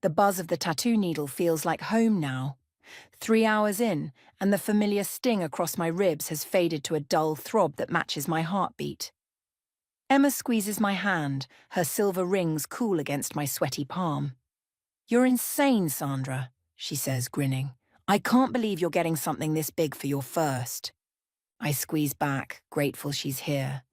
The buzz of the tattoo needle feels like home now. 3 hours in, and the familiar sting across my ribs has faded to a dull throb that matches my heartbeat. Emma squeezes my hand, her silver rings cool against my sweaty palm. "You're insane, Sandra," she says, grinning. "I can't believe you're getting something this big for your first." I squeeze back, grateful she's here.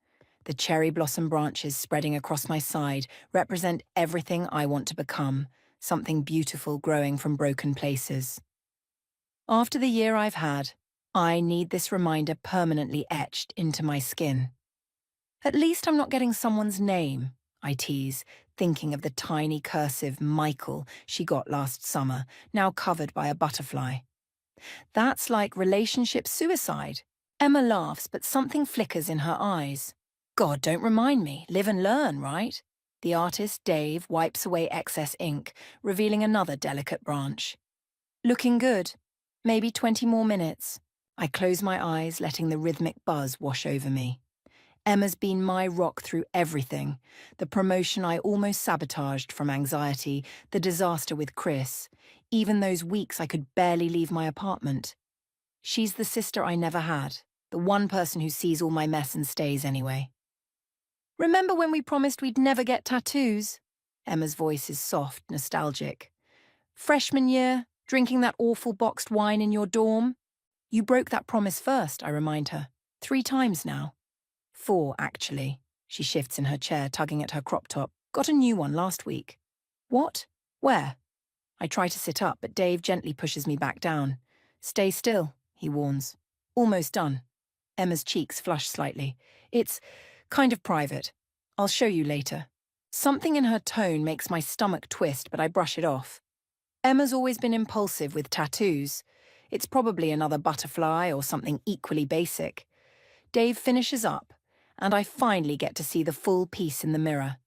The cherry blossom branches spreading across my side represent everything I want to become, something beautiful growing from broken places. After the year I've had, I need this reminder permanently etched into my skin. At least I'm not getting someone's name, I tease, thinking of the tiny cursive Michael she got last summer, now covered by a butterfly. That's like relationship suicide. Emma laughs, but something flickers in her eyes. God, don't remind me. Live and learn, right? The artist, Dave, wipes away excess ink, revealing another delicate branch. Looking good. Maybe 20 more minutes. I close my eyes, letting the rhythmic buzz wash over me. Emma's been my rock through everything. The promotion I almost sabotaged from anxiety, the disaster with Chris, even those weeks I could barely leave my apartment. She's the sister I never had, the one person who sees all my mess and stays anyway. "Remember when we promised we'd never get tattoos?" Emma's voice is soft, nostalgic. "Freshman year, drinking that awful boxed wine in your dorm? You broke that promise first," I remind her. 3 times now. 4, actually. She shifts in her chair, tugging at her crop top. "Got a new one last week." "What? Where?" I try to sit up, but Dave gently pushes me back down. "Stay still," he warns. "Almost done." Emma's cheeks flush slightly. "It's kind of private. I'll show you later." Something in her tone makes my stomach twist, but I brush it off. Emma's always been impulsive with tattoos. It's probably another butterfly or something equally basic. Dave finishes up, and I finally get to see the full piece in the mirror.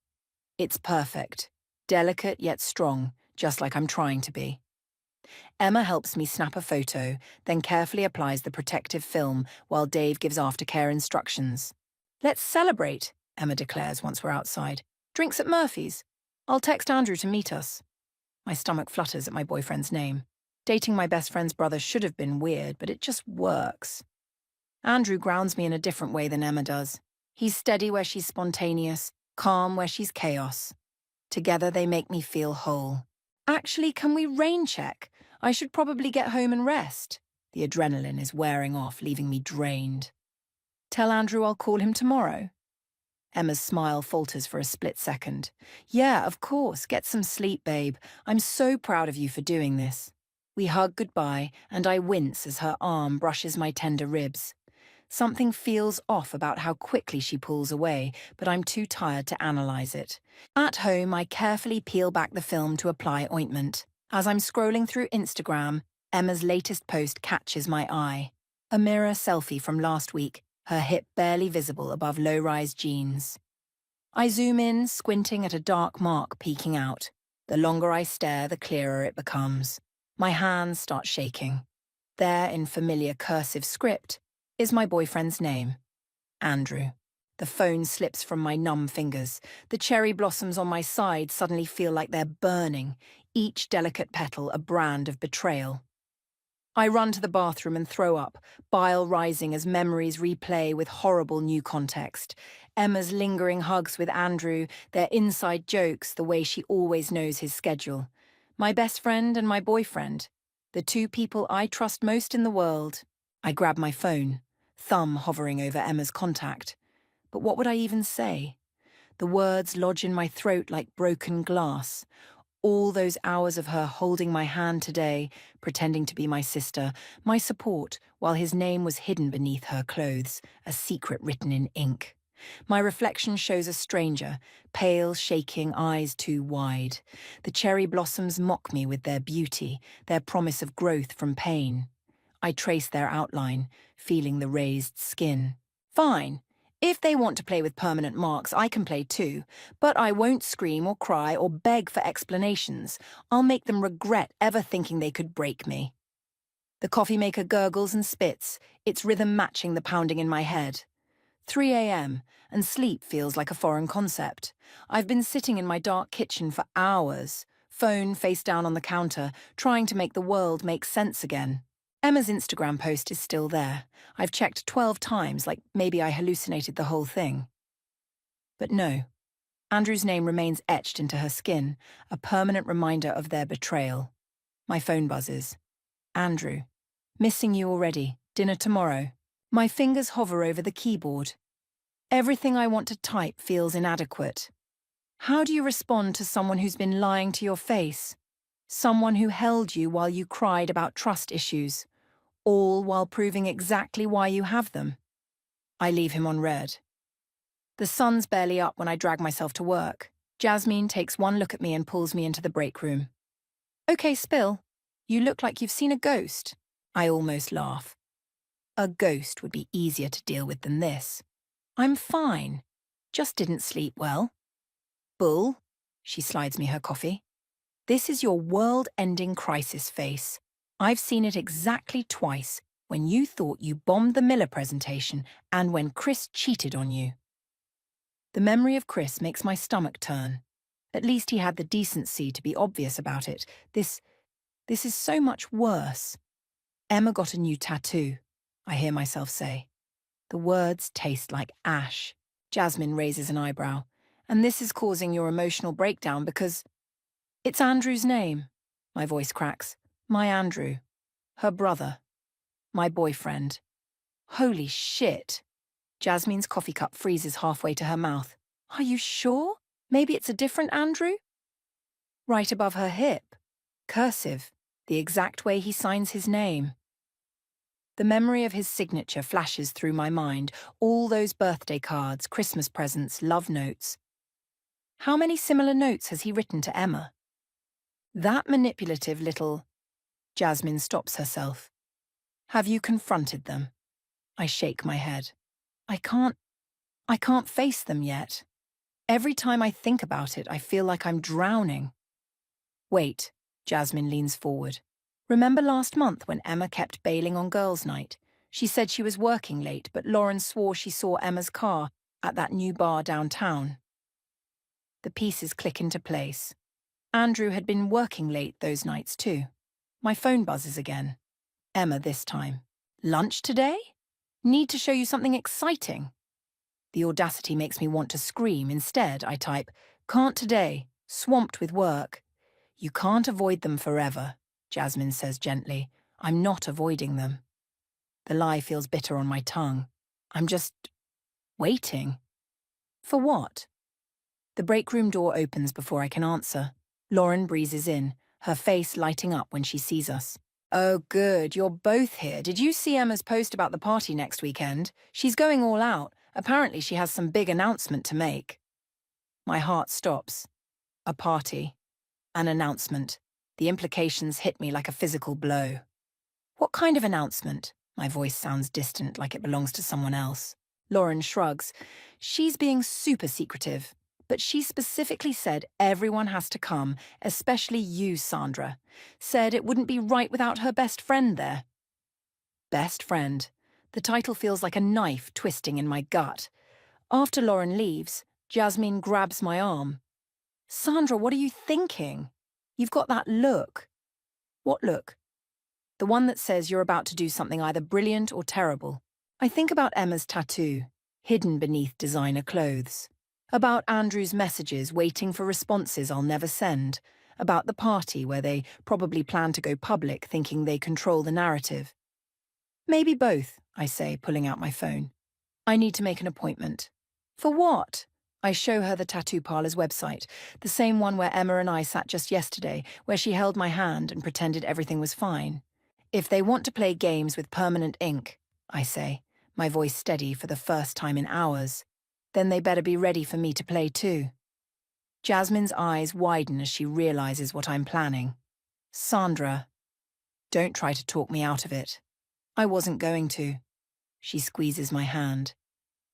It's perfect, delicate yet strong, just like I'm trying to be. Emma helps me snap a photo, then carefully applies the protective film while Dave gives aftercare instructions. "Let's celebrate," Emma declares once we're outside. "Drinks at Murphy's. I'll text Andrew to meet us." My stomach flutters at my boyfriend's name. Dating my best friend's brother should have been weird, but it just works. Andrew grounds me in a different way than Emma does. He's steady where she's spontaneous, calm where she's chaos. Together they make me feel whole. "Actually, can we rain check? I should probably get home and rest." The adrenaline is wearing off, leaving me drained. "Tell Andrew I'll call him tomorrow." Emma's smile falters for a split second. "Yeah, of course. Get some sleep, babe. I'm so proud of you for doing this." We hug goodbye, and I wince as her arm brushes my tender ribs. Something feels off about how quickly she pulls away, but I'm too tired to analyze it. At home, I carefully peel back the film to apply ointment. As I'm scrolling through Instagram, Emma's latest post catches my eye. A mirror selfie from last week, her hip barely visible above low-rise jeans. I zoom in, squinting at a dark mark peeking out. The longer I stare, the clearer it becomes. My hands start shaking. There, in familiar cursive script, is my boyfriend's name. Andrew. The phone slips from my numb fingers. The cherry blossoms on my side suddenly feel like they're burning, each delicate petal a brand of betrayal. I run to the bathroom and throw up, bile rising as memories replay with horrible new context. Emma's lingering hugs with Andrew, their inside jokes, the way she always knows his schedule. My best friend and my boyfriend, the 2 people I trust most in the world. I grab my phone, thumb hovering over Emma's contact. But what would I even say? The words lodge in my throat like broken glass. All those hours of her holding my hand today, pretending to be my sister, my support, while his name was hidden beneath her clothes, a secret written in ink. My reflection shows a stranger, pale, shaking, eyes too wide. The cherry blossoms mock me with their beauty, their promise of growth from pain. I trace their outline, feeling the raised skin. Fine. If they want to play with permanent marks, I can play too. But I won't scream or cry or beg for explanations. I'll make them regret ever thinking they could break me. The coffee maker gurgles and spits, its rhythm matching the pounding in my head. 3 a.m., and sleep feels like a foreign concept. I've been sitting in my dark kitchen for hours, phone face down on the counter, trying to make the world make sense again. Emma's Instagram post is still there. I've checked 12 times, like maybe I hallucinated the whole thing. But no. Andrew's name remains etched into her skin, a permanent reminder of their betrayal. My phone buzzes. Andrew. Missing you already. Dinner tomorrow. My fingers hover over the keyboard. Everything I want to type feels inadequate. How do you respond to someone who's been lying to your face? Someone who held you while you cried about trust issues, all while proving exactly why you have them? I leave him on read. The sun's barely up when I drag myself to work. Jasmine takes one look at me and pulls me into the break room. Okay, Spill. You look like you've seen a ghost. I almost laugh. A ghost would be easier to deal with than this. I'm fine. Just didn't sleep well. Bull. She slides me her coffee. This is your world-ending crisis face. I've seen it exactly twice, when you thought you bombed the Miller presentation and when Chris cheated on you. The memory of Chris makes my stomach turn. At least he had the decency to be obvious about it. This is so much worse. Emma got a new tattoo, I hear myself say. The words taste like ash. Jasmine raises an eyebrow. And this is causing your emotional breakdown because... It's Andrew's name. My voice cracks. My Andrew. Her brother. My boyfriend. Holy shit. Jasmine's coffee cup freezes halfway to her mouth. Are you sure? Maybe it's a different Andrew? Right above her hip. Cursive. The exact way he signs his name. The memory of his signature flashes through my mind. All those birthday cards, Christmas presents, love notes. How many similar notes has he written to Emma? That manipulative little... Jasmine stops herself. Have you confronted them? I shake my head. I can't face them yet. Every time I think about it, I feel like I'm drowning. Wait, Jasmine leans forward. Remember last month when Emma kept bailing on girls' night? She said she was working late, but Lauren swore she saw Emma's car at that new bar downtown. The pieces click into place. Andrew had been working late those nights too. My phone buzzes again. Emma this time. Lunch today? Need to show you something exciting. The audacity makes me want to scream. Instead, I type, can't today, swamped with work. You can't avoid them forever, Jasmine says gently. I'm not avoiding them. The lie feels bitter on my tongue. I'm just... waiting. For what? The break room door opens before I can answer. Lauren breezes in, her face lighting up when she sees us. Oh good, you're both here. Did you see Emma's post about the party next weekend? She's going all out. Apparently she has some big announcement to make. My heart stops. A party. An announcement. The implications hit me like a physical blow. What kind of announcement? My voice sounds distant, like it belongs to someone else. Lauren shrugs. She's being super secretive. But she specifically said everyone has to come, especially you, Sandra. Said it wouldn't be right without her best friend there. Best friend. The title feels like a knife twisting in my gut. After Lauren leaves, Jasmine grabs my arm. Sandra, what are you thinking? You've got that look. What look? The one that says you're about to do something either brilliant or terrible. I think about Emma's tattoo, hidden beneath designer clothes. About Andrew's messages waiting for responses I'll never send. About the party where they probably plan to go public thinking they control the narrative. Maybe both, I say, pulling out my phone. I need to make an appointment. For what? I show her the tattoo parlor's website, the same one where Emma and I sat just yesterday, where she held my hand and pretended everything was fine. If they want to play games with permanent ink, I say, my voice steady for the first time in hours, then they better be ready for me to play too. Jasmine's eyes widen as she realizes what I'm planning. Sandra, don't try to talk me out of it. I wasn't going to. She squeezes my hand.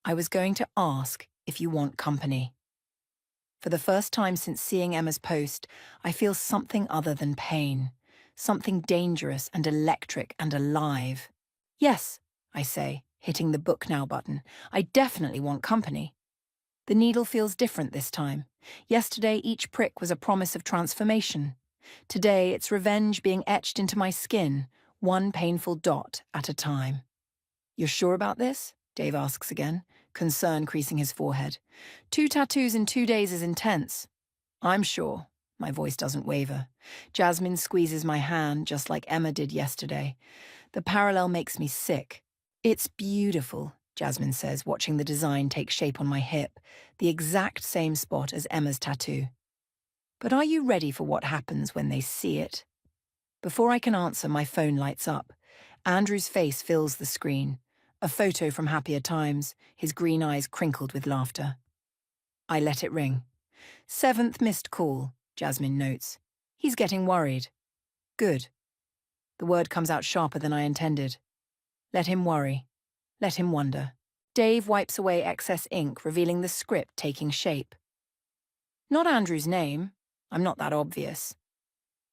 I was going to ask if you want company. For the first time since seeing Emma's post, I feel something other than pain. Something dangerous and electric and alive. Yes, I say, hitting the book now button. I definitely want company. The needle feels different this time. Yesterday, each prick was a promise of transformation. Today, it's revenge being etched into my skin, one painful dot at a time. You're sure about this? Dave asks again, concern creasing his forehead. 2 tattoos in 2 days is intense. I'm sure. My voice doesn't waver. Jasmine squeezes my hand just like Emma did yesterday. The parallel makes me sick. It's beautiful, Jasmine says, watching the design take shape on my hip, the exact same spot as Emma's tattoo. But are you ready for what happens when they see it? Before I can answer, my phone lights up. Andrew's face fills the screen. A photo from happier times, his green eyes crinkled with laughter. I let it ring. 7th missed call, Jasmine notes. He's getting worried. Good. The word comes out sharper than I intended. Let him worry. Let him wonder. Dave wipes away excess ink, revealing the script taking shape. Not Andrew's name. I'm not that obvious.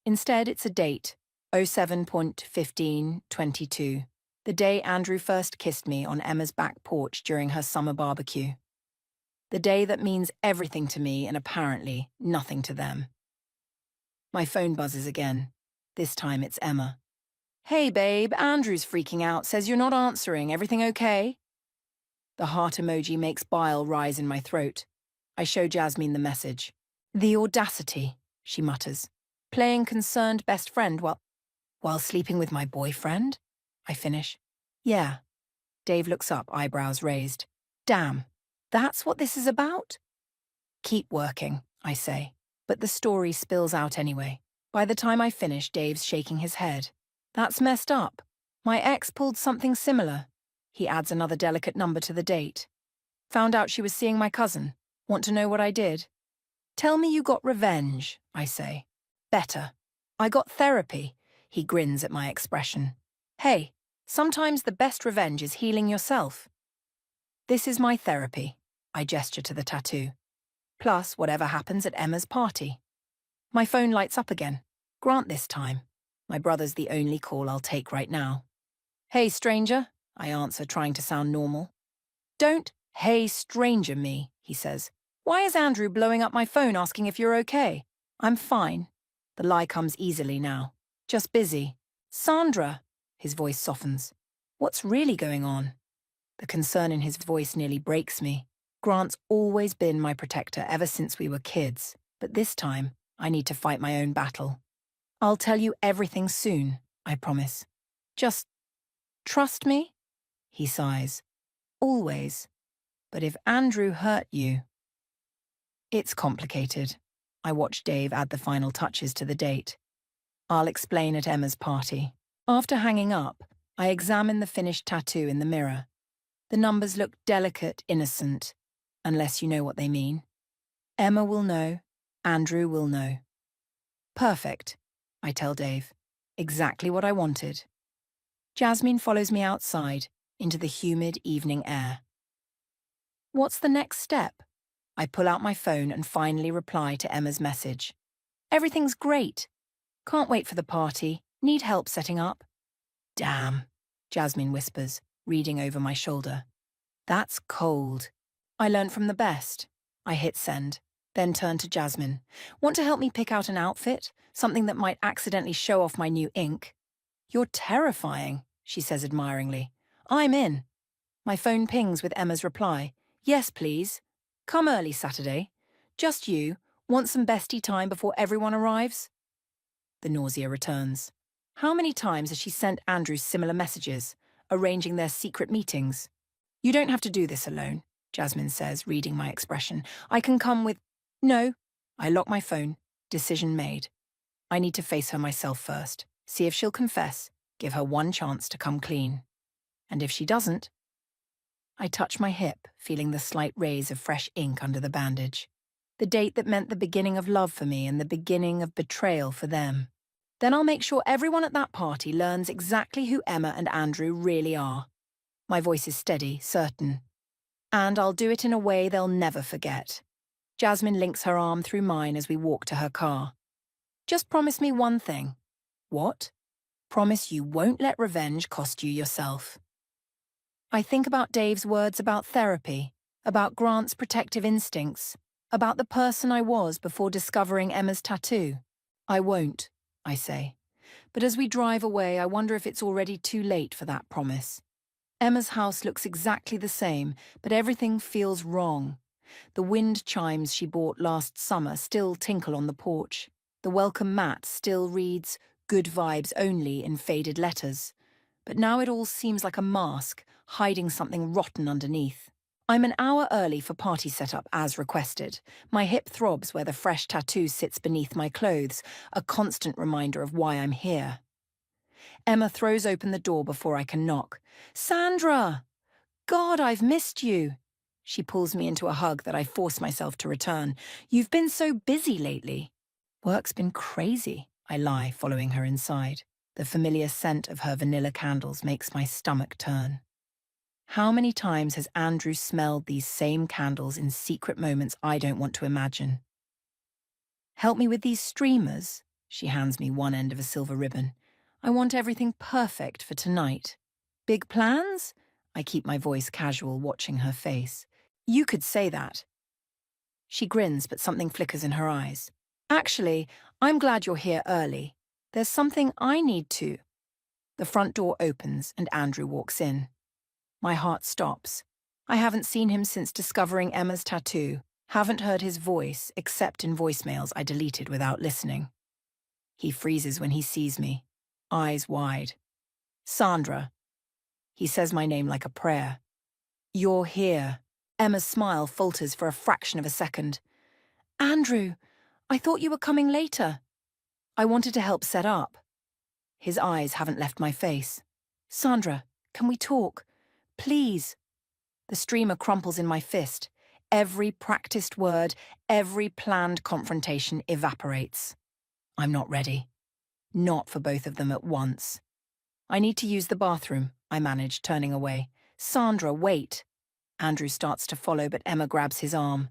Instead, it's a date, 07.15/22, the day Andrew first kissed me on Emma's back porch during her summer barbecue. The day that means everything to me and apparently nothing to them. My phone buzzes again. This time it's Emma. Hey babe, Andrew's freaking out, says you're not answering. Everything okay? The heart emoji makes bile rise in my throat. I show Jasmine the message. The audacity, she mutters. Playing concerned best friend while sleeping with my boyfriend? I finish. Yeah. Dave looks up, eyebrows raised. Damn, that's what this is about? Keep working, I say. But the story spills out anyway. By the time I finish, Dave's shaking his head. That's messed up. My ex pulled something similar. He adds another delicate number to the date. Found out she was seeing my cousin. Want to know what I did? Tell me you got revenge, I say. Better. I got therapy. He grins at my expression. Hey, sometimes the best revenge is healing yourself. This is my therapy. I gesture to the tattoo. Plus whatever happens at Emma's party. My phone lights up again. Grant this time. My brother's the only call I'll take right now. Hey, stranger, I answer, trying to sound normal. Don't hey, stranger me, he says. Why is Andrew blowing up my phone asking if you're okay? I'm fine. The lie comes easily now. Just busy. Sandra, his voice softens. What's really going on? The concern in his voice nearly breaks me. Grant's always been my protector ever since we were kids, but this time I need to fight my own battle. I'll tell you everything soon, I promise. Just trust me? He sighs. Always. But if Andrew hurt you... It's complicated. I watch Dave add the final touches to the date. I'll explain at Emma's party. After hanging up, I examine the finished tattoo in the mirror. The numbers look delicate, innocent, unless you know what they mean. Emma will know. Andrew will know. Perfect, I tell Dave. Exactly what I wanted. Jasmine follows me outside, into the humid evening air. What's the next step? I pull out my phone and finally reply to Emma's message. Everything's great. Can't wait for the party. Need help setting up. Damn, Jasmine whispers, reading over my shoulder. That's cold. I learned from the best. I hit send, then turn to Jasmine. Want to help me pick out an outfit? Something that might accidentally show off my new ink? You're terrifying, she says admiringly. I'm in. My phone pings with Emma's reply. Yes, please. Come early Saturday. Just you. Want some bestie time before everyone arrives? The nausea returns. How many times has she sent Andrew similar messages, arranging their secret meetings? You don't have to do this alone, Jasmine says, reading my expression. I can come with... No. I lock my phone. Decision made. I need to face her myself first. See if she'll confess. Give her one chance to come clean. And if she doesn't... I touch my hip, feeling the slight rays of fresh ink under the bandage. The date that meant the beginning of love for me and the beginning of betrayal for them. Then I'll make sure everyone at that party learns exactly who Emma and Andrew really are. My voice is steady, certain. And I'll do it in a way they'll never forget. Jasmine links her arm through mine as we walk to her car. Just promise me one thing. What? Promise you won't let revenge cost you yourself. I think about Dave's words about therapy, about Grant's protective instincts, about the person I was before discovering Emma's tattoo. I won't, I say. But as we drive away, I wonder if it's already too late for that promise. Emma's house looks exactly the same, but everything feels wrong. The wind chimes she bought last summer still tinkle on the porch. The welcome mat still reads, "Good vibes only" in faded letters. But now it all seems like a mask, hiding something rotten underneath. I'm an hour early for party setup as requested. My hip throbs where the fresh tattoo sits beneath my clothes, a constant reminder of why I'm here. Emma throws open the door before I can knock. "Sandra! God, I've missed you." She pulls me into a hug that I force myself to return. "You've been so busy lately." "Work's been crazy," I lie, following her inside. The familiar scent of her vanilla candles makes my stomach turn. How many times has Andrew smelled these same candles in secret moments I don't want to imagine? "Help me with these streamers." She hands me one end of a silver ribbon. "I want everything perfect for tonight." "Big plans?" I keep my voice casual, watching her face. "You could say that." She grins, but something flickers in her eyes. "Actually, I'm glad you're here early. There's something I need to." The front door opens and Andrew walks in. My heart stops. I haven't seen him since discovering Emma's tattoo, haven't heard his voice except in voicemails I deleted without listening. He freezes when he sees me, eyes wide. "Sandra." He says my name like a prayer. "You're here." Emma's smile falters for a fraction of a second. "Andrew, I thought you were coming later." "I wanted to help set up." His eyes haven't left my face. "Sandra, can we talk? Please." The streamer crumples in my fist. Every practiced word, every planned confrontation evaporates. I'm not ready. Not for both of them at once. "I need to use the bathroom," I manage, turning away. "Sandra, wait." Andrew starts to follow, but Emma grabs his arm.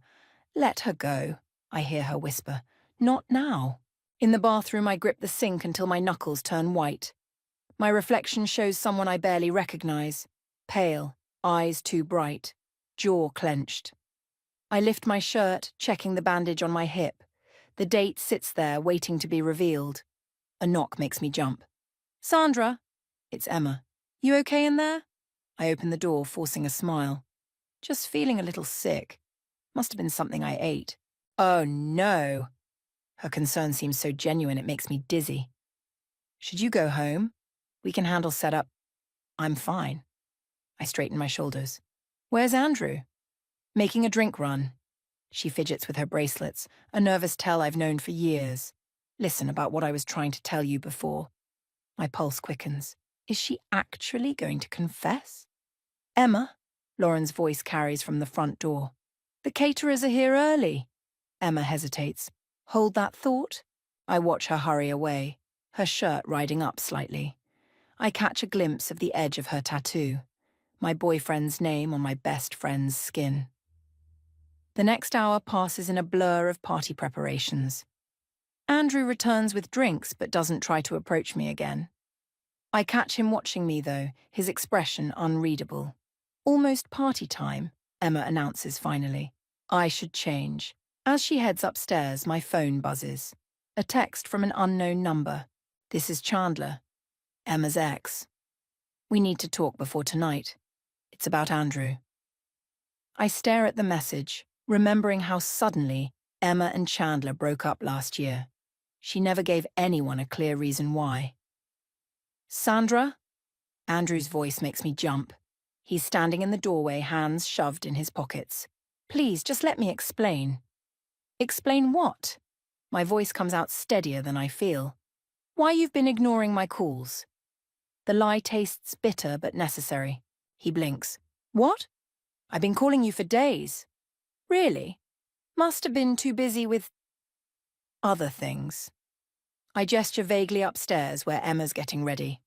"Let her go," I hear her whisper. "Not now." In the bathroom, I grip the sink until my knuckles turn white. My reflection shows someone I barely recognize. Pale, eyes too bright, jaw clenched. I lift my shirt, checking the bandage on my hip. The date sits there, waiting to be revealed. A knock makes me jump. "Sandra?" It's Emma. "You okay in there?" I open the door, forcing a smile. "Just feeling a little sick. Must have been something I ate." "Oh, no." Her concern seems so genuine it makes me dizzy. "Should you go home? We can handle setup." "I'm fine." I straighten my shoulders. "Where's Andrew?" "Making a drink run." She fidgets with her bracelets, a nervous tell I've known for years. "Listen, about what I was trying to tell you before." My pulse quickens. Is she actually going to confess? "Emma?" Lauren's voice carries from the front door. "The caterers are here early." Emma hesitates. "Hold that thought." I watch her hurry away, her shirt riding up slightly. I catch a glimpse of the edge of her tattoo, my boyfriend's name on my best friend's skin. The next hour passes in a blur of party preparations. Andrew returns with drinks but doesn't try to approach me again. I catch him watching me, though, his expression unreadable. "Almost party time," Emma announces finally. I should change. As she heads upstairs, my phone buzzes. A text from an unknown number. "This is Chandler, Emma's ex. We need to talk before tonight. It's about Andrew." I stare at the message, remembering how suddenly Emma and Chandler broke up last year. She never gave anyone a clear reason why. "Sandra?" Andrew's voice makes me jump. He's standing in the doorway, hands shoved in his pockets. "Please, just let me explain." "Explain what?" My voice comes out steadier than I feel. "Why you've been ignoring my calls." The lie tastes bitter but necessary. He blinks. "What? I've been calling you for days." "Really? Must have been too busy with other things." I gesture vaguely upstairs where Emma's getting ready.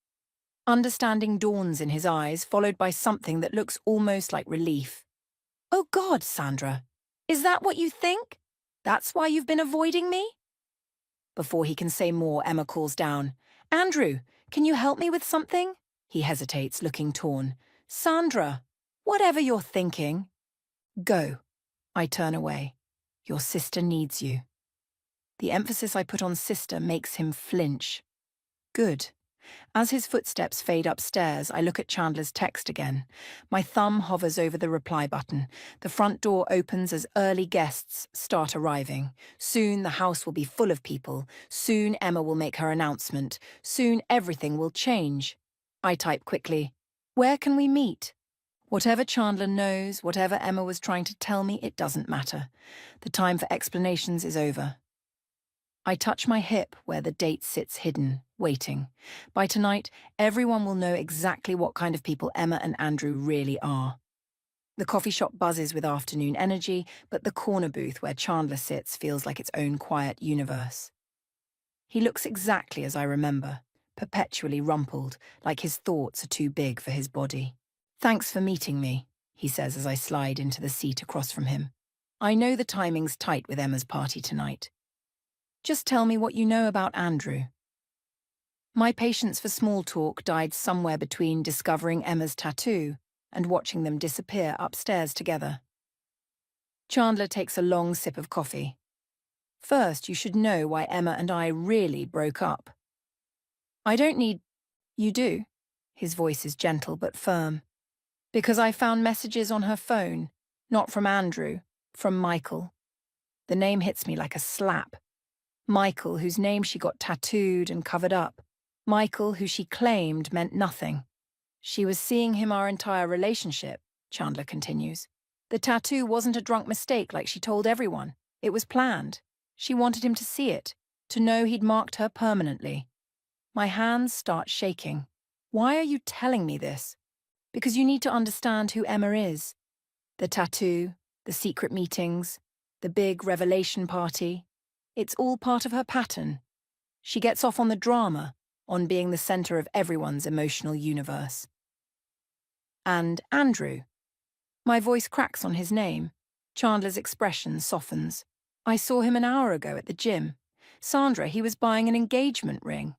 Understanding dawns in his eyes, followed by something that looks almost like relief. "Oh God, Sandra, is that what you think? That's why you've been avoiding me?" Before he can say more, Emma calls down. "Andrew, can you help me with something?" He hesitates, looking torn. "Sandra, whatever you're thinking." "Go." I turn away. "Your sister needs you." The emphasis I put on sister makes him flinch. Good. As his footsteps fade upstairs, I look at Chandler's text again. My thumb hovers over the reply button. The front door opens as early guests start arriving. Soon the house will be full of people. Soon Emma will make her announcement. Soon everything will change. I type quickly, "Where can we meet?" Whatever Chandler knows, whatever Emma was trying to tell me, it doesn't matter. The time for explanations is over. I touch my hip where the date sits hidden, waiting. By tonight, everyone will know exactly what kind of people Emma and Andrew really are. The coffee shop buzzes with afternoon energy, but the corner booth where Chandler sits feels like its own quiet universe. He looks exactly as I remember, perpetually rumpled, like his thoughts are too big for his body. "Thanks for meeting me," he says as I slide into the seat across from him. "I know the timing's tight with Emma's party tonight. Just tell me what you know about Andrew." My patience for small talk died somewhere between discovering Emma's tattoo and watching them disappear upstairs together. Chandler takes a long sip of coffee. "First, you should know why Emma and I really broke up." "I don't need—" "You do." His voice is gentle but firm. "Because I found messages on her phone, not from Andrew, from Michael." The name hits me like a slap. Michael, whose name she got tattooed and covered up. Michael, who she claimed meant nothing. "She was seeing him our entire relationship," Chandler continues. "The tattoo wasn't a drunk mistake like she told everyone. It was planned. She wanted him to see it, to know he'd marked her permanently." My hands start shaking. "Why are you telling me this?" "Because you need to understand who Emma is. The tattoo, the secret meetings, the big revelation party. It's all part of her pattern. She gets off on the drama, on being the center of everyone's emotional universe." "And Andrew?" My voice cracks on his name. Chandler's expression softens. "I saw him an hour ago at the gym. Sandra, he was buying an engagement ring."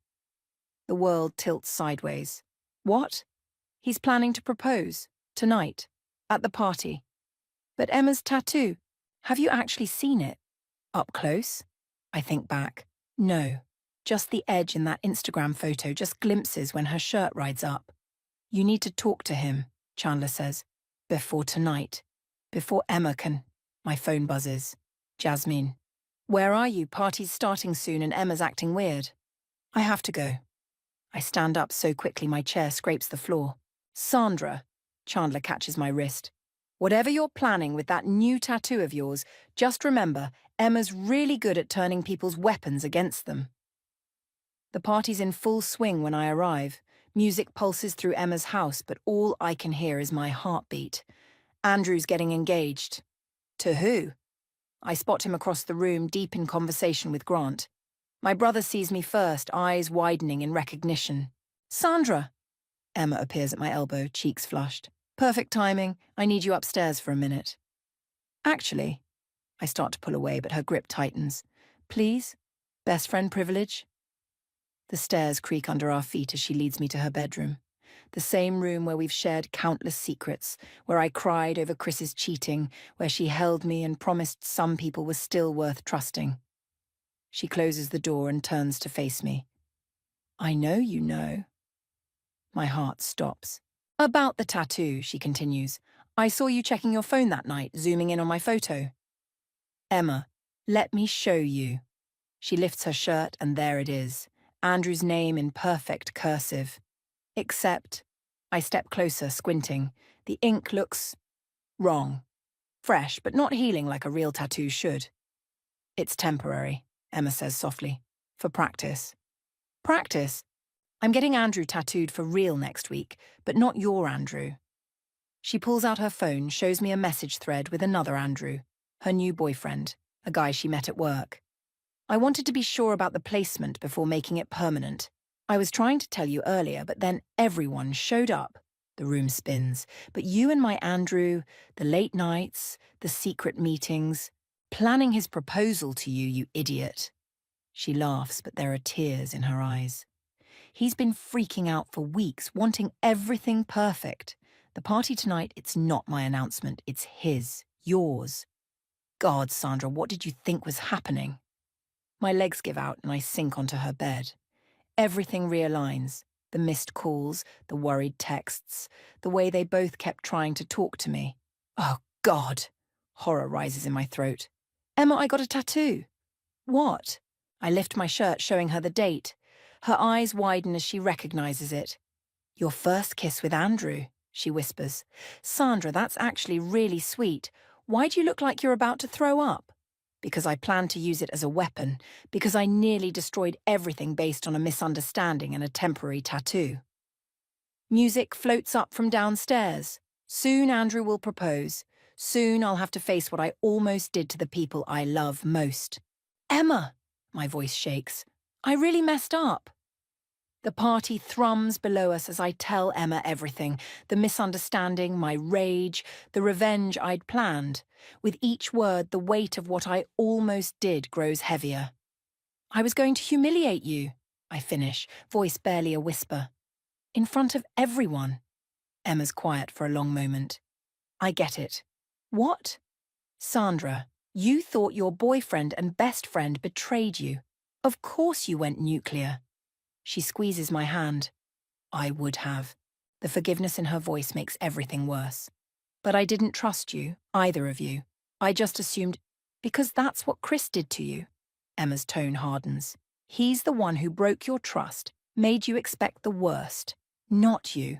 The world tilts sideways. "What?" "He's planning to propose, tonight, at the party." "But Emma's tattoo, have you actually seen it? Up close?" I think back. No, just the edge in that Instagram photo, just glimpses when her shirt rides up. "You need to talk to him," Chandler says. "Before tonight. Before Emma can—" My phone buzzes. "Jasmine. Where are you? Party's starting soon and Emma's acting weird." "I have to go." I stand up so quickly my chair scrapes the floor. "Sandra," Chandler catches my wrist. "Whatever you're planning with that new tattoo of yours, just remember, Emma's really good at turning people's weapons against them." The party's in full swing when I arrive. Music pulses through Emma's house, but all I can hear is my heartbeat. Andrew's getting engaged. To who? I spot him across the room, deep in conversation with Grant. My brother sees me first, eyes widening in recognition. "Sandra!" Emma appears at my elbow, cheeks flushed. "Perfect timing. I need you upstairs for a minute." "Actually," I start to pull away, but her grip tightens. "Please? Best friend privilege?" The stairs creak under our feet as she leads me to her bedroom. The same room where we've shared countless secrets, where I cried over Chris's cheating, where she held me and promised some people were still worth trusting. She closes the door and turns to face me. "I know you know." My heart stops. "About the tattoo," she continues. "I saw you checking your phone that night, zooming in on my photo." "Emma, let me show you." She lifts her shirt and there it is. Andrew's name in perfect cursive. Except, I step closer, squinting. The ink looks wrong. Fresh, but not healing like a real tattoo should. "It's temporary," Emma says softly. "For practice." "Practice? I'm getting Andrew tattooed for real next week, but not your Andrew." She pulls out her phone, shows me a message thread with another Andrew, her new boyfriend, a guy she met at work. "I wanted to be sure about the placement before making it permanent. I was trying to tell you earlier, but then everyone showed up." The room spins. "But you and my Andrew, the late nights, the secret meetings, planning his proposal to you, you idiot." She laughs, but there are tears in her eyes. "He's been freaking out for weeks, wanting everything perfect. The party tonight, it's not my announcement, it's his, yours." God, Sandra, what did you think was happening? My legs give out and I sink onto her bed. Everything realigns. The missed calls, the worried texts, the way they both kept trying to talk to me. Oh, God! Horror rises in my throat. Emma, I got a tattoo. What? I lift my shirt, showing her the date. Her eyes widen as she recognizes it. Your first kiss with Andrew, she whispers. Sandra, that's actually really sweet. Why do you look like you're about to throw up? Because I planned to use it as a weapon, because I nearly destroyed everything based on a misunderstanding and a temporary tattoo. Music floats up from downstairs. Soon Andrew will propose. Soon I'll have to face what I almost did to the people I love most. Emma! My voice shakes. I really messed up. The party thrums below us as I tell Emma everything, the misunderstanding, my rage, the revenge I'd planned. With each word, the weight of what I almost did grows heavier. I was going to humiliate you, I finish, voice barely a whisper. In front of everyone. Emma's quiet for a long moment. I get it. What? Sandra, you thought your boyfriend and best friend betrayed you. Of course you went nuclear. She squeezes my hand. I would have. The forgiveness in her voice makes everything worse. But I didn't trust you, either of you. I just assumed, because that's what Chris did to you. Emma's tone hardens. He's the one who broke your trust, made you expect the worst, not you.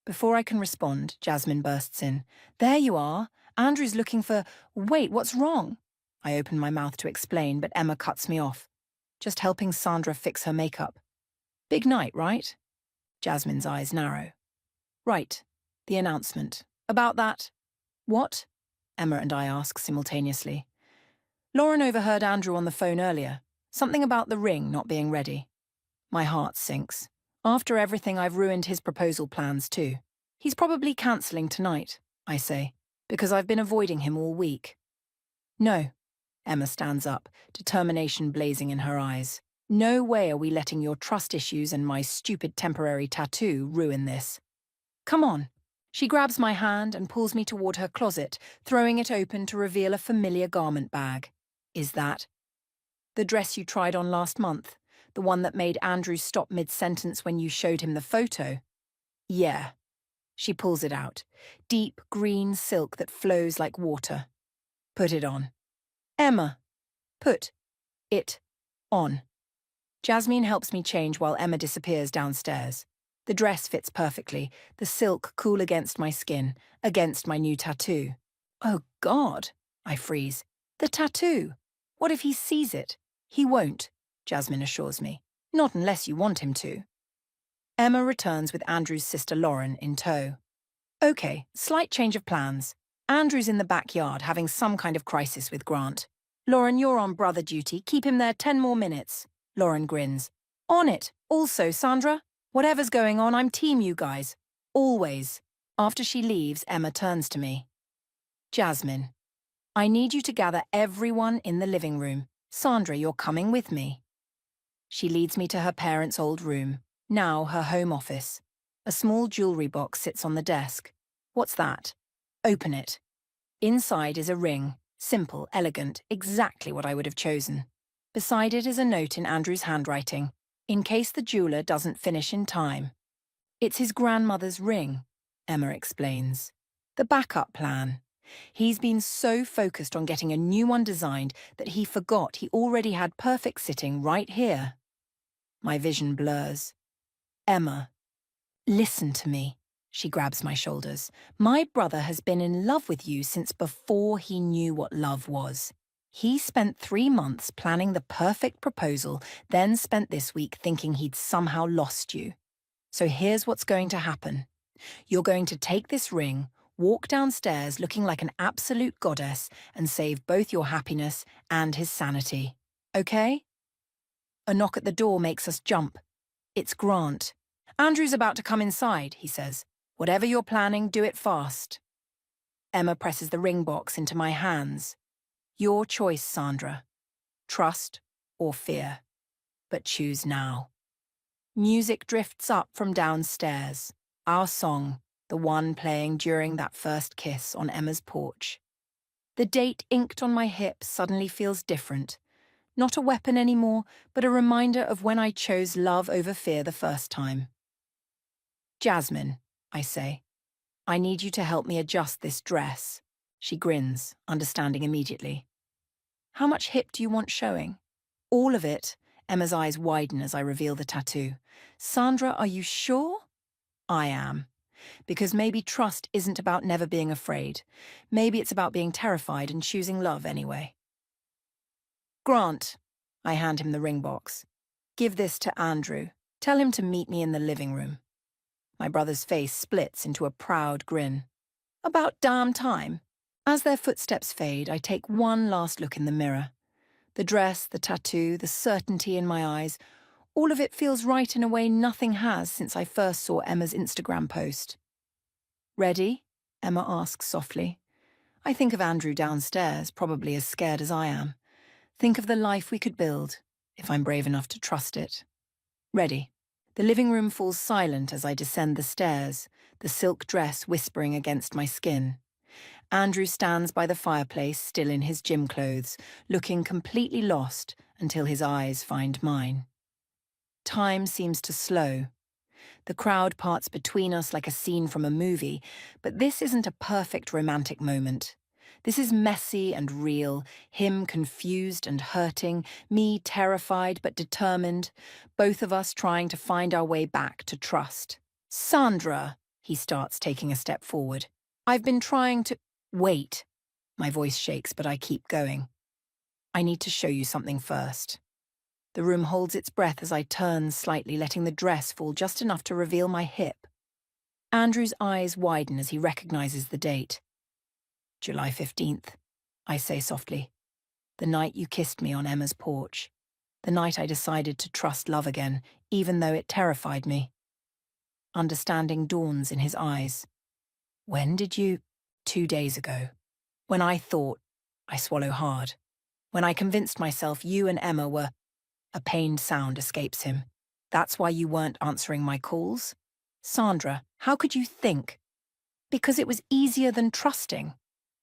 Before I can respond, Jasmine bursts in. There you are. Andrew's looking for... Wait, what's wrong? I open my mouth to explain, but Emma cuts me off. Just helping Sandra fix her makeup. Big night, right? Jasmine's eyes narrow. Right. The announcement. About that. What? Emma and I ask simultaneously. Lauren overheard Andrew on the phone earlier. Something about the ring not being ready. My heart sinks. After everything, I've ruined his proposal plans too. He's probably cancelling tonight, I say, because I've been avoiding him all week. No. Emma stands up, determination blazing in her eyes. No way are we letting your trust issues and my stupid temporary tattoo ruin this. Come on. She grabs my hand and pulls me toward her closet, throwing it open to reveal a familiar garment bag. Is that the dress you tried on last month? The one that made Andrew stop mid-sentence when you showed him the photo? Yeah. She pulls it out. Deep green silk that flows like water. Put it on. Emma. Put it on. Jasmine helps me change while Emma disappears downstairs. The dress fits perfectly, the silk cool against my skin, against my new tattoo. Oh, God, I freeze. The tattoo. What if he sees it? He won't, Jasmine assures me. Not unless you want him to. Emma returns with Andrew's sister Lauren in tow. Okay, slight change of plans. Andrew's in the backyard having some kind of crisis with Grant. Lauren, you're on brother duty. Keep him there 10 more minutes. Lauren grins. On it. Also, Sandra, whatever's going on, I'm team you guys. Always. After she leaves, Emma turns to me. Jasmine, I need you to gather everyone in the living room. Sandra, you're coming with me. She leads me to her parents' old room, now her home office. A small jewelry box sits on the desk. What's that? Open it. Inside is a ring. Simple, elegant, exactly what I would have chosen. Beside it is a note in Andrew's handwriting, in case the jeweler doesn't finish in time. It's his grandmother's ring, Emma explains. The backup plan. He's been so focused on getting a new one designed that he forgot he already had perfect sitting right here. My vision blurs. Emma, listen to me. She grabs my shoulders. My brother has been in love with you since before he knew what love was. He spent 3 months planning the perfect proposal, then spent this week thinking he'd somehow lost you. So here's what's going to happen. You're going to take this ring, walk downstairs looking like an absolute goddess, and save both your happiness and his sanity. Okay? A knock at the door makes us jump. It's Grant. Andrew's about to come inside, he says. Whatever you're planning, do it fast. Emma presses the ring box into my hands. Your choice, Sandra. Trust or fear. But choose now. Music drifts up from downstairs. Our song, the one playing during that first kiss on Emma's porch. The date inked on my hips suddenly feels different. Not a weapon anymore, but a reminder of when I chose love over fear the first time. Jasmine, I say, I need you to help me adjust this dress. She grins, understanding immediately. How much hip do you want showing? All of it. Emma's eyes widen as I reveal the tattoo. Sandra, are you sure? I am. Because maybe trust isn't about never being afraid. Maybe it's about being terrified and choosing love anyway. Grant, I hand him the ring box. Give this to Andrew. Tell him to meet me in the living room. My brother's face splits into a proud grin. About damn time. As their footsteps fade, I take one last look in the mirror. The dress, the tattoo, the certainty in my eyes, all of it feels right in a way nothing has since I first saw Emma's Instagram post. Ready? Emma asks softly. I think of Andrew downstairs, probably as scared as I am. Think of the life we could build, if I'm brave enough to trust it. Ready. The living room falls silent as I descend the stairs, the silk dress whispering against my skin. Andrew stands by the fireplace, still in his gym clothes, looking completely lost until his eyes find mine. Time seems to slow. The crowd parts between us like a scene from a movie, but this isn't a perfect romantic moment. This is messy and real, him confused and hurting, me terrified but determined, both of us trying to find our way back to trust. Sandra, he starts, taking a step forward. I've been trying to... Wait. My voice shakes, but I keep going. I need to show you something first. The room holds its breath as I turn slightly, letting the dress fall just enough to reveal my hip. Andrew's eyes widen as he recognizes the date. July 15th, I say softly. The night you kissed me on Emma's porch. The night I decided to trust love again, even though it terrified me. Understanding dawns in his eyes. When did you... 2 days ago. When I thought... I swallow hard. When I convinced myself you and Emma were... A pained sound escapes him. That's why you weren't answering my calls? Sandra, how could you think? Because it was easier than trusting.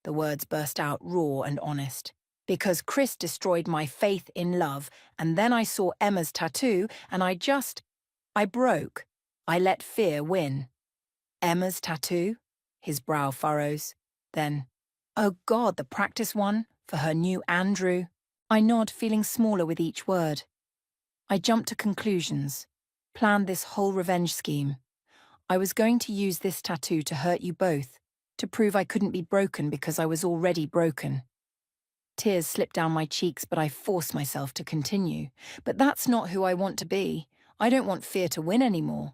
The words burst out raw and honest. Because Chris destroyed my faith in love, and then I saw Emma's tattoo, and I broke. I let fear win. Emma's tattoo? His brow furrows. Then, oh God, the practice one? For her new Andrew? I nod, feeling smaller with each word. I jumped to conclusions, planned this whole revenge scheme. I was going to use this tattoo to hurt you both, to prove I couldn't be broken because I was already broken. Tears slip down my cheeks, but I force myself to continue. But that's not who I want to be. I don't want fear to win anymore.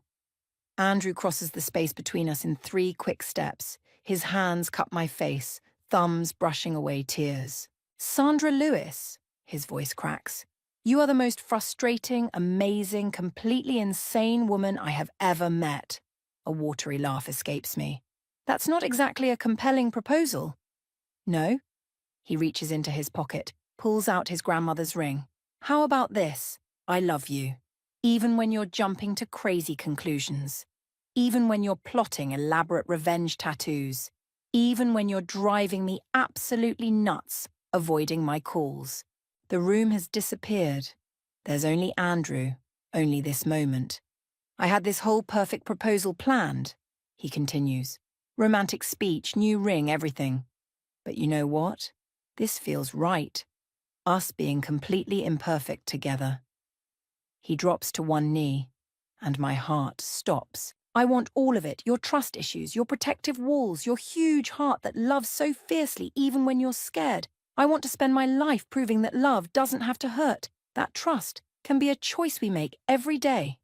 Andrew crosses the space between us in 3 quick steps. His hands cup my face, thumbs brushing away tears. Sandra Lewis, his voice cracks. You are the most frustrating, amazing, completely insane woman I have ever met. A watery laugh escapes me. That's not exactly a compelling proposal. No? He reaches into his pocket, pulls out his grandmother's ring. How about this? I love you. Even when you're jumping to crazy conclusions. Even when you're plotting elaborate revenge tattoos. Even when you're driving me absolutely nuts, avoiding my calls. The room has disappeared. There's only Andrew, only this moment. I had this whole perfect proposal planned, he continues. Romantic speech, new ring, everything. But you know what? This feels right. Us being completely imperfect together. He drops to one knee, and my heart stops. I want all of it, your trust issues, your protective walls, your huge heart that loves so fiercely even when you're scared. I want to spend my life proving that love doesn't have to hurt, that trust can be a choice we make every day.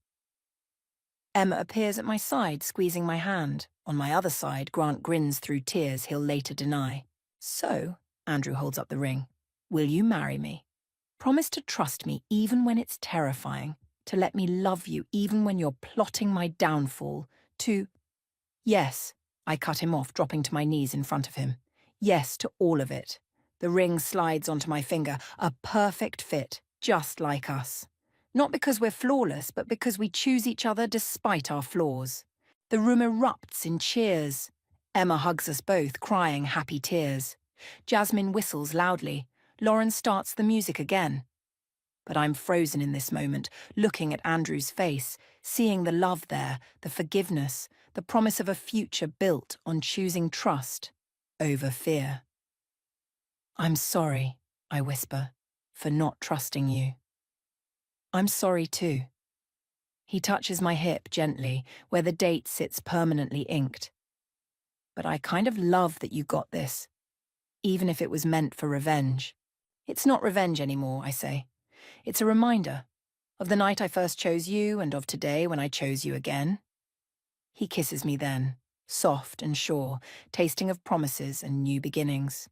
Emma appears at my side, squeezing my hand. On my other side, Grant grins through tears he'll later deny. So, Andrew holds up the ring. Will you marry me? Promise to trust me even when it's terrifying, to let me love you even when you're plotting my downfall, to... Yes, I cut him off, dropping to my knees in front of him. Yes to all of it. The ring slides onto my finger, a perfect fit, just like us. Not because we're flawless, but because we choose each other despite our flaws. The room erupts in cheers. Emma hugs us both, crying happy tears. Jasmine whistles loudly. Lauren starts the music again. But I'm frozen in this moment, looking at Andrew's face, seeing the love there, the forgiveness, the promise of a future built on choosing trust over fear. I'm sorry, I whisper, for not trusting you. I'm sorry too. He touches my hip gently, where the date sits permanently inked. But I kind of love that you got this, even if it was meant for revenge. It's not revenge anymore, I say. It's a reminder of the night I first chose you and of today when I chose you again. He kisses me then, soft and sure, tasting of promises and new beginnings.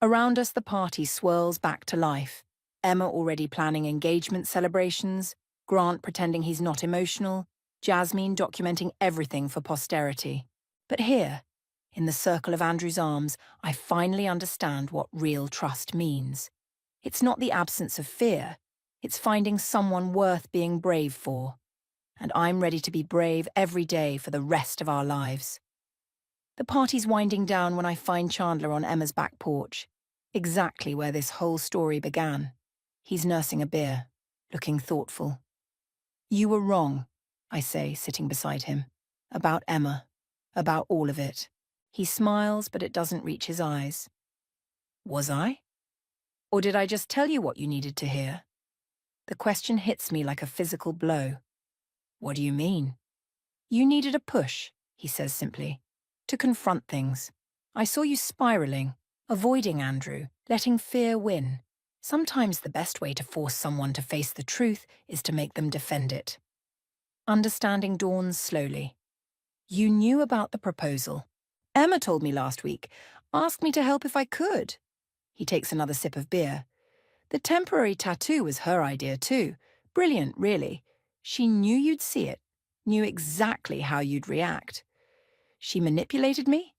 Around us the party swirls back to life, Emma already planning engagement celebrations, Grant pretending he's not emotional, Jasmine documenting everything for posterity. But here, in the circle of Andrew's arms, I finally understand what real trust means. It's not the absence of fear, it's finding someone worth being brave for. And I'm ready to be brave every day for the rest of our lives. The party's winding down when I find Chandler on Emma's back porch, exactly where this whole story began. He's nursing a beer, looking thoughtful. You were wrong, I say, sitting beside him. About Emma. About all of it. He smiles, but it doesn't reach his eyes. Was I? Or did I just tell you what you needed to hear? The question hits me like a physical blow. What do you mean? You needed a push, he says simply, to confront things. I saw you spiraling, avoiding Andrew, letting fear win. Sometimes the best way to force someone to face the truth is to make them defend it. Understanding dawns slowly. You knew about the proposal. Emma told me last week, asked me to help if I could. He takes another sip of beer. The temporary tattoo was her idea too. Brilliant, really. She knew you'd see it, knew exactly how you'd react. She manipulated me?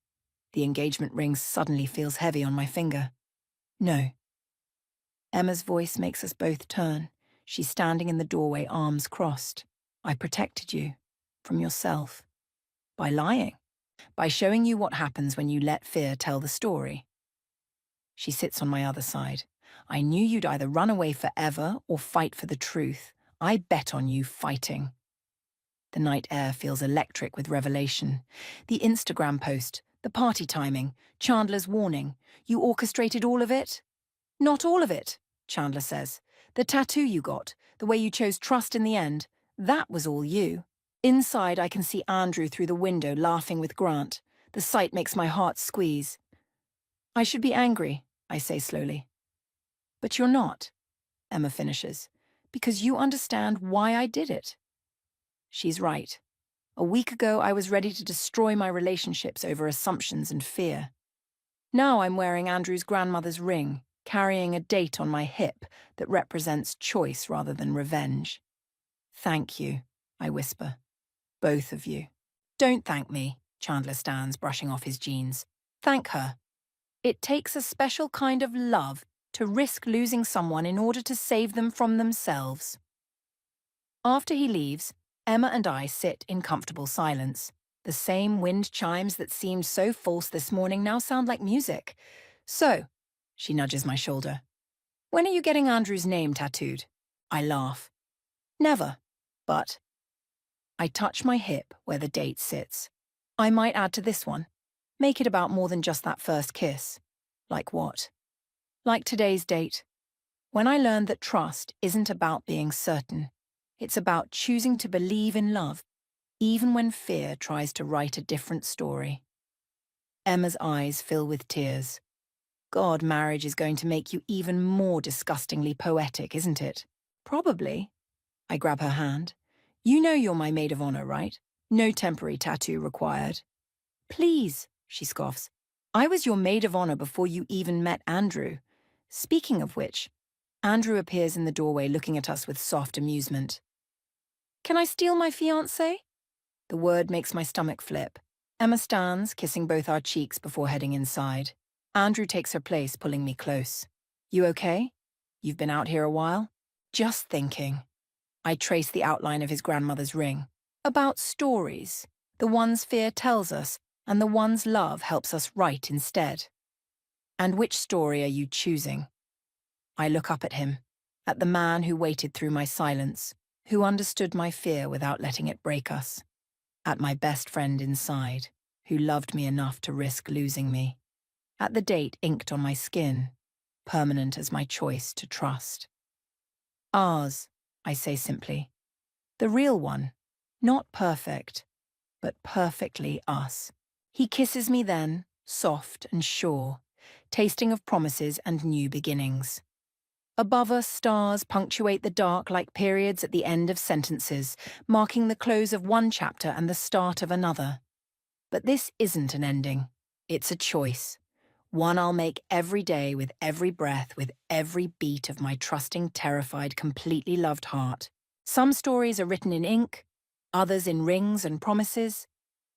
The engagement ring suddenly feels heavy on my finger. No. Emma's voice makes us both turn. She's standing in the doorway, arms crossed. I protected you. From yourself. By lying. By showing you what happens when you let fear tell the story. She sits on my other side. I knew you'd either run away forever or fight for the truth. I bet on you fighting. The night air feels electric with revelation. The Instagram post, the party timing, Chandler's warning. You orchestrated all of it? Not all of it, Chandler says. The tattoo you got, the way you chose trust in the end, that was all you. Inside, I can see Andrew through the window laughing with Grant. The sight makes my heart squeeze. I should be angry, I say slowly. But you're not, Emma finishes, because you understand why I did it. She's right. A week ago, I was ready to destroy my relationships over assumptions and fear. Now I'm wearing Andrew's grandmother's ring, carrying a date on my hip that represents choice rather than revenge. Thank you, I whisper. Both of you. Don't thank me, Chandler stands, brushing off his jeans. Thank her. It takes a special kind of love to risk losing someone in order to save them from themselves. After he leaves, Emma and I sit in comfortable silence. The same wind chimes that seemed so false this morning now sound like music. So, she nudges my shoulder. When are you getting Andrew's name tattooed? I laugh. Never. But I touch my hip where the date sits. I might add to this one. Make it about more than just that first kiss. Like what? Like today's date. When I learned that trust isn't about being certain. It's about choosing to believe in love, even when fear tries to write a different story. Emma's eyes fill with tears. God, marriage is going to make you even more disgustingly poetic, isn't it? Probably. I grab her hand. You know you're my maid of honor, right? No temporary tattoo required. Please, she scoffs. I was your maid of honor before you even met Andrew. Speaking of which, Andrew appears in the doorway looking at us with soft amusement. Can I steal my fiancé? The word makes my stomach flip. Emma stands, kissing both our cheeks before heading inside. Andrew takes her place, pulling me close. You okay? You've been out here a while? Just thinking. I trace the outline of his grandmother's ring. About stories. The ones fear tells us, and the ones love helps us write instead. And which story are you choosing? I look up at him. at the man who waited through my silence, who understood my fear without letting it break us, at my best friend inside, who loved me enough to risk losing me, at the date inked on my skin, permanent as my choice to trust. Ours, I say simply. The real one, not perfect, but perfectly us. He kisses me then, soft and sure, tasting of promises and new beginnings. Above us, stars punctuate the dark like periods at the end of sentences, marking the close of one chapter and the start of another. But this isn't an ending. It's a choice. One I'll make every day with every breath, with every beat of my trusting, terrified, completely loved heart. Some stories are written in ink, others in rings and promises.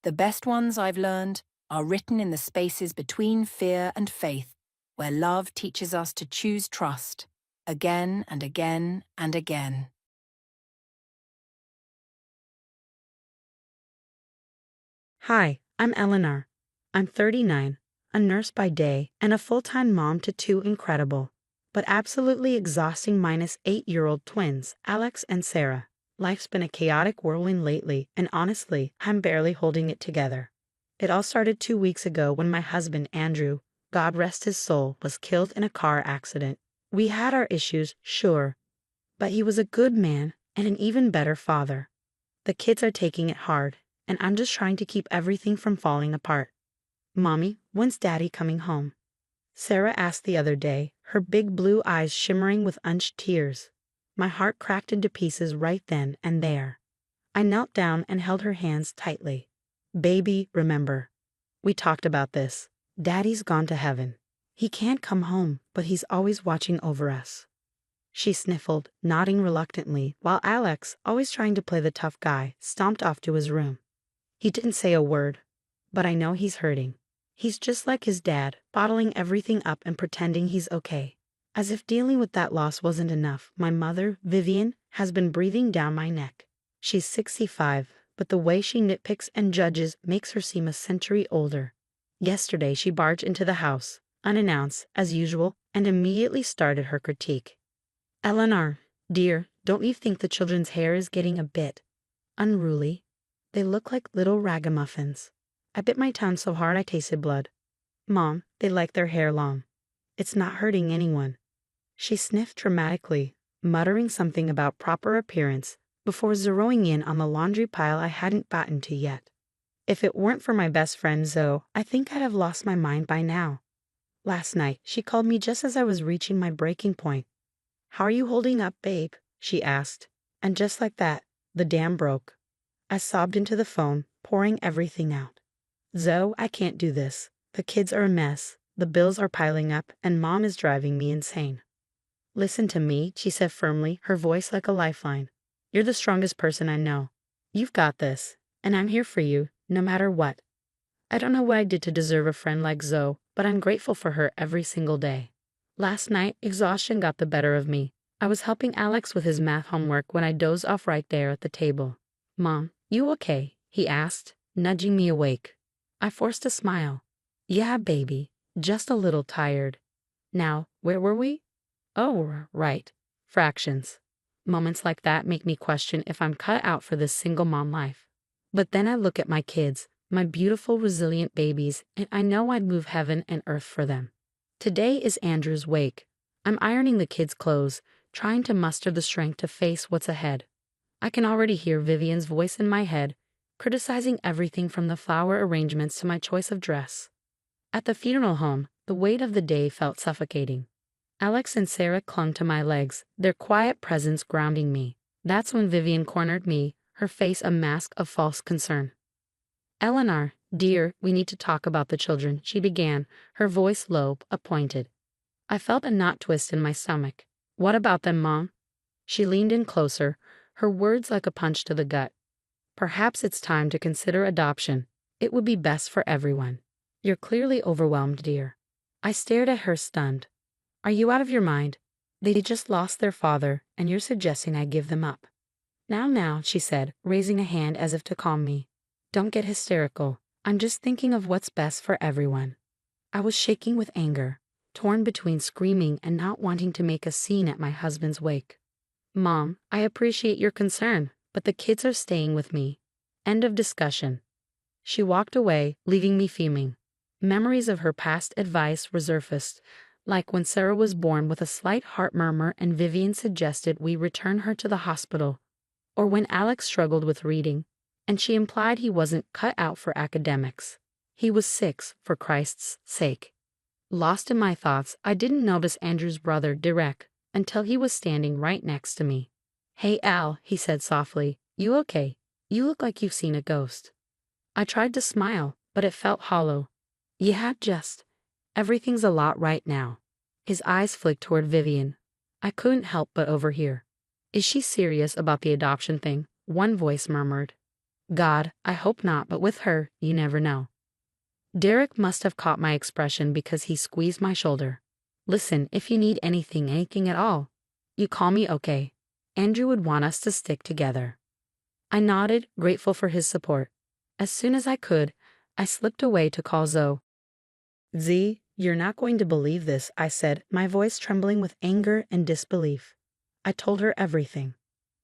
The best ones, I've learned, are written in the spaces between fear and faith, where love teaches us to choose trust, again and again and again. Hi, I'm Eleanor. I'm 39, a nurse by day and a full-time mom to two incredible, but absolutely exhausting -8-year-old twins, Alex and Sarah. Life's been a chaotic whirlwind lately, and honestly, I'm barely holding it together. It all started 2 weeks ago when my husband, Andrew, God rest his soul, was killed in a car accident. We had our issues, sure, but he was a good man and an even better father. The kids are taking it hard, and I'm just trying to keep everything from falling apart. Mommy, when's Daddy coming home? Sarah asked the other day, her big blue eyes shimmering with unshed tears. My heart cracked into pieces right then and there. I knelt down and held her hands tightly. Baby, remember. We talked about this. Daddy's gone to heaven. He can't come home, but he's always watching over us. She sniffled, nodding reluctantly, while Alex, always trying to play the tough guy, stomped off to his room. He didn't say a word, but I know he's hurting. He's just like his dad, bottling everything up and pretending he's okay. As if dealing with that loss wasn't enough, my mother, Vivian, has been breathing down my neck. She's 65, but the way she nitpicks and judges makes her seem a century older. Yesterday she barged into the house, unannounced, as usual, and immediately started her critique. Eleanor, dear, don't you think the children's hair is getting a bit unruly? They look like little ragamuffins. I bit my tongue so hard I tasted blood. Mom, they like their hair long. It's not hurting anyone. She sniffed dramatically, muttering something about proper appearance, before zeroing in on the laundry pile I hadn't gotten to yet. If it weren't for my best friend Zoe, I think I'd have lost my mind by now. Last night, she called me just as I was reaching my breaking point. "How are you holding up, babe?" she asked. And just like that, the dam broke. I sobbed into the phone, pouring everything out. Zoe, I can't do this. The kids are a mess, the bills are piling up, and Mom is driving me insane. Listen to me, she said firmly, her voice like a lifeline. You're the strongest person I know. You've got this, and I'm here for you, no matter what. I don't know what I did to deserve a friend like Zoe, but I'm grateful for her every single day. Last night, exhaustion got the better of me. I was helping Alex with his math homework when I dozed off right there at the table. Mom, you okay? He asked, nudging me awake. I forced a smile. Yeah, baby, just a little tired. Now, where were we? Oh, right. Fractions. Moments like that make me question if I'm cut out for this single mom life. But then I look at my kids, my beautiful, resilient babies, and I know I'd move heaven and earth for them. Today is Andrew's wake. I'm ironing the kids' clothes, trying to muster the strength to face what's ahead. I can already hear Vivian's voice in my head, criticizing everything from the flower arrangements to my choice of dress. At the funeral home, the weight of the day felt suffocating. Alex and Sarah clung to my legs, their quiet presence grounding me. That's when Vivian cornered me, her face a mask of false concern. Eleanor, dear, we need to talk about the children, she began, her voice low, appointed. I felt a knot twist in my stomach. What about them, Mom? She leaned in closer, her words like a punch to the gut. Perhaps it's time to consider adoption. It would be best for everyone. You're clearly overwhelmed, dear. I stared at her stunned. Are you out of your mind? They just lost their father, and you're suggesting I give them up. Now, she said, raising a hand as if to calm me. Don't get hysterical. I'm just thinking of what's best for everyone. I was shaking with anger. torn between screaming and not wanting to make a scene at my husband's wake. Mom, I appreciate your concern, but the kids are staying with me. End of discussion. She walked away, leaving me fuming. Memories of her past advice resurfaced, like when Sarah was born with a slight heart murmur and Vivian suggested we return her to the hospital, or when Alex struggled with reading, and she implied he wasn't cut out for academics. He was 6, for Christ's sake. Lost in my thoughts, I didn't notice Andrew's brother, Derek, until he was standing right next to me. "Hey Al," he said softly, "you okay? You look like you've seen a ghost." I tried to smile, but it felt hollow. "Yeah, just. Everything's a lot right now." His eyes flicked toward Vivian. I couldn't help but overhear. "Is she serious about the adoption thing?" one voice murmured. "God, I hope not, but with her, you never know." Derek must have caught my expression because he squeezed my shoulder. "Listen, if you need anything at all, you call me, okay? Andrew would want us to stick together." I nodded, grateful for his support. As soon as I could, I slipped away to call Zoe. "Z, you're not going to believe this," I said, my voice trembling with anger and disbelief. I told her everything.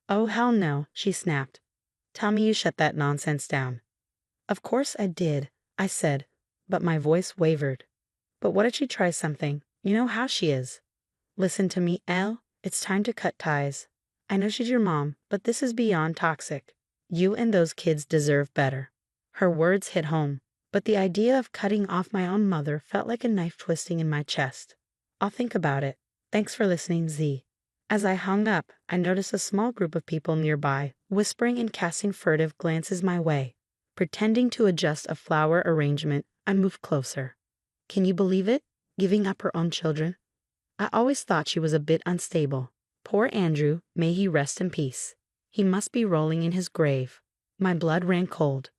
"Oh, hell no," she snapped. "Tell me you shut that nonsense down." "Of course I did," I said, but my voice wavered. "But what if she tries something? You know how she is." "Listen to me, Elle. It's time to cut ties. I know she's your mom, but this is beyond toxic. You and those kids deserve better." Her words hit home, but the idea of cutting off my own mother felt like a knife twisting in my chest. "I'll think about it. Thanks for listening, Z." As I hung up, I noticed a small group of people nearby, whispering and casting furtive glances my way. Pretending to adjust a flower arrangement, I moved closer. Can you believe it? Giving up her own children? I always thought she was a bit unstable. Poor Andrew, may he rest in peace. He must be rolling in his grave. My blood ran cold.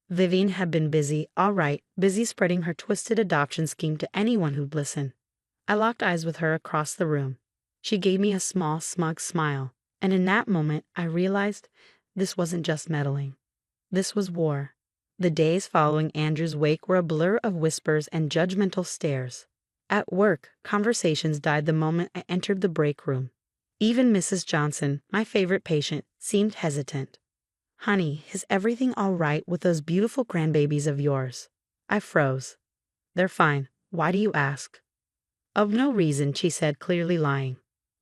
Vivian had been busy, all right, busy spreading her twisted adoption scheme to anyone who'd listen. I locked eyes with her across the room. She gave me a small, smug smile, and in that moment I realized this wasn't just meddling. This was war. The days following Andrew's wake were a blur of whispers and judgmental stares. At work, conversations died the moment I entered the break room. Even Mrs. Johnson, my favorite patient, seemed hesitant. "Honey, is everything all right with those beautiful grandbabies of yours?" I froze. "They're fine. Why do you ask?" "Of no reason," she said, clearly lying.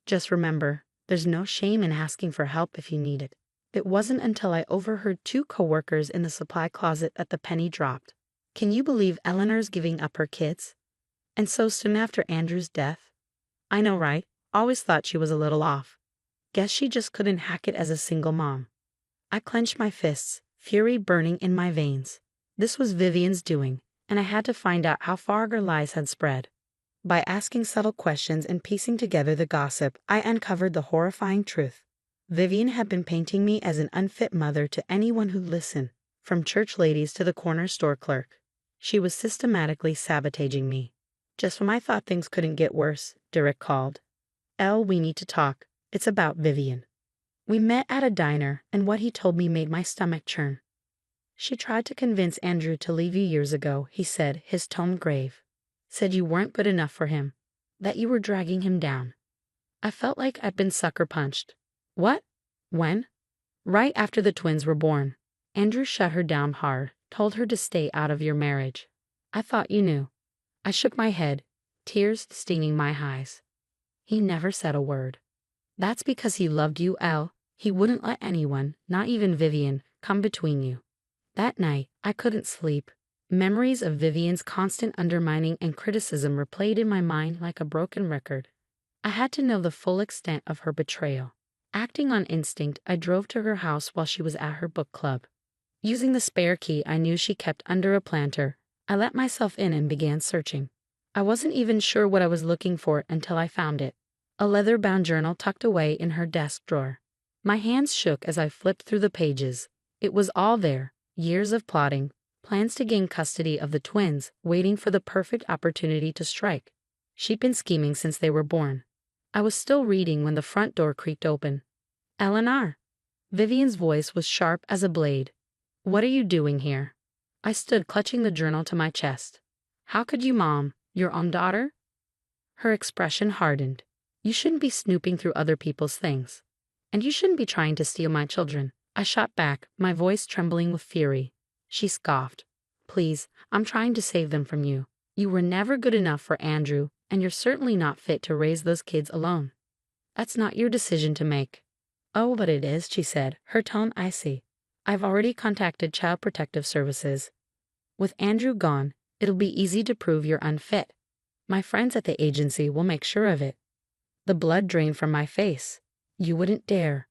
"Just remember, there's no shame in asking for help if you need it." It wasn't until I overheard 2 coworkers in the supply closet that the penny dropped. "Can you believe Eleanor's giving up her kids? And so soon after Andrew's death?" "I know, right? Always thought she was a little off. Guess she just couldn't hack it as a single mom." I clenched my fists, fury burning in my veins. This was Vivian's doing, and I had to find out how far her lies had spread. By asking subtle questions and piecing together the gossip, I uncovered the horrifying truth. Vivian had been painting me as an unfit mother to anyone who'd listen, from church ladies to the corner store clerk. She was systematically sabotaging me. Just when I thought things couldn't get worse, Derek called. "Elle, we need to talk. It's about Vivian." We met at a diner, and what he told me made my stomach churn. "She tried to convince Andrew to leave you years ago," he said, his tone grave. "Said you weren't good enough for him, that you were dragging him down." I felt like I'd been sucker punched. "What? When?" "Right after the twins were born. Andrew shut her down hard, told her to stay out of your marriage. I thought you knew." I shook my head, tears stinging my eyes. "He never said a word." "That's because he loved you, Elle. He wouldn't let anyone, not even Vivian, come between you." That night, I couldn't sleep. Memories of Vivian's constant undermining and criticism replayed in my mind like a broken record. I had to know the full extent of her betrayal. Acting on instinct, I drove to her house while she was at her book club. Using the spare key I knew she kept under a planter, I let myself in and began searching. I wasn't even sure what I was looking for until I found it. A leather-bound journal tucked away in her desk drawer. My hands shook as I flipped through the pages. It was all there, years of plotting, plans to gain custody of the twins, waiting for the perfect opportunity to strike. She'd been scheming since they were born. I was still reading when the front door creaked open. "Eleanor." Vivian's voice was sharp as a blade. "What are you doing here?" I stood clutching the journal to my chest. "How could you, Mom? Your own daughter?" Her expression hardened. You shouldn't be snooping through other people's things. And you shouldn't be trying to steal my children. I shot back, my voice trembling with fury. She scoffed. Please, I'm trying to save them from you. You were never good enough for Andrew, and you're certainly not fit to raise those kids alone. That's not your decision to make. Oh, but it is, she said, her tone icy. I've already contacted Child Protective Services. With Andrew gone, it'll be easy to prove you're unfit. My friends at the agency will make sure of it. The blood drained from my face. You wouldn't dare.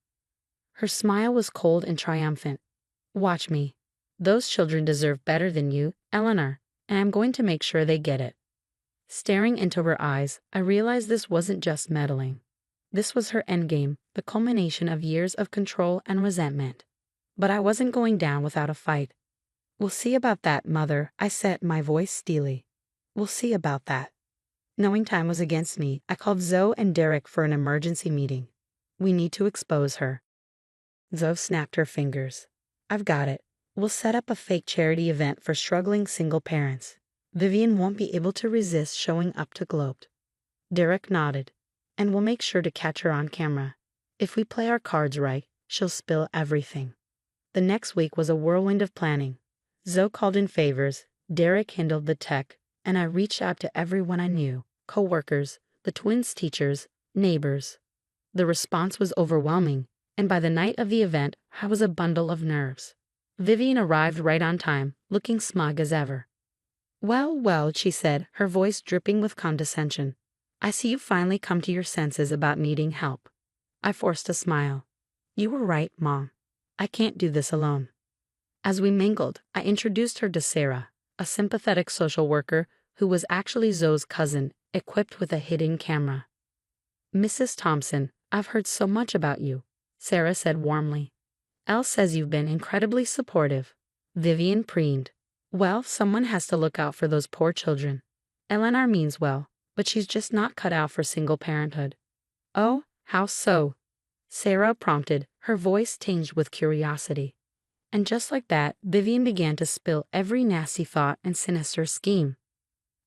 Her smile was cold and triumphant. Watch me. Those children deserve better than you, Eleanor, and I'm going to make sure they get it. Staring into her eyes, I realized this wasn't just meddling. This was her endgame, the culmination of years of control and resentment. But I wasn't going down without a fight. We'll see about that, Mother, I said, my voice steely. We'll see about that. Knowing time was against me, I called Zoe and Derek for an emergency meeting. We need to expose her. Zoe snapped her fingers. I've got it. We'll set up a fake charity event for struggling single parents. Vivian won't be able to resist showing up to gloat. Derek nodded. And we'll make sure to catch her on camera. If we play our cards right, she'll spill everything. The next week was a whirlwind of planning. Zoe called in favors, Derek handled the tech, and I reached out to everyone I knew, co-workers, the twins' teachers, neighbors. The response was overwhelming, and by the night of the event, I was a bundle of nerves. Vivian arrived right on time, looking smug as ever. Well, well, she said, her voice dripping with condescension. I see you finally come to your senses about needing help. I forced a smile. You were right, Mom. I can't do this alone. As we mingled, I introduced her to Sarah, a sympathetic social worker who was actually Zoe's cousin, equipped with a hidden camera. Mrs. Thompson, I've heard so much about you, Sarah said warmly. Elle says you've been incredibly supportive. Vivian preened. Well, someone has to look out for those poor children. Eleanor means well, but she's just not cut out for single parenthood. Oh, how so? Sarah prompted, her voice tinged with curiosity. And just like that, Vivian began to spill every nasty thought and sinister scheme.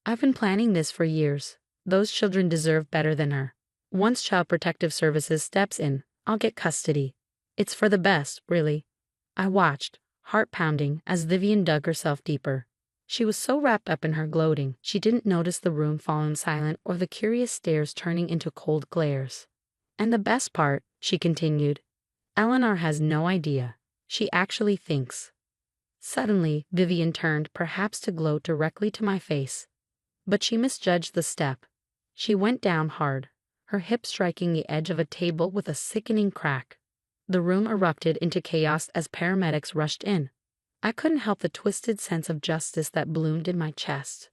I've been planning this for years. Those children deserve better than her. Once Child Protective Services steps in, I'll get custody. It's for the best, really. I watched, heart pounding, as Vivian dug herself deeper. She was so wrapped up in her gloating, she didn't notice the room falling silent or the curious stares turning into cold glares. And the best part, she continued, Eleanor has no idea. She actually thinks. Suddenly, Vivian turned, perhaps to gloat directly to my face. But she misjudged the step. She went down hard, her hip striking the edge of a table with a sickening crack. The room erupted into chaos as paramedics rushed in. I couldn't help the twisted sense of justice that bloomed in my chest.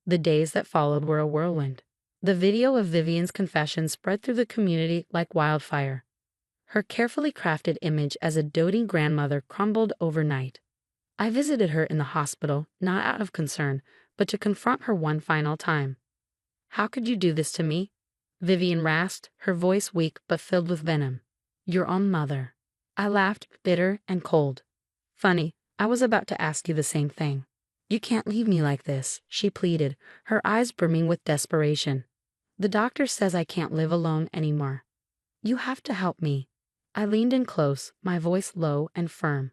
The days that followed were a whirlwind. The video of Vivian's confession spread through the community like wildfire. Her carefully crafted image as a doting grandmother crumbled overnight. I visited her in the hospital, not out of concern, but to confront her one final time. How could you do this to me? Vivian rasped, her voice weak but filled with venom. Your own mother. I laughed, bitter and cold. Funny, I was about to ask you the same thing. You can't leave me like this, she pleaded, her eyes brimming with desperation. The doctor says I can't live alone anymore. You have to help me. I leaned in close, my voice low and firm.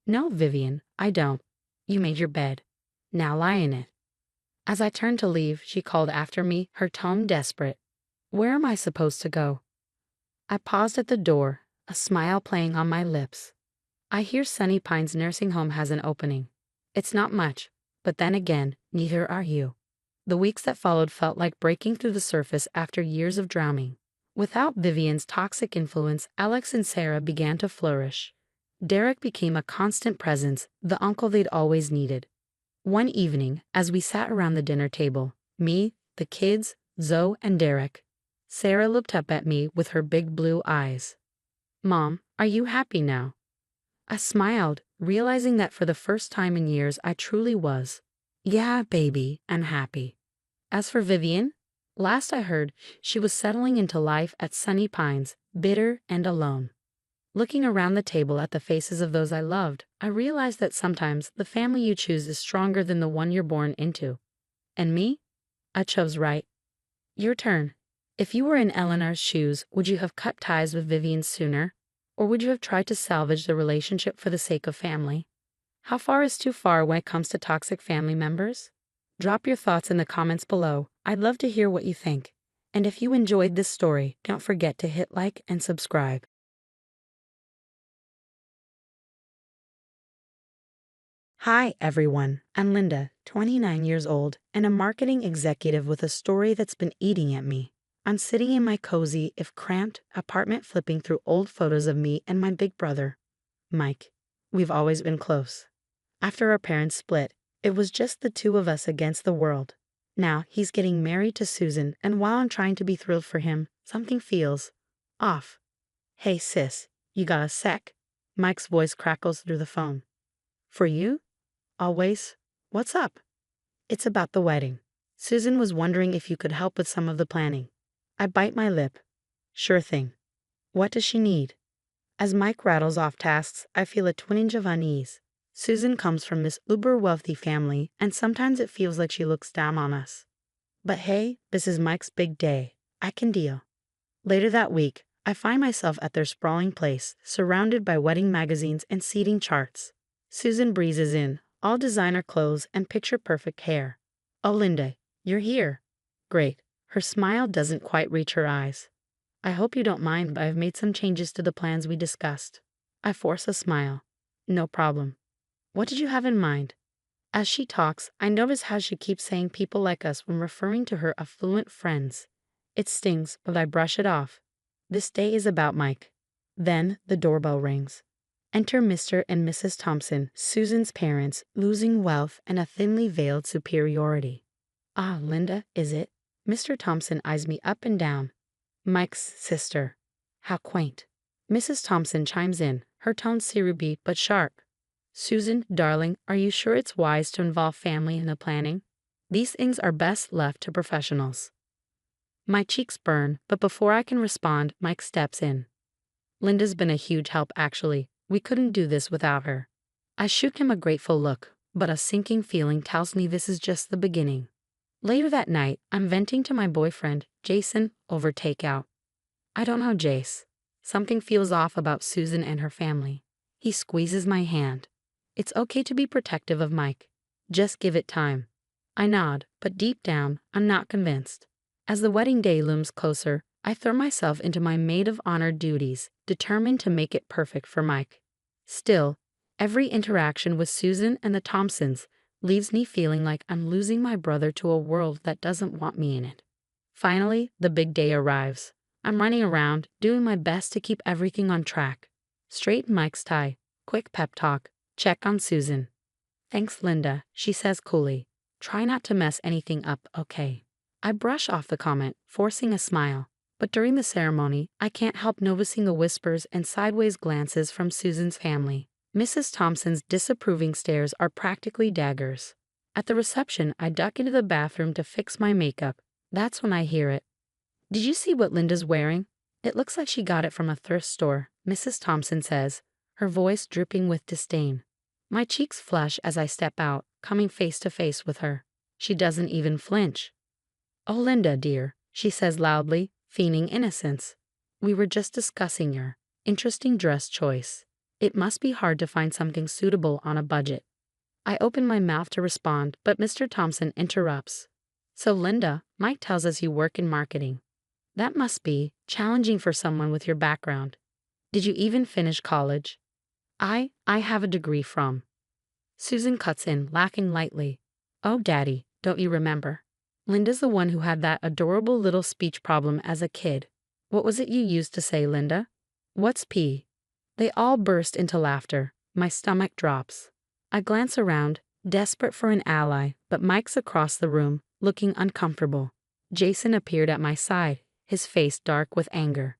No, Vivian, I don't. You made your bed. Now lie in it. As I turned to leave, she called after me, her tone desperate. Where am I supposed to go? I paused at the door, a smile playing on my lips. I hear Sunny Pines Nursing Home has an opening. It's not much, but then again, neither are you. The weeks that followed felt like breaking through the surface after years of drowning. Without Vivian's toxic influence, Alex and Sarah began to flourish. Derek became a constant presence, the uncle they'd always needed. One evening, as we sat around the dinner table, me, the kids, Zoe, and Derek, Sarah looked up at me with her big blue eyes. Mom, are you happy now? I smiled, realizing that for the first time in years I truly was. Yeah, baby, I'm happy. As for Vivian, last I heard, she was settling into life at Sunny Pines, bitter and alone. Looking around the table at the faces of those I loved, I realized that sometimes the family you choose is stronger than the one you're born into. And me? I chose right. Your turn. If you were in Eleanor's shoes, would you have cut ties with Vivian sooner? Or would you have tried to salvage the relationship for the sake of family? How far is too far when it comes to toxic family members? Drop your thoughts in the comments below. I'd love to hear what you think. And if you enjoyed this story, don't forget to hit like and subscribe. Hi, everyone. I'm Linda, 29 years old, and a marketing executive with a story that's been eating at me. I'm sitting in my cozy, if cramped, apartment flipping through old photos of me and my big brother, Mike. We've always been close. After our parents split, it was just the two of us against the world. Now he's getting married to Susan, and while I'm trying to be thrilled for him, something feels off. Hey sis, you got a sec? Mike's voice crackles through the phone. For you? Always. What's up? It's about the wedding. Susan was wondering if you could help with some of the planning. I bite my lip. Sure thing. What does she need? As Mike rattles off tasks, I feel a twinge of unease. Susan comes from this uber-wealthy family, and sometimes it feels like she looks down on us. But hey, this is Mike's big day. I can deal. Later that week, I find myself at their sprawling place, surrounded by wedding magazines and seating charts. Susan breezes in, all designer clothes and picture-perfect hair. Oh, Linda, you're here. Great. Her smile doesn't quite reach her eyes. I hope you don't mind, but I've made some changes to the plans we discussed. I force a smile. No problem. What did you have in mind? As she talks, I notice how she keeps saying people like us when referring to her affluent friends. It stings, but I brush it off. This day is about Mike. Then the doorbell rings. Enter Mr. and Mrs. Thompson, Susan's parents, losing wealth and a thinly veiled superiority. Ah, Linda, is it? Mr. Thompson eyes me up and down. Mike's sister. How quaint. Mrs. Thompson chimes in, her tone syrupy but sharp. Susan, darling, are you sure it's wise to involve family in the planning? These things are best left to professionals. My cheeks burn, but before I can respond, Mike steps in. Linda's been a huge help, actually. We couldn't do this without her. I shoot him a grateful look, but a sinking feeling tells me this is just the beginning. Later that night, I'm venting to my boyfriend, Jason, over takeout. I don't know, Jace. Something feels off about Susan and her family. He squeezes my hand. It's okay to be protective of Mike. Just give it time. I nod, but deep down, I'm not convinced. As the wedding day looms closer, I throw myself into my maid of honor duties, determined to make it perfect for Mike. Still, every interaction with Susan and the Thompsons leaves me feeling like I'm losing my brother to a world that doesn't want me in it. Finally, the big day arrives. I'm running around, doing my best to keep everything on track. Straighten Mike's tie, quick pep talk, check on Susan. Thanks, Linda, she says coolly. Try not to mess anything up, okay? I brush off the comment, forcing a smile. But during the ceremony, I can't help noticing the whispers and sideways glances from Susan's family. Mrs. Thompson's disapproving stares are practically daggers. At the reception, I duck into the bathroom to fix my makeup. That's when I hear it. Did you see what Linda's wearing? It looks like she got it from a thrift store, Mrs. Thompson says, her voice dripping with disdain. My cheeks flush as I step out, coming face to face with her. She doesn't even flinch. Oh, Linda, dear, she says loudly, feigning innocence. We were just discussing your interesting dress choice. It must be hard to find something suitable on a budget. I open my mouth to respond, but Mr. Thompson interrupts. So Linda, Mike tells us you work in marketing. That must be challenging for someone with your background. Did you even finish college? I have a degree from. Susan cuts in, laughing lightly. Oh, Daddy, don't you remember? Linda's the one who had that adorable little speech problem as a kid. What was it you used to say, Linda? What's P? They all burst into laughter. My stomach drops. I glance around, desperate for an ally, but Mike's across the room, looking uncomfortable. Jason appeared at my side, his face dark with anger.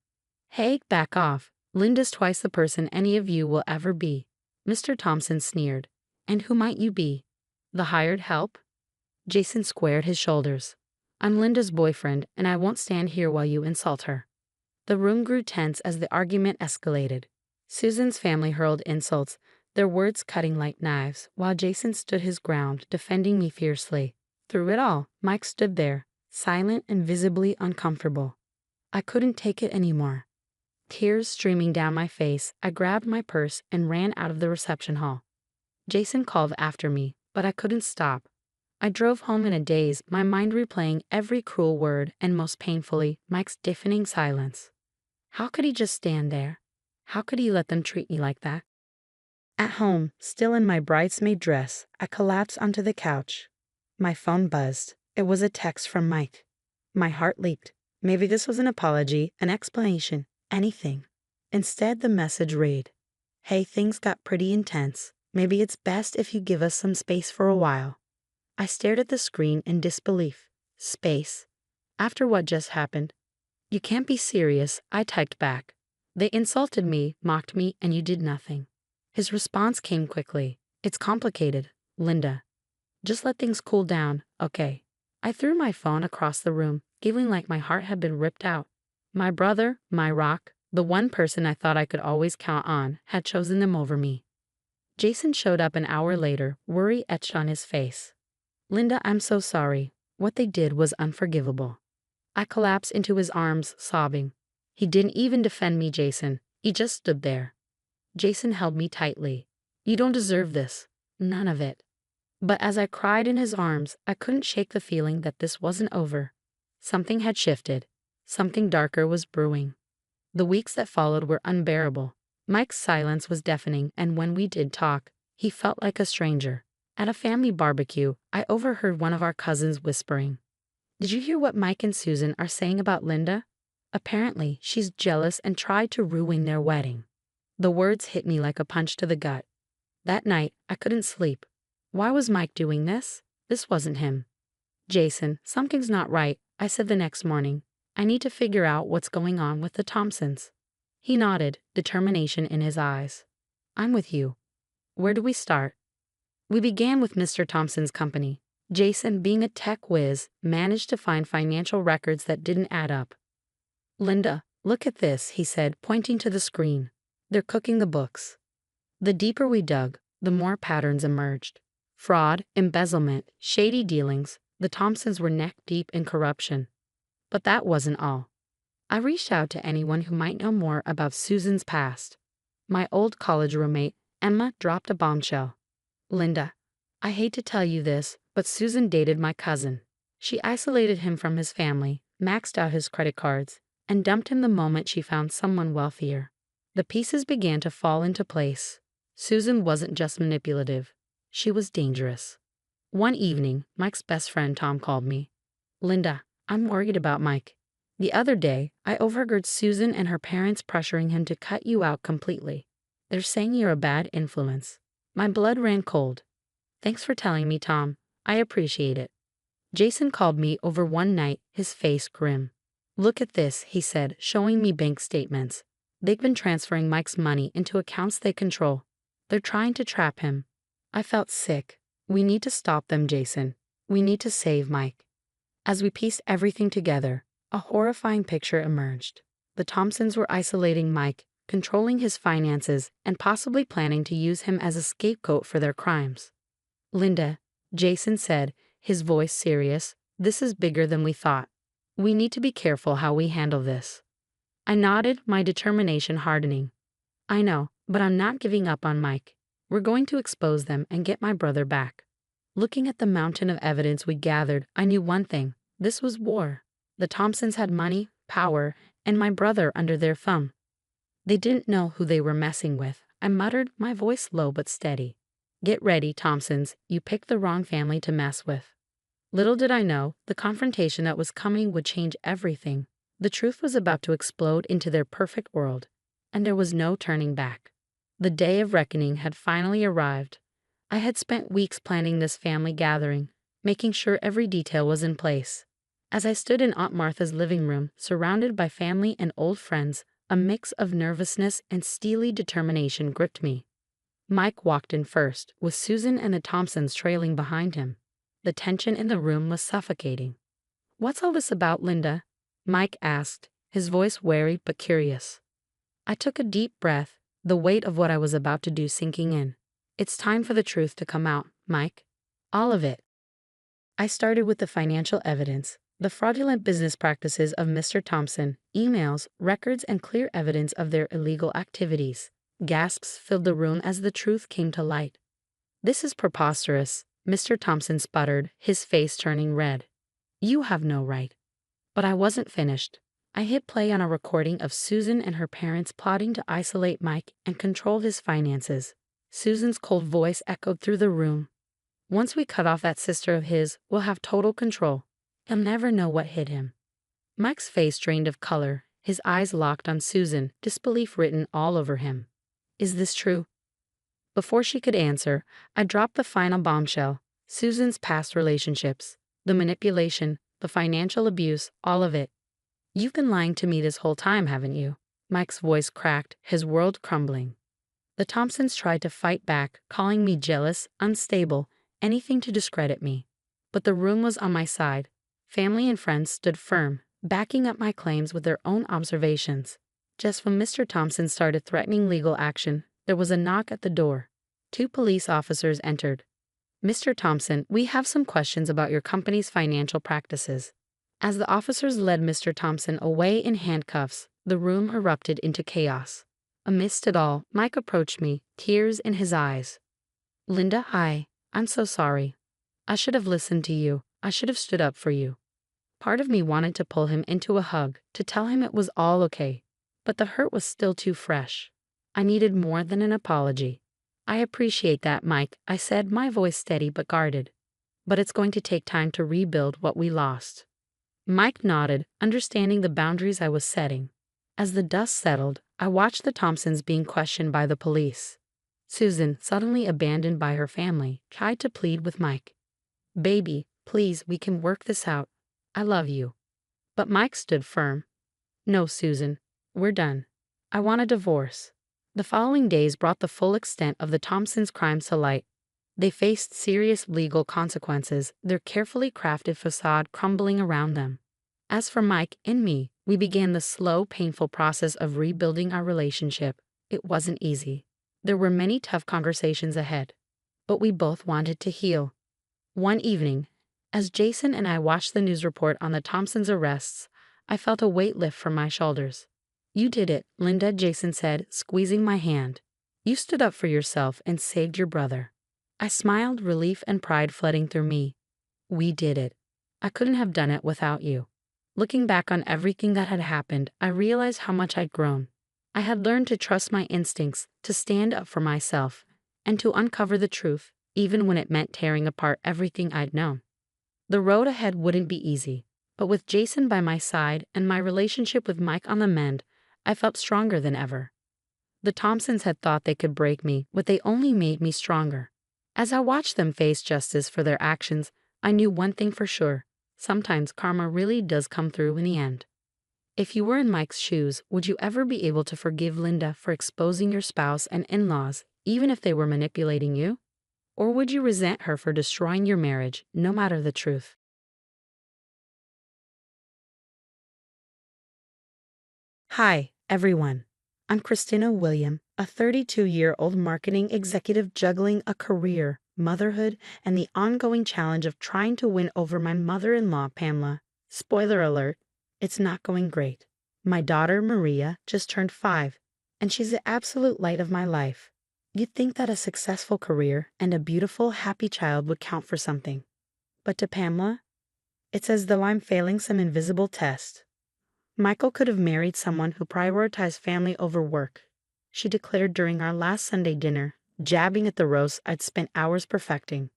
Hey, back off. Linda's twice the person any of you will ever be. Mr. Thompson sneered. And who might you be? The hired help? Jason squared his shoulders. I'm Linda's boyfriend, and I won't stand here while you insult her. The room grew tense as the argument escalated. Susan's family hurled insults, their words cutting like knives, while Jason stood his ground, defending me fiercely. Through it all, Mike stood there, silent and visibly uncomfortable. I couldn't take it anymore. Tears streaming down my face, I grabbed my purse and ran out of the reception hall. Jason called after me, but I couldn't stop. I drove home in a daze, my mind replaying every cruel word and most painfully, Mike's deafening silence. How could he just stand there? How could he let them treat me like that? At home, still in my bridesmaid dress, I collapsed onto the couch. My phone buzzed. It was a text from Mike. My heart leaped. Maybe this was an apology, an explanation, anything. Instead, the message read, "Hey, things got pretty intense. Maybe it's best if you give us some space for a while." I stared at the screen in disbelief. Space? After what just happened? "You can't be serious," I typed back. "They insulted me, mocked me, and you did nothing." His response came quickly. "It's complicated, Linda. Just let things cool down, okay?" I threw my phone across the room, feeling like my heart had been ripped out. My brother, my rock, the one person I thought I could always count on, had chosen them over me. Jason showed up an hour later, worry etched on his face. "Linda, I'm so sorry. What they did was unforgivable." I collapsed into his arms, sobbing. He didn't even defend me, Jason. He just stood there. Jason held me tightly. "You don't deserve this. None of it." But as I cried in his arms, I couldn't shake the feeling that this wasn't over. Something had shifted. Something darker was brewing. The weeks that followed were unbearable. Mike's silence was deafening, and when we did talk, he felt like a stranger. At a family barbecue, I overheard one of our cousins whispering, "Did you hear what Mike and Susan are saying about Linda? Apparently, she's jealous and tried to ruin their wedding." The words hit me like a punch to the gut. That night, I couldn't sleep. Why was Mike doing this? This wasn't him. "Jason, something's not right," I said the next morning. "I need to figure out what's going on with the Thompsons." He nodded, determination in his eyes. "I'm with you. Where do we start?" We began with Mr. Thompson's company. Jason, being a tech whiz, managed to find financial records that didn't add up. "Linda, look at this," he said, pointing to the screen. "They're cooking the books." The deeper we dug, the more patterns emerged. Fraud, embezzlement, shady dealings. The Thompsons were neck-deep in corruption. But that wasn't all. I reached out to anyone who might know more about Susan's past. My old college roommate, Emma, dropped a bombshell. "Linda, I hate to tell you this, but Susan dated my cousin. She isolated him from his family, maxed out his credit cards, and dumped him the moment she found someone wealthier." The pieces began to fall into place. Susan wasn't just manipulative. She was dangerous. One evening, Mike's best friend Tom called me. "Linda, I'm worried about Mike. The other day, I overheard Susan and her parents pressuring him to cut you out completely. They're saying you're a bad influence." My blood ran cold. "Thanks for telling me, Tom. I appreciate it." Jason called me over one night, his face grim. "Look at this," he said, showing me bank statements. "They've been transferring Mike's money into accounts they control. They're trying to trap him." I felt sick. "We need to stop them, Jason. We need to save Mike." As we pieced everything together, a horrifying picture emerged. The Thompsons were isolating Mike, controlling his finances, and possibly planning to use him as a scapegoat for their crimes. "Linda," Jason said, his voice serious, "this is bigger than we thought. We need to be careful how we handle this." I nodded, my determination hardening. "I know, but I'm not giving up on Mike. We're going to expose them and get my brother back." Looking at the mountain of evidence we gathered, I knew one thing. This was war. The Thompsons had money, power, and my brother under their thumb. They didn't know who they were messing with. I muttered, my voice low but steady. "Get ready, Thompsons. You picked the wrong family to mess with." Little did I know, the confrontation that was coming would change everything. The truth was about to explode into their perfect world, and there was no turning back. The day of reckoning had finally arrived. I had spent weeks planning this family gathering, making sure every detail was in place. As I stood in Aunt Martha's living room, surrounded by family and old friends, a mix of nervousness and steely determination gripped me. Mike walked in first, with Susan and the Thompsons trailing behind him. The tension in the room was suffocating. "What's all this about, Linda?" Mike asked, his voice wary but curious. I took a deep breath, the weight of what I was about to do sinking in. "It's time for the truth to come out, Mike. All of it." I started with the financial evidence. The fraudulent business practices of Mr. Thompson, emails, records, and clear evidence of their illegal activities. Gasps filled the room as the truth came to light. This is preposterous, Mr. Thompson sputtered, his face turning red. You have no right. But I wasn't finished. I hit play on a recording of Susan and her parents plotting to isolate Mike and control his finances. Susan's cold voice echoed through the room. Once we cut off that sister of his, we'll have total control. He'll never know what hit him. Mike's face drained of color, his eyes locked on Susan, disbelief written all over him. Is this true? Before she could answer, I dropped the final bombshell. Susan's past relationships, the manipulation, the financial abuse, all of it. You've been lying to me this whole time, haven't you? Mike's voice cracked, his world crumbling. The Thompsons tried to fight back, calling me jealous, unstable, anything to discredit me. But the room was on my side. Family and friends stood firm, backing up my claims with their own observations. Just when Mr. Thompson started threatening legal action, there was a knock at the door. 2 police officers entered. Mr. Thompson, we have some questions about your company's financial practices. As the officers led Mr. Thompson away in handcuffs, the room erupted into chaos. Amidst it all, Mike approached me, tears in his eyes. Linda, hi. I'm so sorry. I should have listened to you. I should have stood up for you. Part of me wanted to pull him into a hug, to tell him it was all okay. But the hurt was still too fresh. I needed more than an apology. I appreciate that, Mike, I said, my voice steady but guarded. But it's going to take time to rebuild what we lost. Mike nodded, understanding the boundaries I was setting. As the dust settled, I watched the Thompsons being questioned by the police. Susan, suddenly abandoned by her family, tried to plead with Mike. Baby, please, we can work this out. I love you. But Mike stood firm. No, Susan, we're done. I want a divorce. The following days brought the full extent of the Thompsons' crimes to light. They faced serious legal consequences, their carefully crafted facade crumbling around them. As for Mike and me, we began the slow, painful process of rebuilding our relationship. It wasn't easy. There were many tough conversations ahead. But we both wanted to heal. One evening, as Jason and I watched the news report on the Thompsons' arrests, I felt a weight lift from my shoulders. You did it, Linda, Jason said, squeezing my hand. You stood up for yourself and saved your brother. I smiled, relief and pride flooding through me. We did it. I couldn't have done it without you. Looking back on everything that had happened, I realized how much I'd grown. I had learned to trust my instincts, to stand up for myself, and to uncover the truth, even when it meant tearing apart everything I'd known. The road ahead wouldn't be easy, but with Jason by my side and my relationship with Mike on the mend, I felt stronger than ever. The Thompsons had thought they could break me, but they only made me stronger. As I watched them face justice for their actions, I knew one thing for sure. Sometimes karma really does come through in the end. If you were in Mike's shoes, would you ever be able to forgive Linda for exposing your spouse and in-laws, even if they were manipulating you? Or would you resent her for destroying your marriage, no matter the truth? Hi, everyone. I'm Christina William, a 32-year-old marketing executive juggling a career, motherhood, and the ongoing challenge of trying to win over my mother-in-law, Pamela. Spoiler alert, it's not going great. My daughter, Maria, just turned 5, and she's the absolute light of my life. You'd think that a successful career and a beautiful, happy child would count for something. But to Pamela, it's as though I'm failing some invisible test. Michael could have married someone who prioritized family over work, she declared during our last Sunday dinner, jabbing at the roast I'd spent hours perfecting.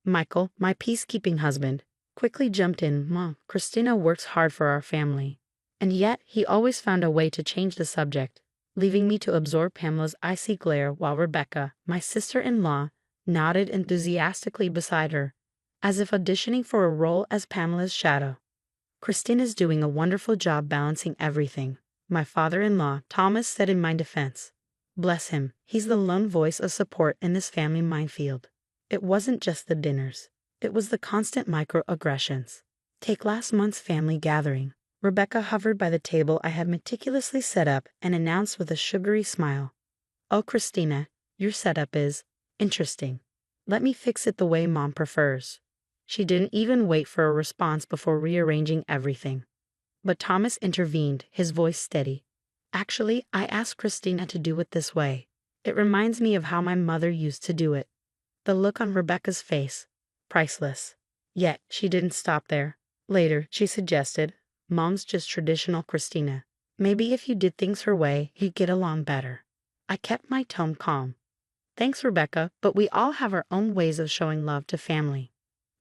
Michael, my peacekeeping husband, quickly jumped in. Mom, Christina works hard for our family. And yet, he always found a way to change the subject, leaving me to absorb Pamela's icy glare while Rebecca, my sister-in-law, nodded enthusiastically beside her, as if auditioning for a role as Pamela's shadow. Christina's doing a wonderful job balancing everything, my father-in-law, Thomas, said in my defense. Bless him, he's the lone voice of support in this family minefield. It wasn't just the dinners. It was the constant microaggressions. Take last month's family gathering. Rebecca hovered by the table I had meticulously set up and announced with a sugary smile. Oh, Christina, your setup is interesting. Let me fix it the way Mom prefers. She didn't even wait for a response before rearranging everything. But Thomas intervened, his voice steady. Actually, I asked Christina to do it this way. It reminds me of how my mother used to do it. The look on Rebecca's face, priceless. Yet, she didn't stop there. Later, she suggested, Mom's just traditional Christina. Maybe if you did things her way, you'd get along better. I kept my tone calm. Thanks, Rebecca, but we all have our own ways of showing love to family.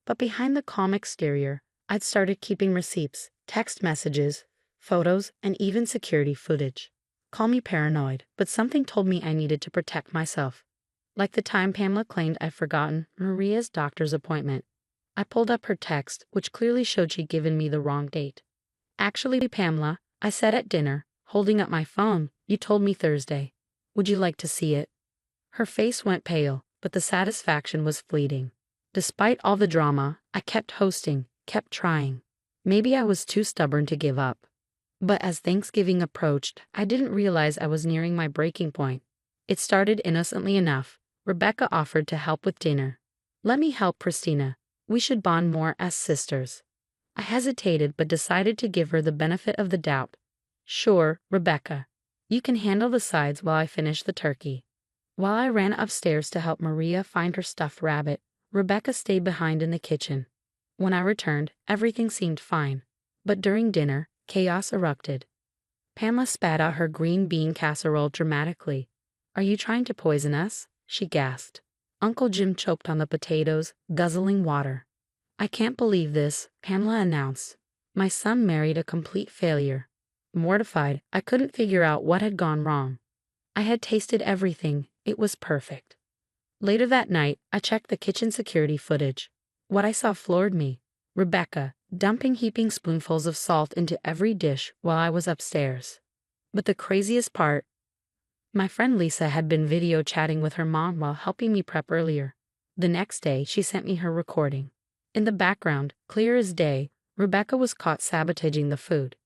But behind the calm exterior, I'd started keeping receipts, text messages, photos, and even security footage. Call me paranoid, but something told me I needed to protect myself. Like the time Pamela claimed I'd forgotten Maria's doctor's appointment. I pulled up her text, which clearly showed she'd given me the wrong date. Actually, Pamela, I said at dinner, holding up my phone, you told me Thursday. Would you like to see it? Her face went pale, but the satisfaction was fleeting. Despite all the drama, I kept hosting, kept trying. Maybe I was too stubborn to give up. But as Thanksgiving approached, I didn't realize I was nearing my breaking point. It started innocently enough. Rebecca offered to help with dinner. Let me help, Christina. We should bond more as sisters. I hesitated but decided to give her the benefit of the doubt. Sure, Rebecca. You can handle the sides while I finish the turkey. While I ran upstairs to help Maria find her stuffed rabbit, Rebecca stayed behind in the kitchen. When I returned, everything seemed fine. But during dinner, chaos erupted. Pamela spat out her green bean casserole dramatically. Are you trying to poison us? She gasped. Uncle Jim choked on the potatoes, guzzling water. I can't believe this, Pamela announced. My son married a complete failure. Mortified, I couldn't figure out what had gone wrong. I had tasted everything. It was perfect. Later that night, I checked the kitchen security footage. What I saw floored me. Rebecca, dumping heaping spoonfuls of salt into every dish while I was upstairs. But the craziest part, my friend Lisa had been video chatting with her mom while helping me prep earlier. The next day, she sent me her recording. In the background, clear as day, Rebecca was caught sabotaging the food.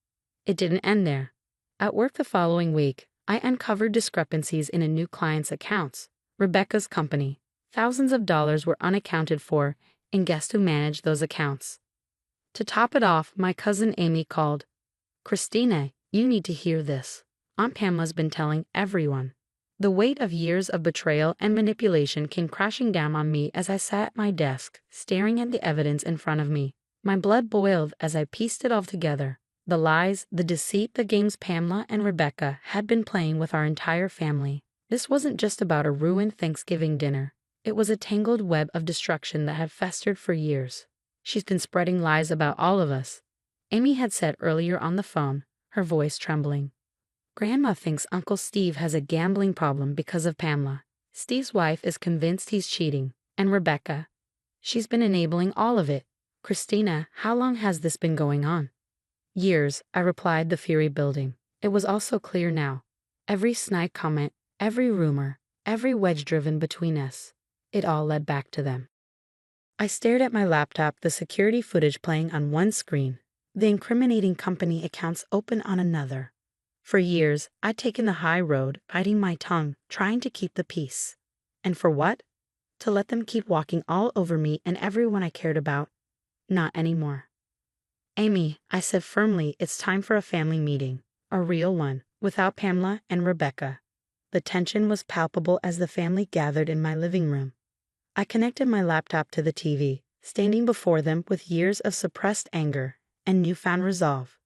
It didn't end there. At work the following week, I uncovered discrepancies in a new client's accounts. Rebecca's company. Thousands of dollars were unaccounted for, and guess who managed those accounts? To top it off, my cousin Amy called. Christina, you need to hear this. Aunt Pamela's been telling everyone. The weight of years of betrayal and manipulation came crashing down on me as I sat at my desk, staring at the evidence in front of me. My blood boiled as I pieced it all together. The lies, the deceit, the games Pamela and Rebecca had been playing with our entire family. This wasn't just about a ruined Thanksgiving dinner. It was a tangled web of destruction that had festered for years. She's been spreading lies about all of us. Amy had said earlier on the phone, her voice trembling. Grandma thinks Uncle Steve has a gambling problem because of Pamela. Steve's wife is convinced he's cheating. And Rebecca. She's been enabling all of it. Christina, how long has this been going on? Years, I replied, the fury building. It was also clear now. Every snide comment, every rumor, every wedge driven between us. It all led back to them. I stared at my laptop, the security footage playing on one screen, the incriminating company accounts open on another. For years, I'd taken the high road, biting my tongue, trying to keep the peace. And for what? To let them keep walking all over me and everyone I cared about? Not anymore. Amy, I said firmly, it's time for a family meeting. A real one, without Pamela and Rebecca. The tension was palpable as the family gathered in my living room. I connected my laptop to the TV, standing before them with years of suppressed anger and newfound resolve.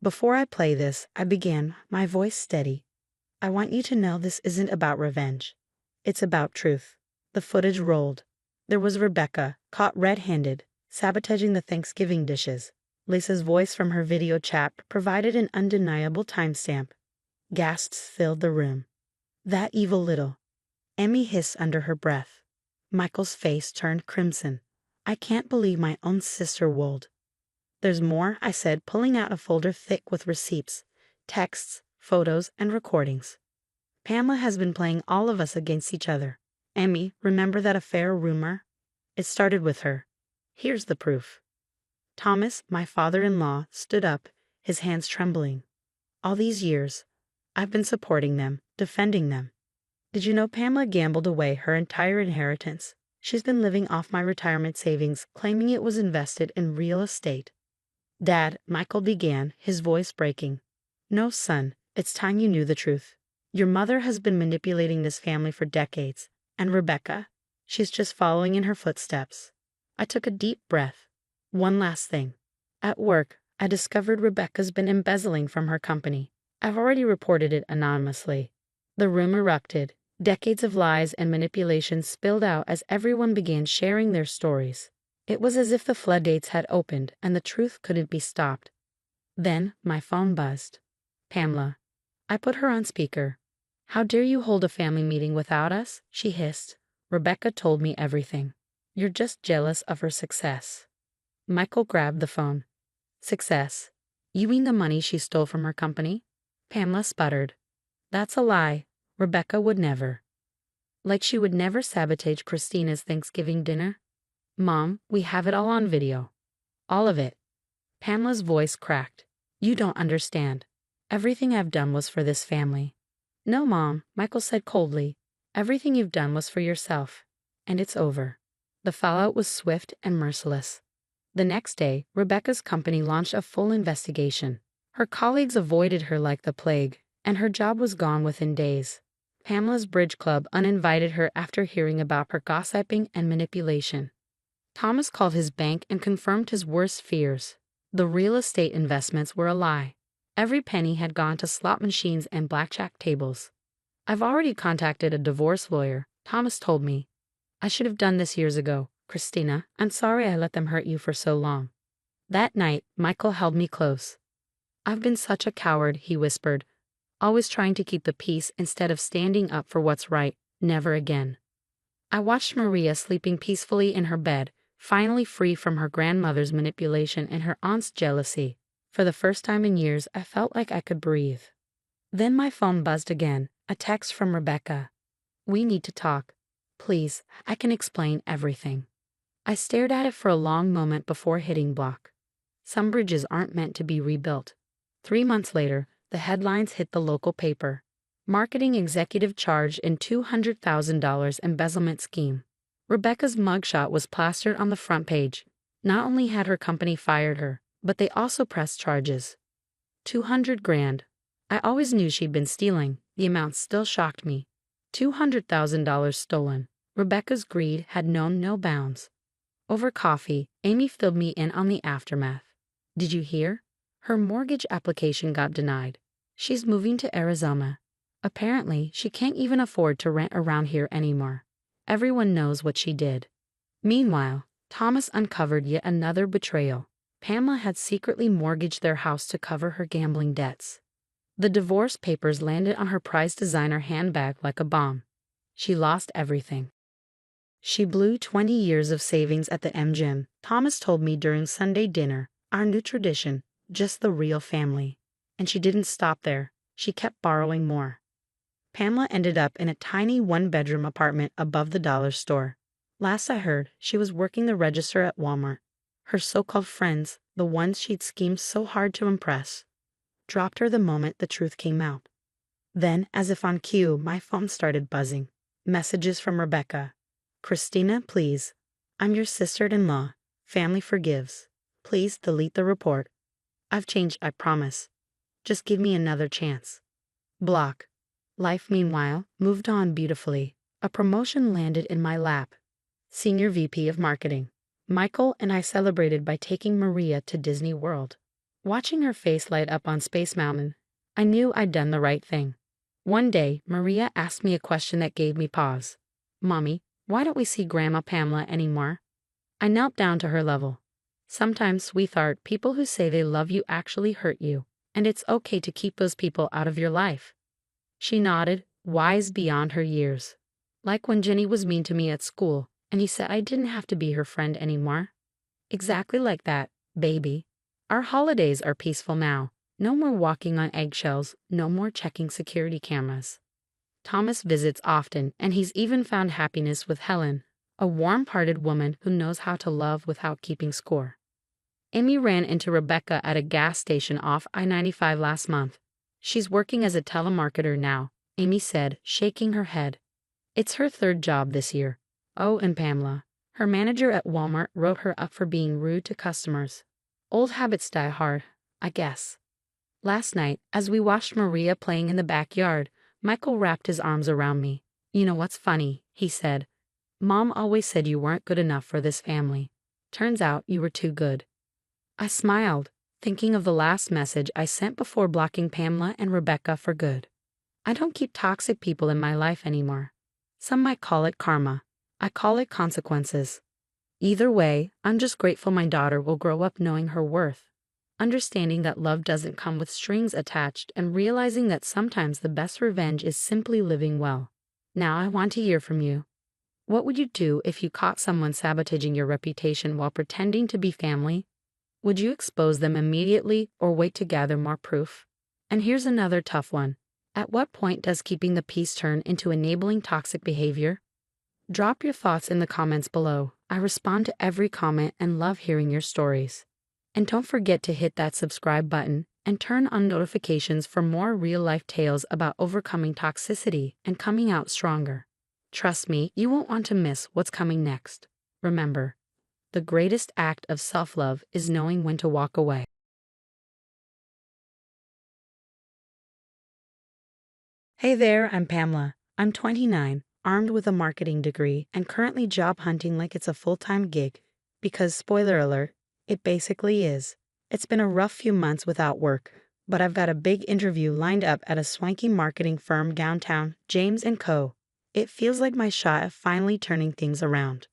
Before I play this, I began, my voice steady. I want you to know this isn't about revenge. It's about truth. The footage rolled. There was Rebecca, caught red-handed, sabotaging the Thanksgiving dishes. Lisa's voice from her video chat provided an undeniable timestamp. Gasps filled the room. That evil little. Emmy hissed under her breath. Michael's face turned crimson. I can't believe my own sister would. There's more, I said, pulling out a folder thick with receipts, texts, photos, and recordings. Pamela has been playing all of us against each other. Emmy, remember that affair rumor? It started with her. Here's the proof. Thomas, my father-in-law, stood up, his hands trembling. All these years, I've been supporting them, defending them. Did you know Pamela gambled away her entire inheritance? She's been living off my retirement savings, claiming it was invested in real estate. Dad, Michael began, his voice breaking. No, son, it's time you knew the truth. Your mother has been manipulating this family for decades, and Rebecca, she's just following in her footsteps. I took a deep breath. One last thing. At work, I discovered Rebecca's been embezzling from her company. I've already reported it anonymously. The room erupted. Decades of lies and manipulation spilled out as everyone began sharing their stories. It was as if the floodgates had opened and the truth couldn't be stopped. Then my phone buzzed. Pamela. I put her on speaker. How dare you hold a family meeting without us? She hissed. Rebecca told me everything. You're just jealous of her success. Michael grabbed the phone. Success? You mean the money she stole from her company? Pamela sputtered. That's a lie. Rebecca would never. Like she would never sabotage Christina's Thanksgiving dinner? Mom, we have it all on video. All of it. Pamela's voice cracked. You don't understand. Everything I've done was for this family. No, Mom, Michael said coldly. Everything you've done was for yourself. And it's over. The fallout was swift and merciless. The next day, Rebecca's company launched a full investigation. Her colleagues avoided her like the plague, and her job was gone within days. Pamela's bridge club uninvited her after hearing about her gossiping and manipulation. Thomas called his bank and confirmed his worst fears. The real estate investments were a lie. Every penny had gone to slot machines and blackjack tables. I've already contacted a divorce lawyer, Thomas told me. I should have done this years ago. Christina, I'm sorry I let them hurt you for so long. That night, Michael held me close. I've been such a coward, he whispered, always trying to keep the peace instead of standing up for what's right. Never again. I watched Maria sleeping peacefully in her bed, finally free from her grandmother's manipulation and her aunt's jealousy. For the first time in years, I felt like I could breathe. Then my phone buzzed again, a text from Rebecca. We need to talk. Please, I can explain everything. I stared at it for a long moment before hitting block. Some bridges aren't meant to be rebuilt. 3 months later, the headlines hit the local paper. Marketing executive charged in $200,000 embezzlement scheme. Rebecca's mugshot was plastered on the front page. Not only had her company fired her, but they also pressed charges. 200 grand. I always knew she'd been stealing. The amount still shocked me. $200,000 stolen. Rebecca's greed had known no bounds. Over coffee, Amy filled me in on the aftermath. Did you hear? Her mortgage application got denied. She's moving to Arizona. Apparently, she can't even afford to rent around here anymore. Everyone knows what she did. Meanwhile, Thomas uncovered yet another betrayal. Pamela had secretly mortgaged their house to cover her gambling debts. The divorce papers landed on her prized designer handbag like a bomb. She lost everything. She blew 20 years of savings at the M Gym, Thomas told me during Sunday dinner, our new tradition, just the real family. And she didn't stop there. She kept borrowing more. Pamela ended up in a tiny one-bedroom apartment above the dollar store. Last I heard, she was working the register at Walmart. Her so-called friends, the ones she'd schemed so hard to impress, dropped her the moment the truth came out. Then, as if on cue, my phone started buzzing. Messages from Rebecca. Christina, please. I'm your sister-in-law. Family forgives. Please delete the report. I've changed, I promise. Just give me another chance. Block. Life, meanwhile, moved on beautifully. A promotion landed in my lap. Senior VP of Marketing. Michael and I celebrated by taking Maria to Disney World. Watching her face light up on Space Mountain, I knew I'd done the right thing. One day, Maria asked me a question that gave me pause. Mommy, why don't we see Grandma Pamela anymore? I knelt down to her level. Sometimes, sweetheart, people who say they love you actually hurt you, and it's okay to keep those people out of your life. She nodded, wise beyond her years. Like when Jenny was mean to me at school, and you said I didn't have to be her friend anymore. Exactly like that, baby. Our holidays are peaceful now. No more walking on eggshells, no more checking security cameras. Thomas visits often, and he's even found happiness with Helen, a warm-hearted woman who knows how to love without keeping score. Amy ran into Rebecca at a gas station off I-95 last month. She's working as a telemarketer now, Amy said, shaking her head. It's her third job this year. Oh, and Pamela. Her manager at Walmart wrote her up for being rude to customers. Old habits die hard, I guess. Last night, as we watched Maria playing in the backyard, Michael wrapped his arms around me. You know what's funny, he said. Mom always said you weren't good enough for this family. Turns out you were too good. I smiled, thinking of the last message I sent before blocking Pamela and Rebecca for good. I don't keep toxic people in my life anymore. Some might call it karma. I call it consequences. Either way, I'm just grateful my daughter will grow up knowing her worth, understanding that love doesn't come with strings attached, and realizing that sometimes the best revenge is simply living well. Now I want to hear from you. What would you do if you caught someone sabotaging your reputation while pretending to be family? Would you expose them immediately or wait to gather more proof? And here's another tough one. At what point does keeping the peace turn into enabling toxic behavior? Drop your thoughts in the comments below. I respond to every comment and love hearing your stories. And don't forget to hit that subscribe button and turn on notifications for more real-life tales about overcoming toxicity and coming out stronger. Trust me, you won't want to miss what's coming next. Remember, the greatest act of self-love is knowing when to walk away. Hey there, I'm Pamela. I'm 29, armed with a marketing degree, and currently job hunting like it's a full-time gig. Because, spoiler alert, it basically is. It's been a rough few months without work, but I've got a big interview lined up at a swanky marketing firm downtown, James & Co. It feels like my shot at finally turning things around.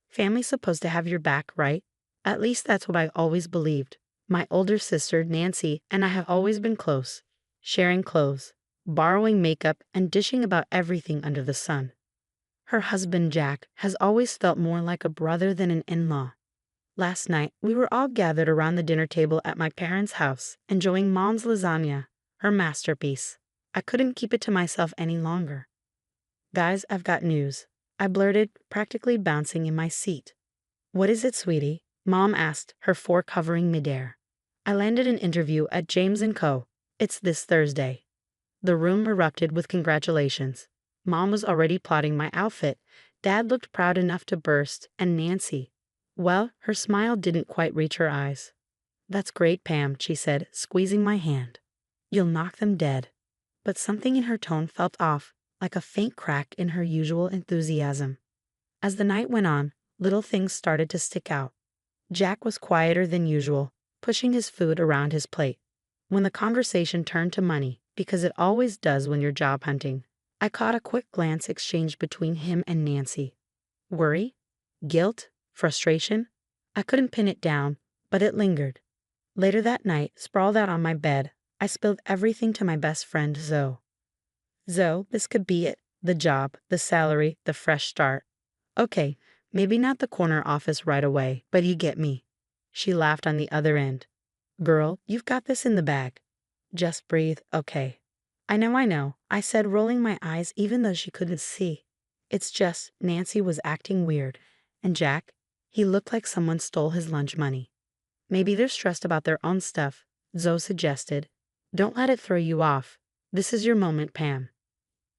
Family's supposed to have your back, right? At least that's what I always believed. My older sister, Nancy, and I have always been close, sharing clothes, borrowing makeup, and dishing about everything under the sun. Her husband, Jack, has always felt more like a brother than an in-law. Last night, we were all gathered around the dinner table at my parents' house, enjoying Mom's lasagna, her masterpiece. I couldn't keep it to myself any longer. Guys, I've got news, I blurted, practically bouncing in my seat. What is it, sweetie? Mom asked, her fork hovering midair. I landed an interview at James & Co. It's this Thursday. The room erupted with congratulations. Mom was already plotting my outfit. Dad looked proud enough to burst, and Nancy, well, her smile didn't quite reach her eyes. That's great, Pam, she said, squeezing my hand. You'll knock them dead. But something in her tone felt off, like a faint crack in her usual enthusiasm. As the night went on, little things started to stick out. Jack was quieter than usual, pushing his food around his plate. When the conversation turned to money, because it always does when you're job hunting, I caught a quick glance exchanged between him and Nancy. Worry? Guilt? Frustration? I couldn't pin it down, but it lingered. Later that night, sprawled out on my bed, I spilled everything to my best friend, Zoe. Zoe, this could be it. The job, the salary, the fresh start. Okay, maybe not the corner office right away, but you get me. She laughed on the other end. Girl, you've got this in the bag. Just breathe, okay. I know, I said, rolling my eyes even though she couldn't see. It's just, Nancy was acting weird. And Jack? He looked like someone stole his lunch money. Maybe they're stressed about their own stuff, Zoe suggested. Don't let it throw you off. This is your moment, Pam.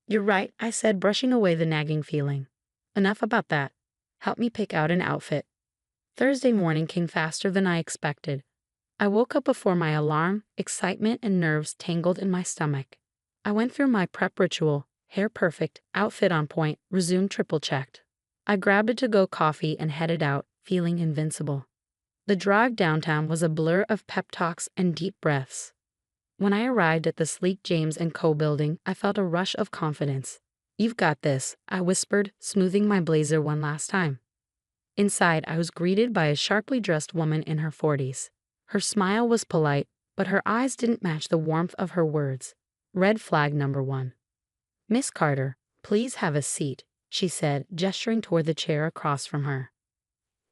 You're right, I said, brushing away the nagging feeling. Enough about that. Help me pick out an outfit. Thursday morning came faster than I expected. I woke up before my alarm, excitement and nerves tangled in my stomach. I went through my prep ritual, hair perfect, outfit on point, resume triple-checked. I grabbed a to-go coffee and headed out, feeling invincible. The drive downtown was a blur of pep talks and deep breaths. When I arrived at the sleek James & Co. building, I felt a rush of confidence. You've got this, I whispered, smoothing my blazer one last time. Inside, I was greeted by a sharply dressed woman in her 40s. Her smile was polite, but her eyes didn't match the warmth of her words. Red flag number 1. Miss Carter, please have a seat, she said, gesturing toward the chair across from her.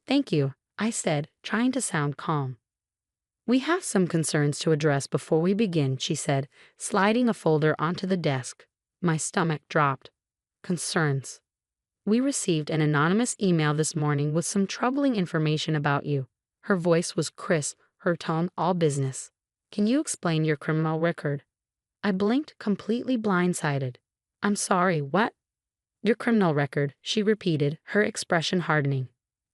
Thank you, I said, trying to sound calm. We have some concerns to address before we begin, she said, sliding a folder onto the desk. My stomach dropped. Concerns. We received an anonymous email this morning with some troubling information about you. Her voice was crisp, her tone all business. Can you explain your criminal record? I blinked, completely blindsided. I'm sorry, what? Your criminal record, she repeated, her expression hardening.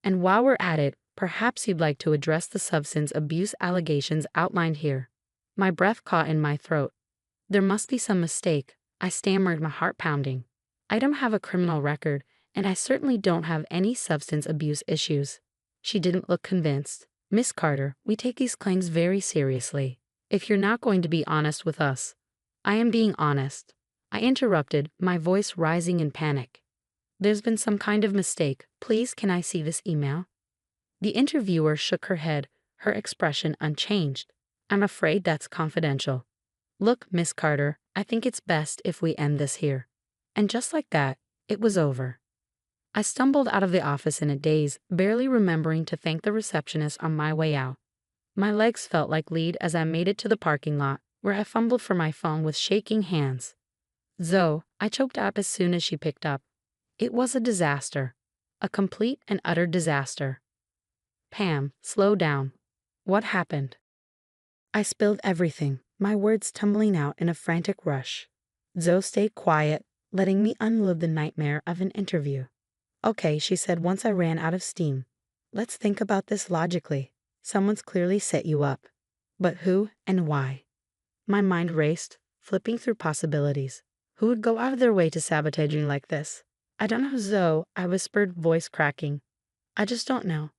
And while we're at it, perhaps you'd like to address the substance abuse allegations outlined here. My breath caught in my throat. There must be some mistake, I stammered, my heart pounding. I don't have a criminal record, and I certainly don't have any substance abuse issues. She didn't look convinced. Miss Carter, we take these claims very seriously. If you're not going to be honest with us. I am being honest. I interrupted, my voice rising in panic. There's been some kind of mistake. Please, can I see this email? The interviewer shook her head, her expression unchanged. I'm afraid that's confidential. Look, Miss Carter, I think it's best if we end this here. And just like that, it was over. I stumbled out of the office in a daze, barely remembering to thank the receptionist on my way out. My legs felt like lead as I made it to the parking lot, where I fumbled for my phone with shaking hands. Zoe, I choked up as soon as she picked up. It was a disaster. A complete and utter disaster. Pam, slow down. What happened? I spilled everything, my words tumbling out in a frantic rush. Zoe stayed quiet, letting me unload the nightmare of an interview. Okay, she said once I ran out of steam. Let's think about this logically. Someone's clearly set you up. But who and why? My mind raced, flipping through possibilities. Who would go out of their way to sabotage you like this? I don't know, Zoe, I whispered, voice cracking. I just don't know.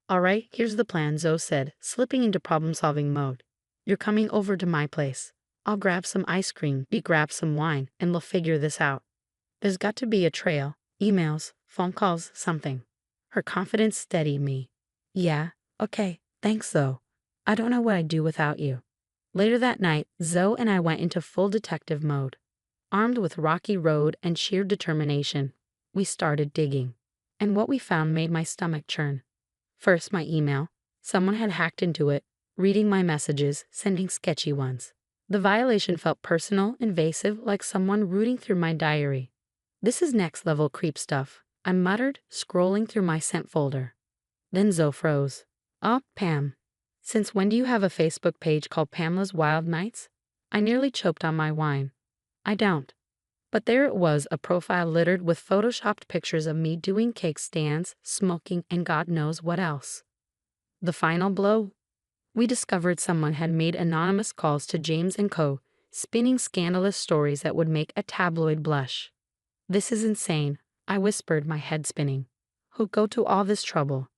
All right, here's the plan, Zoe said, slipping into problem-solving mode. You're coming over to my place. I'll grab some ice cream, you grab some wine, and we'll figure this out. There's got to be a trail, emails, phone calls, something. Her confidence steadied me. Yeah, okay, thanks, Zoe. I don't know what I'd do without you. Later that night, Zoe and I went into full detective mode. Armed with rocky road and sheer determination, we started digging. And what we found made my stomach churn. First, my email. Someone had hacked into it, reading my messages, sending sketchy ones. The violation felt personal, invasive, like someone rooting through my diary. This is next-level creep stuff, I muttered, scrolling through my sent folder. Then Zoe froze. Oh, Pam. Since when do you have a Facebook page called Pamela's Wild Nights? I nearly choked on my wine. I don't. But there it was, a profile littered with photoshopped pictures of me doing cake stands, smoking, and God knows what else. The final blow? We discovered someone had made anonymous calls to James & Co., spinning scandalous stories that would make a tabloid blush. This is insane, I whispered, my head spinning. Who'd go to all this trouble?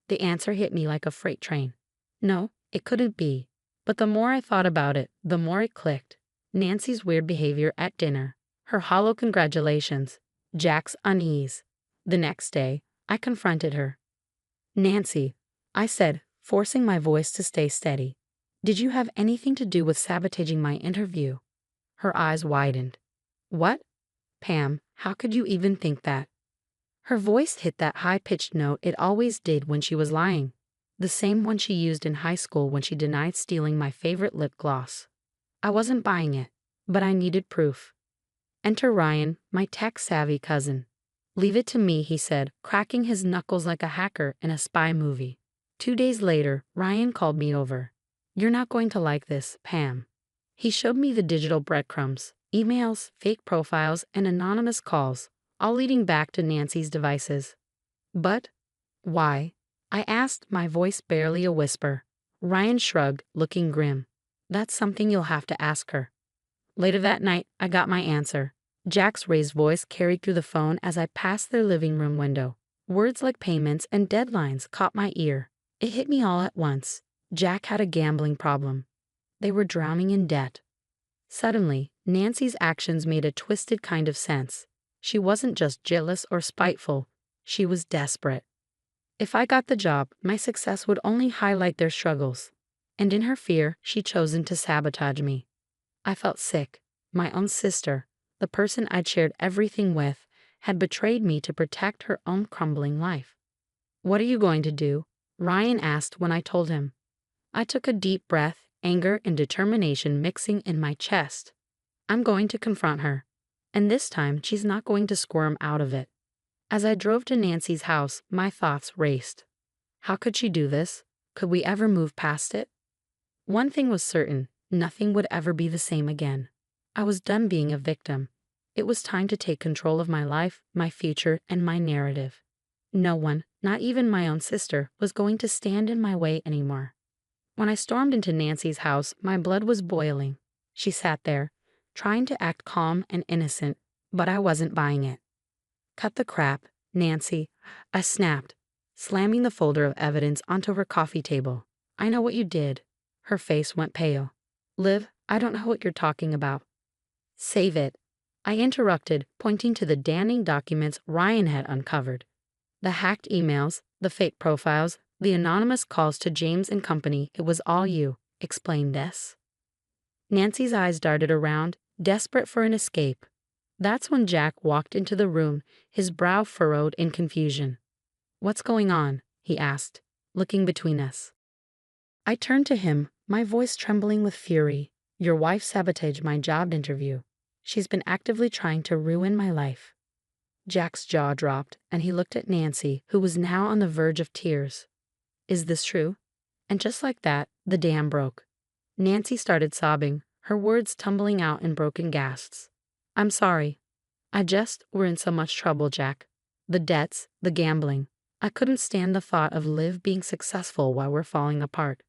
The answer hit me like a freight train. No, it couldn't be. But the more I thought about it, the more it clicked. Nancy's weird behavior at dinner. Her hollow congratulations. Jack's unease. The next day, I confronted her. Nancy, I said, forcing my voice to stay steady. Did you have anything to do with sabotaging my interview? Her eyes widened. What? Pam, how could you even think that? Her voice hit that high-pitched note it always did when she was lying. The same one she used in high school when she denied stealing my favorite lip gloss. I wasn't buying it, but I needed proof. Enter Ryan, my tech-savvy cousin. Leave it to me, he said, cracking his knuckles like a hacker in a spy movie. 2 days later, Ryan called me over. You're not going to like this, Pam. He showed me the digital breadcrumbs, emails, fake profiles, and anonymous calls, all leading back to Nancy's devices. But why? I asked, my voice barely a whisper. Ryan shrugged, looking grim. That's something you'll have to ask her. Later that night, I got my answer. Jack's raised voice carried through the phone as I passed their living room window. Words like payments and deadlines caught my ear. It hit me all at once. Jack had a gambling problem. They were drowning in debt. Suddenly, Nancy's actions made a twisted kind of sense. She wasn't just jealous or spiteful. She was desperate. If I got the job, my success would only highlight their struggles. And in her fear, she'd chosen to sabotage me. I felt sick. My own sister, the person I'd shared everything with, had betrayed me to protect her own crumbling life. What are you going to do? Ryan asked when I told him. I took a deep breath, anger and determination mixing in my chest. I'm going to confront her. And this time, she's not going to squirm out of it. As I drove to Nancy's house, my thoughts raced. How could she do this? Could we ever move past it? One thing was certain, nothing would ever be the same again. I was done being a victim. It was time to take control of my life, my future, and my narrative. No one, not even my own sister, was going to stand in my way anymore. When I stormed into Nancy's house, my blood was boiling. She sat there, trying to act calm and innocent, but I wasn't buying it. "Cut the crap, Nancy," I snapped, slamming the folder of evidence onto her coffee table. "I know what you did." Her face went pale. "Liv, I don't know what you're talking about." "Save it," I interrupted, pointing to the damning documents Ryan had uncovered. The hacked emails, the fake profiles, the anonymous calls to James and company. "It was all you," explained Ness. Nancy's eyes darted around, desperate for an escape. That's when Jack walked into the room, his brow furrowed in confusion. "What's going on?" he asked, looking between us. I turned to him, my voice trembling with fury. "Your wife sabotaged my job interview. She's been actively trying to ruin my life." Jack's jaw dropped, and he looked at Nancy, who was now on the verge of tears. "Is this true?" And just like that, the dam broke. Nancy started sobbing, her words tumbling out in broken gasps. "I'm sorry. We're in so much trouble, Jack. The debts, the gambling. I couldn't stand the thought of Liv being successful while we're falling apart."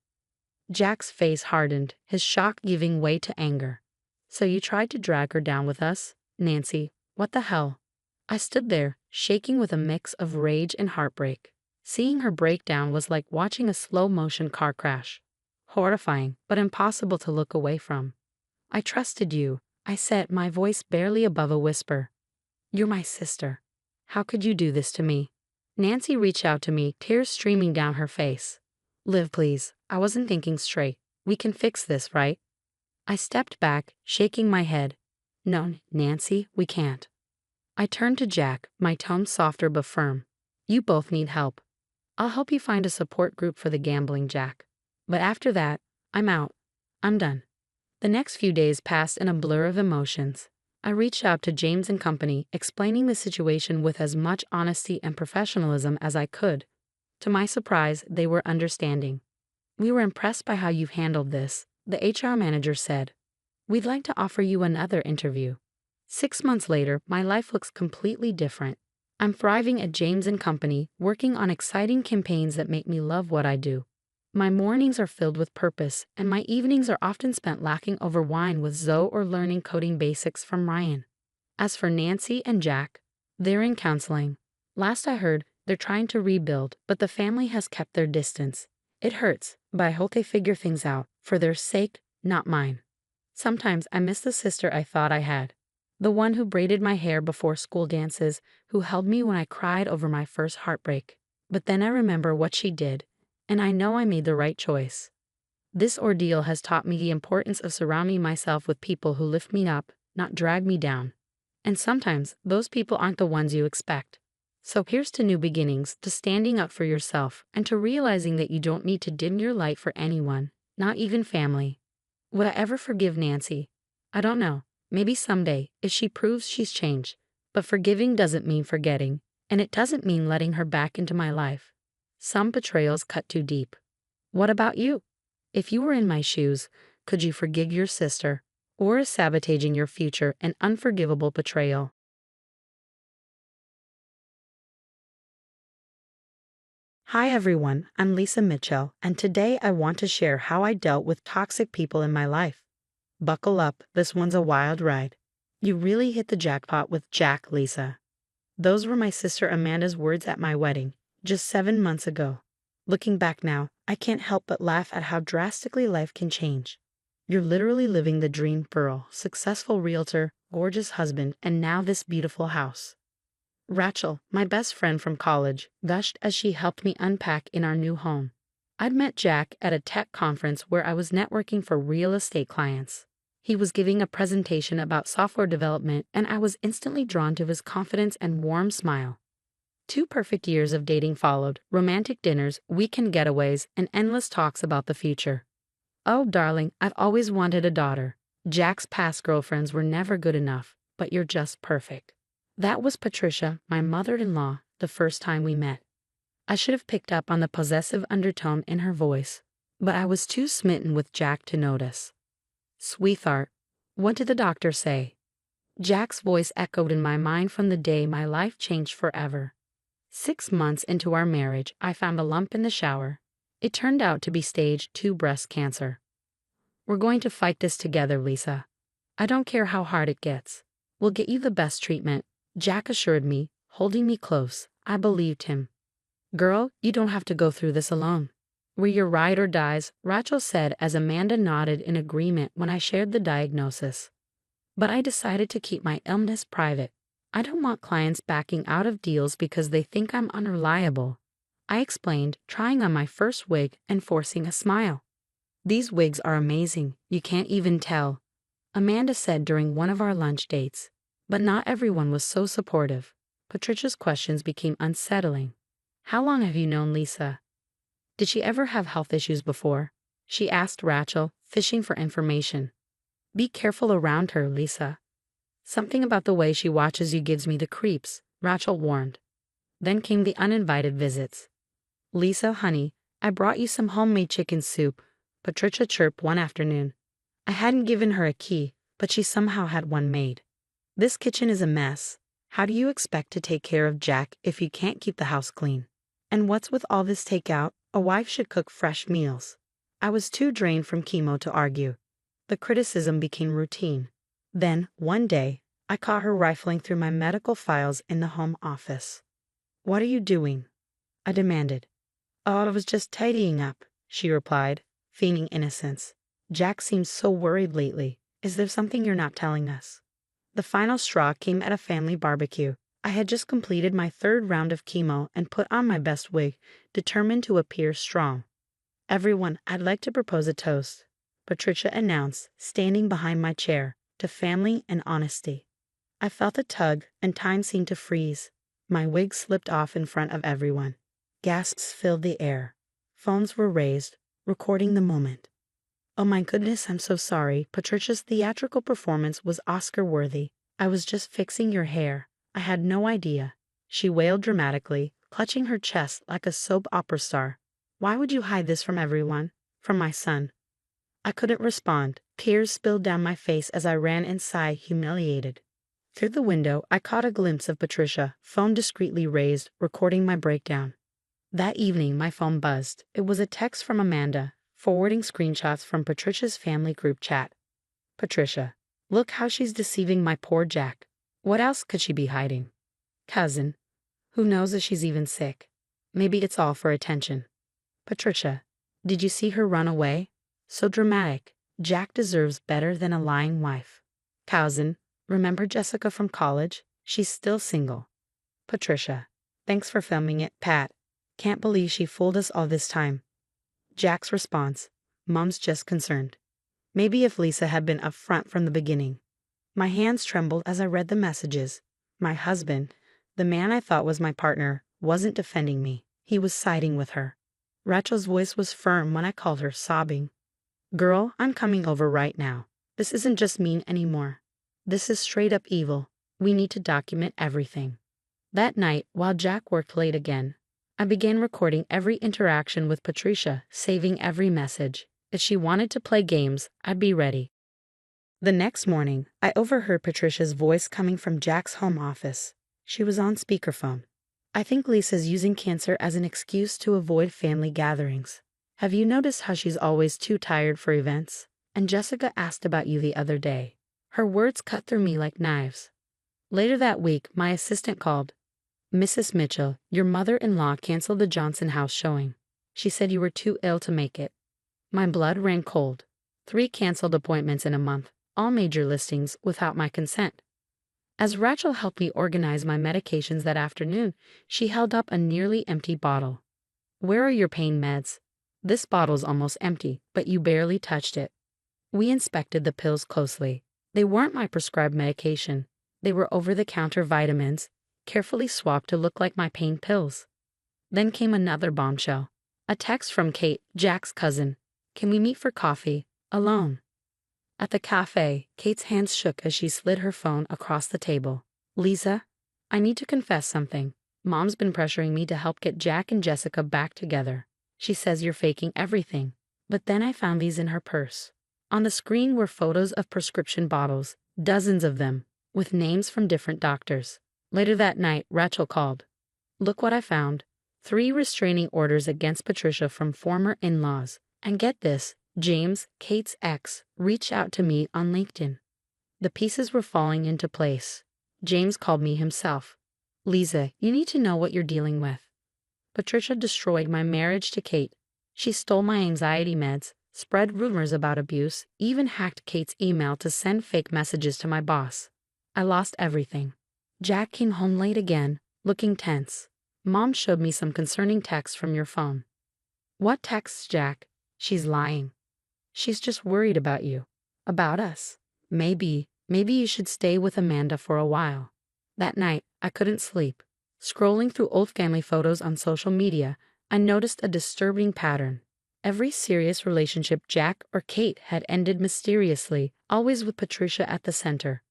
Jack's face hardened, his shock giving way to anger. "So you tried to drag her down with us? Nancy, what the hell?" I stood there, shaking with a mix of rage and heartbreak. Seeing her break down was like watching a slow-motion car crash. Horrifying, but impossible to look away from. "I trusted you," I said, my voice barely above a whisper. "You're my sister. How could you do this to me?" Nancy reached out to me, tears streaming down her face. "Liv, please, I wasn't thinking straight. We can fix this, right?" I stepped back, shaking my head. "No, Nancy, we can't." I turned to Jack, my tone softer but firm. "You both need help. I'll help you find a support group for the gambling, Jack. But after that, I'm out. I'm done." The next few days passed in a blur of emotions. I reached out to James and company, explaining the situation with as much honesty and professionalism as I could. To my surprise, they were understanding. "We were impressed by how you've handled this," the HR manager said. "We'd like to offer you another interview." 6 months later, my life looks completely different. I'm thriving at James and company, working on exciting campaigns that make me love what I do. My mornings are filled with purpose, and my evenings are often spent laughing over wine with Zoe or learning coding basics from Ryan. As for Nancy and Jack, they're in counseling. Last I heard, they're trying to rebuild, but the family has kept their distance. It hurts, but I hope they figure things out, for their sake, not mine. Sometimes I miss the sister I thought I had. The one who braided my hair before school dances, who held me when I cried over my first heartbreak. But then I remember what she did, and I know I made the right choice. This ordeal has taught me the importance of surrounding myself with people who lift me up, not drag me down. And sometimes those people aren't the ones you expect. So here's to new beginnings, to standing up for yourself, and to realizing that you don't need to dim your light for anyone, not even family. Would I ever forgive Nancy? I don't know. Maybe someday, if she proves she's changed. But forgiving doesn't mean forgetting, and it doesn't mean letting her back into my life. Some betrayals cut too deep. What about you? If you were in my shoes, could you forgive your sister? Or is sabotaging your future an unforgivable betrayal? Hi everyone, I'm Lisa Mitchell, and today I want to share how I dealt with toxic people in my life. Buckle up, this one's a wild ride. You really hit the jackpot with Jack, Lisa. Those were my sister Amanda's words at my wedding, just 7 months ago. Looking back now, I can't help but laugh at how drastically life can change. You're literally living the dream girl, successful realtor, gorgeous husband, and now this beautiful house. Rachel, my best friend from college, gushed as she helped me unpack in our new home. I'd met Jack at a tech conference where I was networking for real estate clients. He was giving a presentation about software development, and I was instantly drawn to his confidence and warm smile. 2 perfect years of dating followed, romantic dinners, weekend getaways, and endless talks about the future. "Oh, darling, I've always wanted a daughter. Jack's past girlfriends were never good enough, but you're just perfect." That was Patricia, my mother-in-law, the first time we met. I should have picked up on the possessive undertone in her voice, but I was too smitten with Jack to notice. "Sweetheart, what did the doctor say?" Jack's voice echoed in my mind from the day my life changed forever. 6 months into our marriage, I found a lump in the shower. It turned out to be stage 2 breast cancer. We're going to fight this together, Lisa. I don't care how hard it gets. We'll get you the best treatment, Jack assured me, holding me close. I believed him. Girl, you don't have to go through this alone. We're your ride or dies, Rachel said as Amanda nodded in agreement when I shared the diagnosis. But I decided to keep my illness private. I don't want clients backing out of deals because they think I'm unreliable. I explained, trying on my first wig and forcing a smile. These wigs are amazing, you can't even tell, Amanda said during one of our lunch dates. But not everyone was so supportive. Patricia's questions became unsettling. How long have you known Lisa? Did she ever have health issues before? She asked Rachel, fishing for information. Be careful around her, Lisa. Something about the way she watches you gives me the creeps, Rachel warned. Then came the uninvited visits. Lisa, honey, I brought you some homemade chicken soup, Patricia chirped one afternoon. I hadn't given her a key, but she somehow had one made. This kitchen is a mess. How do you expect to take care of Jack if you can't keep the house clean? And what's with all this takeout? A wife should cook fresh meals. I was too drained from chemo to argue. The criticism became routine. Then, one day, I caught her rifling through my medical files in the home office. What are you doing? I demanded. Oh, I was just tidying up, she replied, feigning innocence. Jack seems so worried lately. Is there something you're not telling us? The final straw came at a family barbecue. I had just completed my 3rd round of chemo and put on my best wig, determined to appear strong. Everyone, I'd like to propose a toast, Patricia announced, standing behind my chair, to family and honesty. I felt a tug, and time seemed to freeze. My wig slipped off in front of everyone. Gasps filled the air. Phones were raised, recording the moment. Oh my goodness, I'm so sorry. Patricia's theatrical performance was Oscar-worthy. I was just fixing your hair. I had no idea. She wailed dramatically, clutching her chest like a soap opera star. Why would you hide this from everyone? From my son? I couldn't respond. Tears spilled down my face as I ran inside, humiliated. Through the window, I caught a glimpse of Patricia, phone discreetly raised, recording my breakdown. That evening, my phone buzzed. It was a text from Amanda, forwarding screenshots from Patricia's family group chat. Patricia, look how she's deceiving my poor Jack. What else could she be hiding? Cousin, who knows if she's even sick? Maybe it's all for attention. Patricia, did you see her run away? So dramatic. Jack deserves better than a lying wife. Cousin, remember Jessica from college? She's still single. Patricia, thanks for filming it, Pat. Can't believe she fooled us all this time. Jack's response, Mom's just concerned. Maybe if Lisa had been upfront from the beginning. My hands trembled as I read the messages. My husband, the man I thought was my partner, wasn't defending me. He was siding with her. Rachel's voice was firm when I called her, sobbing. Girl, I'm coming over right now. This isn't just mean anymore. This is straight up evil. We need to document everything. That night, while Jack worked late again, I began recording every interaction with Patricia, saving every message. If she wanted to play games, I'd be ready. The next morning, I overheard Patricia's voice coming from Jack's home office. She was on speakerphone. I think Lisa's using cancer as an excuse to avoid family gatherings. Have you noticed how she's always too tired for events? And Jessica asked about you the other day. Her words cut through me like knives. Later that week, my assistant called. Mrs. Mitchell, your mother-in-law canceled the Johnson House showing. She said you were too ill to make it. My blood ran cold. 3 canceled appointments in a month, all major listings without my consent. As Rachel helped me organize my medications that afternoon, she held up a nearly empty bottle. Where are your pain meds? This bottle's almost empty, but you barely touched it. We inspected the pills closely. They weren't my prescribed medication. They were over-the-counter vitamins, carefully swapped to look like my pain pills. Then came another bombshell. A text from Kate, Jack's cousin. Can we meet for coffee? Alone. At the cafe, Kate's hands shook as she slid her phone across the table. Lisa, I need to confess something. Mom's been pressuring me to help get Jack and Jessica back together. She says you're faking everything. But then I found these in her purse. On the screen were photos of prescription bottles, dozens of them. with names from different doctors. Later that night, Rachel called. Look what I found. 3 restraining orders against Patricia from former in-laws. And get this, James, Kate's ex, reached out to me on LinkedIn. The pieces were falling into place. James called me himself. Lisa, you need to know what you're dealing with. Patricia destroyed my marriage to Kate. She stole my anxiety meds, spread rumors about abuse, even hacked Kate's email to send fake messages to my boss. I lost everything. Jack came home late again, looking tense. Mom showed me some concerning texts from your phone. What texts, Jack? She's lying. She's just worried about you. About us. Maybe you should stay with Amanda for a while. That night, I couldn't sleep. Scrolling through old family photos on social media, I noticed a disturbing pattern. Every serious relationship Jack or Kate had ended mysteriously, always with Patricia at the center.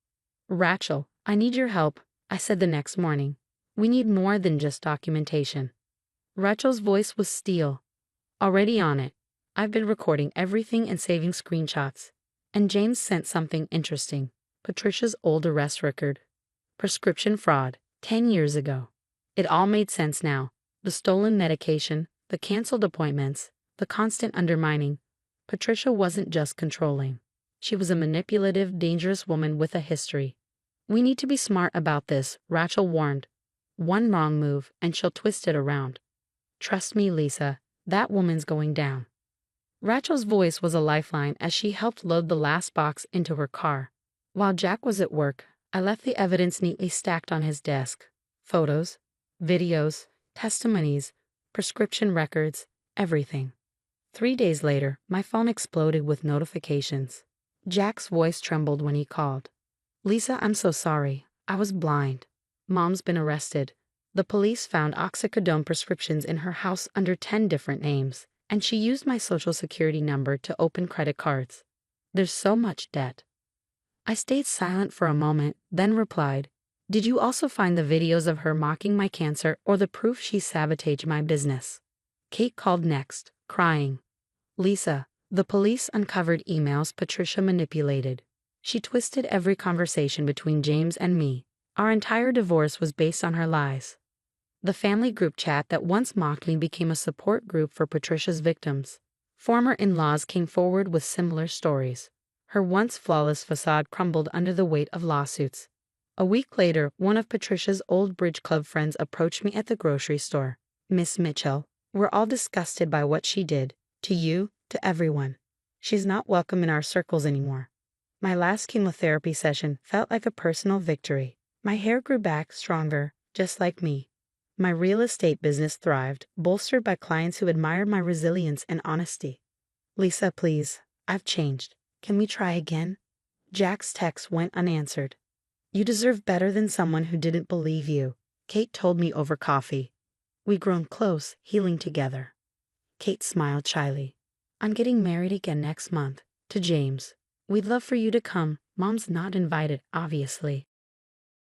Rachel, I need your help, I said the next morning. We need more than just documentation. Rachel's voice was steel. Already on it. I've been recording everything and saving screenshots. And James sent something interesting. Patricia's old arrest record. Prescription fraud, 10 years ago. It all made sense now. The stolen medication, the canceled appointments, the constant undermining. Patricia wasn't just controlling. She was a manipulative, dangerous woman with a history. We need to be smart about this, Rachel warned. One wrong move, and she'll twist it around. Trust me, Lisa, that woman's going down. Rachel's voice was a lifeline as she helped load the last box into her car. While Jack was at work, I left the evidence neatly stacked on his desk. Photos, videos, testimonies, prescription records, everything. 3 days later, my phone exploded with notifications. Jack's voice trembled when he called. Lisa, I'm so sorry. I was blind. Mom's been arrested. The police found oxycodone prescriptions in her house under 10 different names, and she used my social security number to open credit cards. There's so much debt. I stayed silent for a moment, then replied, Did you also find the videos of her mocking my cancer or the proof she sabotaged my business? Kate called next, crying. Lisa, the police uncovered emails Patricia manipulated. She twisted every conversation between James and me. Our entire divorce was based on her lies. The family group chat that once mocked me became a support group for Patricia's victims. Former in-laws came forward with similar stories. Her once flawless facade crumbled under the weight of lawsuits. A week later, one of Patricia's old bridge club friends approached me at the grocery store. Miss Mitchell, we're all disgusted by what she did. To you, to everyone. She's not welcome in our circles anymore. My last chemotherapy session felt like a personal victory. My hair grew back stronger, just like me. My real estate business thrived, bolstered by clients who admired my resilience and honesty. Lisa, please, I've changed. Can we try again? Jack's text went unanswered. You deserve better than someone who didn't believe you, Kate told me over coffee. We'd grown close, healing together. Kate smiled shyly. I'm getting married again next month, to James. We'd love for you to come. Mom's not invited, obviously.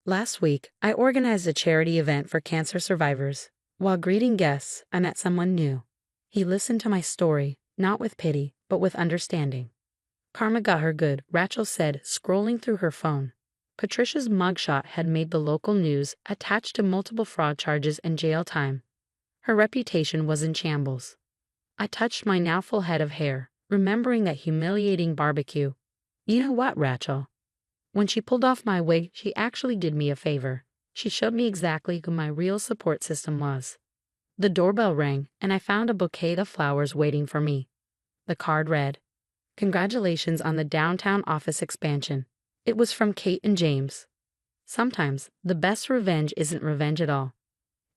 Last week, I organized a charity event for cancer survivors. While greeting guests, I met someone new. He listened to my story, not with pity, but with understanding. Karma got her good, Rachel said, scrolling through her phone. Patricia's mugshot had made the local news, attached to multiple fraud charges and jail time. Her reputation was in shambles. I touched my now full head of hair, remembering that humiliating barbecue. You know what, Rachel? When she pulled off my wig, she actually did me a favor. She showed me exactly who my real support system was. The doorbell rang, and I found a bouquet of flowers waiting for me. The card read, Congratulations on the downtown office expansion. It was from Kate and James. Sometimes, the best revenge isn't revenge at all.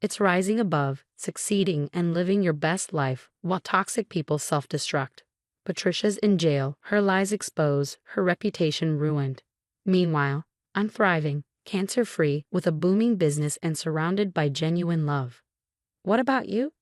It's rising above, succeeding, and living your best life while toxic people self-destruct. Patricia's in jail, her lies exposed, her reputation ruined. Meanwhile, I'm thriving, cancer-free, with a booming business and surrounded by genuine love. What about you?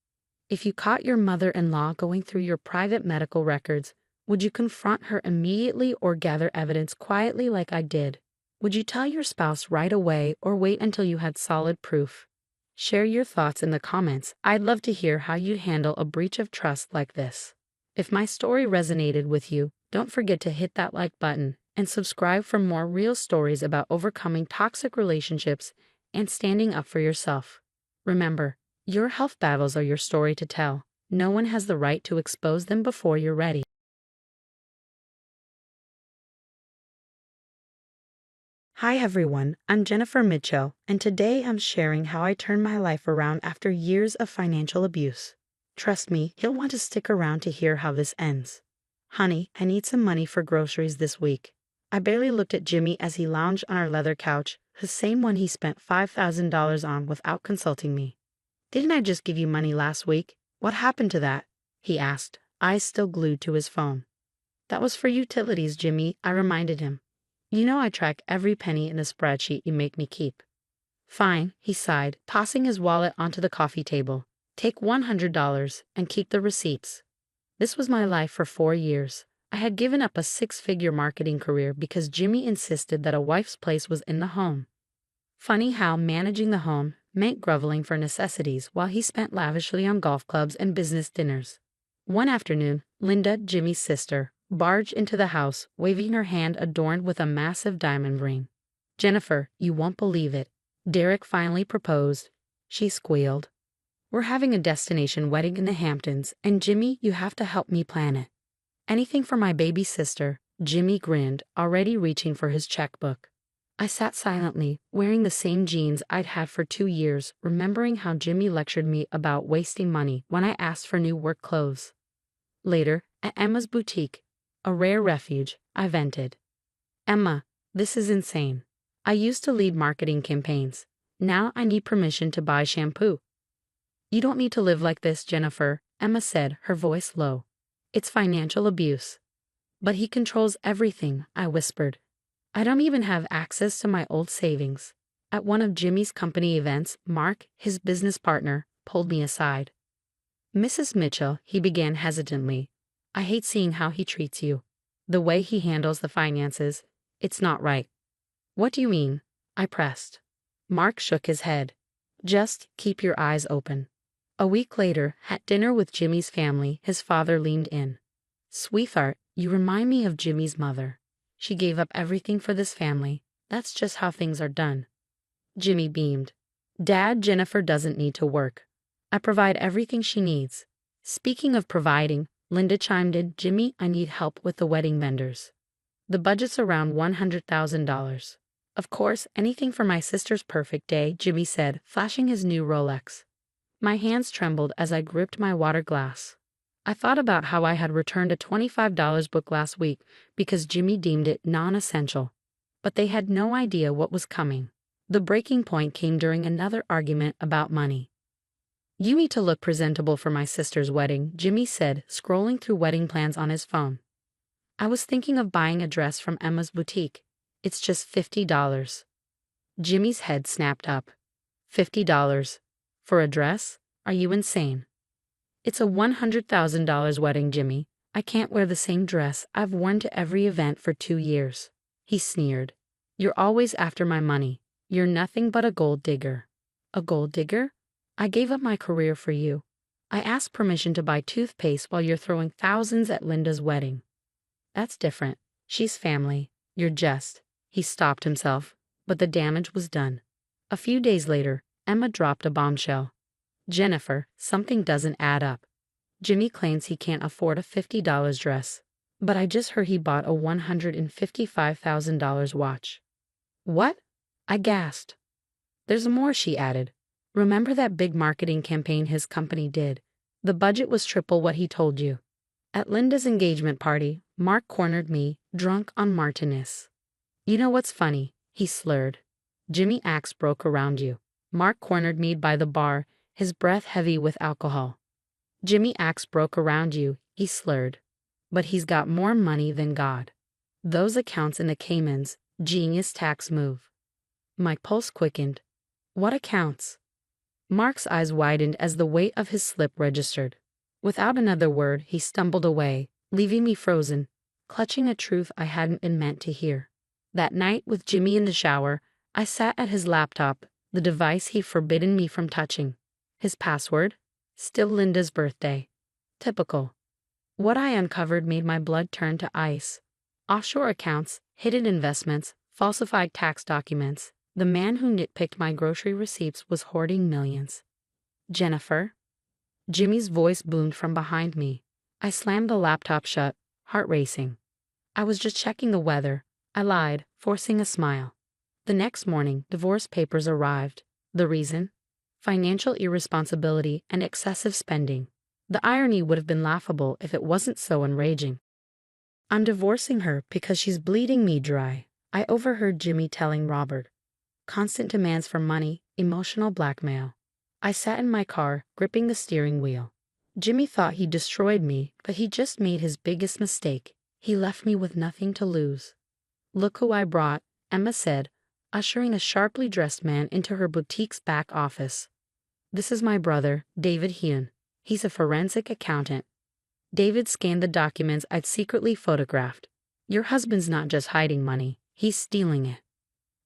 If you caught your mother-in-law going through your private medical records, would you confront her immediately or gather evidence quietly like I did? Would you tell your spouse right away or wait until you had solid proof? Share your thoughts in the comments. I'd love to hear how you'd handle a breach of trust like this. If my story resonated with you, don't forget to hit that like button and subscribe for more real stories about overcoming toxic relationships and standing up for yourself. Remember, your health battles are your story to tell. No one has the right to expose them before you're ready. Hi everyone, I'm Jennifer Mitchell, and today I'm sharing how I turned my life around after years of financial abuse. Trust me, you'll want to stick around to hear how this ends. Honey, I need some money for groceries this week. I barely looked at Jimmy as he lounged on our leather couch, the same one he spent $5,000 on without consulting me. Didn't I just give you money last week? What happened to that? He asked, eyes still glued to his phone. That was for utilities, Jimmy, I reminded him. You know I track every penny in the spreadsheet you make me keep. Fine, he sighed, tossing his wallet onto the coffee table. Take $100 and keep the receipts. This was my life for 4 years. I had given up a 6-figure marketing career because Jimmy insisted that a wife's place was in the home. Funny how managing the home meant groveling for necessities while he spent lavishly on golf clubs and business dinners. One afternoon, Linda, Jimmy's sister, barged into the house, waving her hand adorned with a massive diamond ring. Jennifer, you won't believe it. Derek finally proposed. She squealed. We're having a destination wedding in the Hamptons, and Jimmy, you have to help me plan it. Anything for my baby sister, Jimmy grinned, already reaching for his checkbook. I sat silently, wearing the same jeans I'd had for 2 years, remembering how Jimmy lectured me about wasting money when I asked for new work clothes. Later, at Emma's boutique, a rare refuge, I vented. Emma, this is insane. I used to lead marketing campaigns. Now I need permission to buy shampoo. You don't need to live like this, Jennifer, Emma said, her voice low. It's financial abuse. But he controls everything, I whispered. I don't even have access to my old savings. At one of Jimmy's company events, Mark, his business partner, pulled me aside. Mrs. Mitchell, he began hesitantly. I hate seeing how he treats you. The way he handles the finances, it's not right. What do you mean? I pressed. Mark shook his head. Just keep your eyes open. A week later, at dinner with Jimmy's family, his father leaned in. Sweetheart, you remind me of Jimmy's mother. She gave up everything for this family. That's just how things are done. Jimmy beamed. Dad, Jennifer doesn't need to work. I provide everything she needs. Speaking of providing, Linda chimed in, Jimmy, I need help with the wedding vendors. The budget's around $100,000. Of course, anything for my sister's perfect day, Jimmy said, flashing his new Rolex. My hands trembled as I gripped my water glass. I thought about how I had returned a $25 book last week because Jimmy deemed it non-essential. But they had no idea what was coming. The breaking point came during another argument about money. You need to look presentable for my sister's wedding, Jimmy said, scrolling through wedding plans on his phone. I was thinking of buying a dress from Emma's boutique. It's just $50. Jimmy's head snapped up. $50? For a dress? Are you insane? It's a $100,000 wedding, Jimmy. I can't wear the same dress I've worn to every event for 2 years. He sneered. You're always after my money. You're nothing but a gold digger. A gold digger? I gave up my career for you. I asked permission to buy toothpaste while you're throwing thousands at Linda's wedding. That's different. She's family. You're just. He stopped himself, but the damage was done. A few days later, Emma dropped a bombshell. Jennifer, something doesn't add up. Jimmy claims he can't afford a $50 dress, but I just heard he bought a $155,000 watch. What? I gasped. There's more, she added. Remember that big marketing campaign his company did? The budget was triple what he told you. At Linda's engagement party, Mark cornered me, drunk on Martinez. You know what's funny? He slurred. Jimmy axe broke around you. Mark cornered me by the bar, his breath heavy with alcohol. Jimmy axe broke around you, he slurred. But he's got more money than God. Those accounts in the Caymans, genius tax move. My pulse quickened. What accounts? Mark's eyes widened as the weight of his slip registered. Without another word, he stumbled away, leaving me frozen, clutching a truth I hadn't been meant to hear. That night, with Jimmy in the shower, I sat at his laptop, the device he'd forbidden me from touching. His password? Still Linda's birthday. Typical. What I uncovered made my blood turn to ice. Offshore accounts, hidden investments, falsified tax documents. The man who nitpicked my grocery receipts was hoarding millions. Jennifer? Jimmy's voice boomed from behind me. I slammed the laptop shut, heart racing. I was just checking the weather, I lied, forcing a smile. The next morning, divorce papers arrived. The reason? Financial irresponsibility and excessive spending. The irony would have been laughable if it wasn't so enraging. I'm divorcing her because she's bleeding me dry, I overheard Jimmy telling Robert. Constant demands for money, emotional blackmail. I sat in my car, gripping the steering wheel. Jimmy thought he destroyed me, but he just made his biggest mistake. He left me with nothing to lose. Look who I brought, Emma said, ushering a sharply dressed man into her boutique's back office. This is my brother, David Heon. He's a forensic accountant. David scanned the documents I'd secretly photographed. Your husband's not just hiding money, he's stealing it.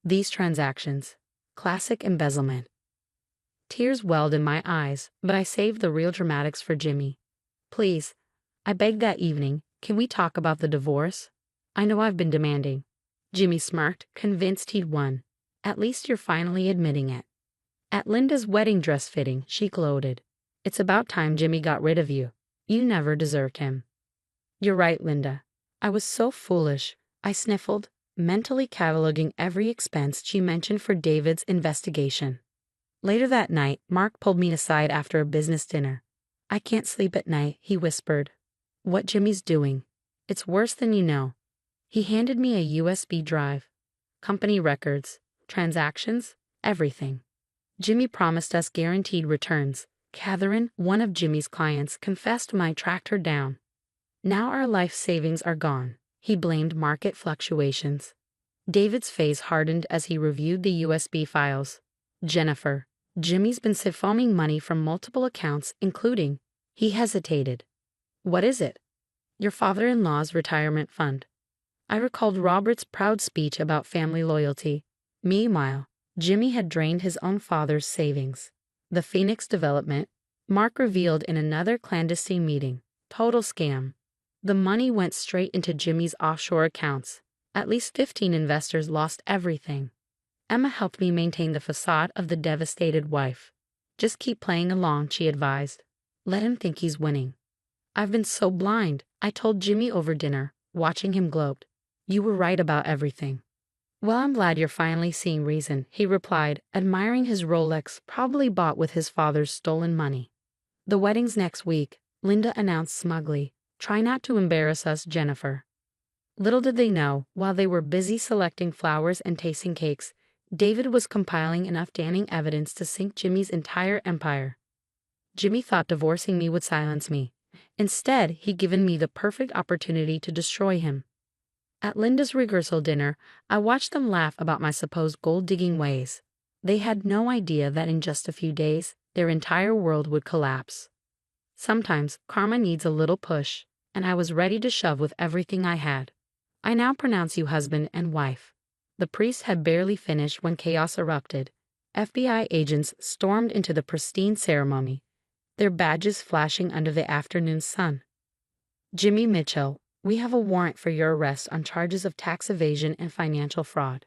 These transactions. Classic embezzlement. Tears welled in my eyes, but I saved the real dramatics for Jimmy. Please, I begged that evening, can we talk about the divorce? I know I've been demanding. Jimmy smirked, convinced he'd won. At least you're finally admitting it. At Linda's wedding dress fitting, she gloated. It's about time Jimmy got rid of you. You never deserved him. You're right, Linda. I was so foolish, I sniffled, mentally cataloging every expense she mentioned for David's investigation. Later that night, Mark pulled me aside after a business dinner. I can't sleep at night, he whispered. What Jimmy's doing. It's worse than you know. He handed me a USB drive. Company records, transactions, everything. Jimmy promised us guaranteed returns. Catherine, one of Jimmy's clients, confessed when I tracked her down. Now our life savings are gone. He blamed market fluctuations. David's face hardened as he reviewed the USB files. Jennifer, Jimmy's been siphoning money from multiple accounts, including. He hesitated. What is it? Your father-in-law's retirement fund. I recalled Robert's proud speech about family loyalty. Meanwhile, Jimmy had drained his own father's savings. The Phoenix development, Mark revealed in another clandestine meeting. Total scam. The money went straight into Jimmy's offshore accounts. At least 15 investors lost everything. Emma helped me maintain the facade of the devastated wife. Just keep playing along, she advised. Let him think he's winning. I've been so blind, I told Jimmy over dinner, watching him gloat. You were right about everything. Well, I'm glad you're finally seeing reason, he replied, admiring his Rolex probably bought with his father's stolen money. The wedding's next week, Linda announced smugly. Try not to embarrass us, Jennifer. Little did they know, while they were busy selecting flowers and tasting cakes, David was compiling enough damning evidence to sink Jimmy's entire empire. Jimmy thought divorcing me would silence me. Instead, he'd given me the perfect opportunity to destroy him. At Linda's rehearsal dinner, I watched them laugh about my supposed gold-digging ways. They had no idea that in just a few days, their entire world would collapse. Sometimes, karma needs a little push, and I was ready to shove with everything I had. I now pronounce you husband and wife. The priest had barely finished when chaos erupted. FBI agents stormed into the pristine ceremony, their badges flashing under the afternoon sun. Jimmy Mitchell, we have a warrant for your arrest on charges of tax evasion and financial fraud.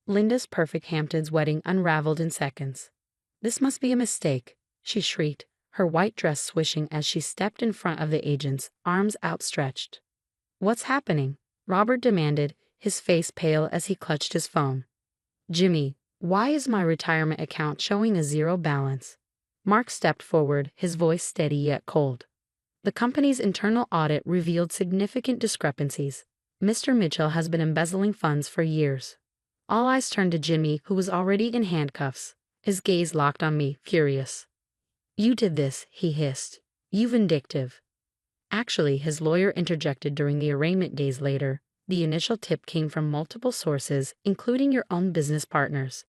Linda's perfect Hamptons wedding unraveled in seconds. This must be a mistake, she shrieked, her white dress swishing as she stepped in front of the agents, arms outstretched. What's happening? Robert demanded, his face pale as he clutched his phone. Jimmy, why is my retirement account showing a zero balance? Mark stepped forward, his voice steady yet cold. The company's internal audit revealed significant discrepancies. Mr. Mitchell has been embezzling funds for years. All eyes turned to Jimmy, who was already in handcuffs, his gaze locked on me, furious. You did this, he hissed. You vindictive. Actually, his lawyer interjected during the arraignment days later. The initial tip came from multiple sources, including your own business partners.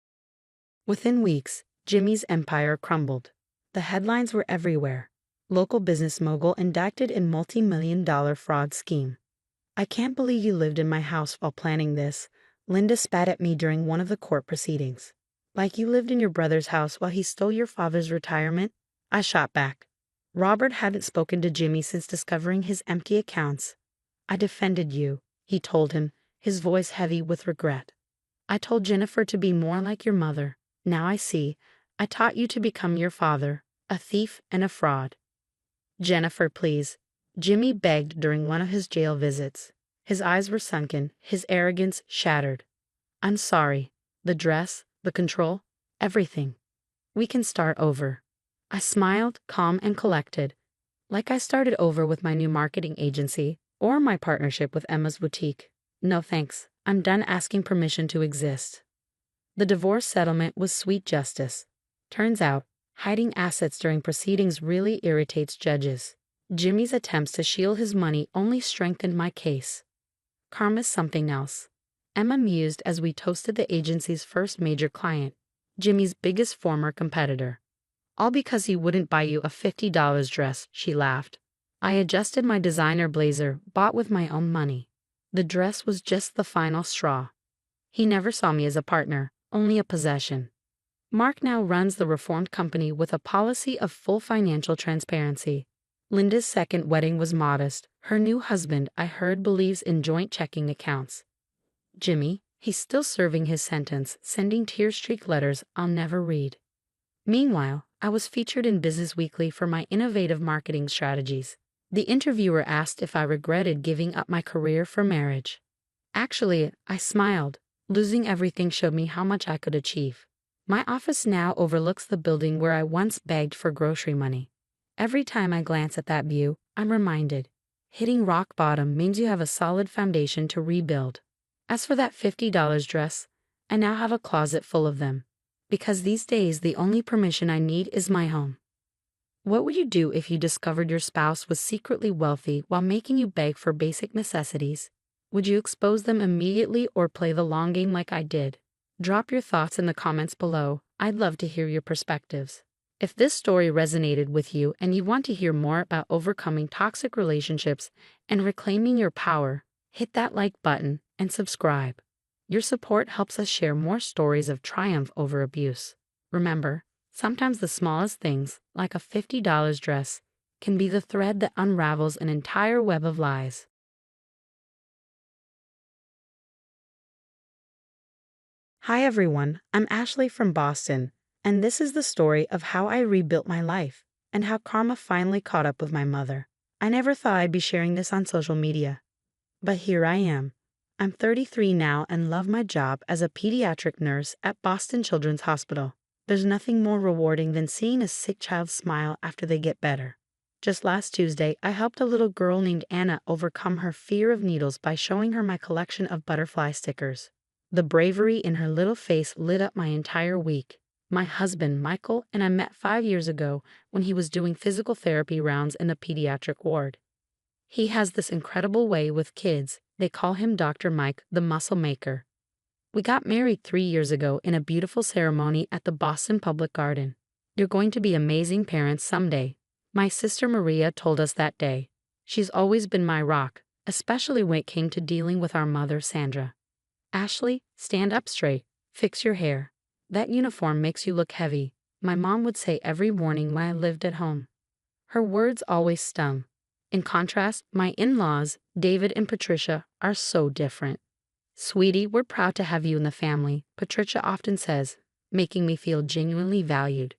Within weeks, Jimmy's empire crumbled. The headlines were everywhere. Local business mogul indicted in multi-million-dollar fraud scheme. I can't believe you lived in my house while planning this, Linda spat at me during one of the court proceedings. Like you lived in your brother's house while he stole your father's retirement? I shot back. Robert hadn't spoken to Jimmy since discovering his empty accounts. I defended you. he told him, his voice heavy with regret. "I told Jennifer to be more like your mother. Now I see. I taught you to become your father, a thief and a fraud." "Jennifer, please," Jimmy begged during one of his jail visits. His eyes were sunken, his arrogance shattered. "I'm sorry. The dress, the control, everything. We can start over." I smiled, calm and collected, like I started over with my new marketing agency or my partnership with Emma's boutique. "No thanks. I'm done asking permission to exist." The divorce settlement was sweet justice. Turns out, hiding assets during proceedings really irritates judges. Jimmy's attempts to shield his money only strengthened my case. Karma's something else. Emma mused as we toasted the agency's first major client, Jimmy's biggest former competitor. "All because he wouldn't buy you a $50 dress," she laughed. I adjusted my designer blazer, bought with my own money. The dress was just the final straw. He never saw me as a partner, only a possession. Mark now runs the reformed company with a policy of full financial transparency. Linda's second wedding was modest. Her new husband, I heard, believes in joint checking accounts. Jimmy, he's still serving his sentence, sending tear-streaked letters I'll never read. Meanwhile, I was featured in Business Weekly for my innovative marketing strategies. The interviewer asked if I regretted giving up my career for marriage. Actually, I smiled. Losing everything showed me how much I could achieve. My office now overlooks the building where I once begged for grocery money. Every time I glance at that view, I'm reminded, hitting rock bottom means you have a solid foundation to rebuild. As for that $50 dress, I now have a closet full of them. Because these days the only permission I need is my home. What would you do if you discovered your spouse was secretly wealthy while making you beg for basic necessities? Would you expose them immediately or play the long game like I did? Drop your thoughts in the comments below. I'd love to hear your perspectives. If this story resonated with you and you want to hear more about overcoming toxic relationships and reclaiming your power, hit that like button and subscribe. Your support helps us share more stories of triumph over abuse. Remember, sometimes the smallest things, like a $50 dress, can be the thread that unravels an entire web of lies. Hi everyone, I'm Ashley from Boston, and this is the story of how I rebuilt my life and how karma finally caught up with my mother. I never thought I'd be sharing this on social media, but here I am. I'm 33 now and love my job as a pediatric nurse at Boston Children's Hospital. There's nothing more rewarding than seeing a sick child smile after they get better. Just last Tuesday, I helped a little girl named Anna overcome her fear of needles by showing her my collection of butterfly stickers. The bravery in her little face lit up my entire week. My husband, Michael, and I met 5 years ago when he was doing physical therapy rounds in a pediatric ward. He has this incredible way with kids. They call him Dr. Mike, the muscle maker. We got married 3 years ago in a beautiful ceremony at the Boston Public Garden. You're going to be amazing parents someday. My sister Maria told us that day. She's always been my rock, especially when it came to dealing with our mother, Sandra. Ashley, stand up straight. Fix your hair. That uniform makes you look heavy, my mom would say every morning when I lived at home. Her words always stung. In contrast, my in-laws, David and Patricia, are so different. "Sweetie, we're proud to have you in the family," Patricia often says, making me feel genuinely valued.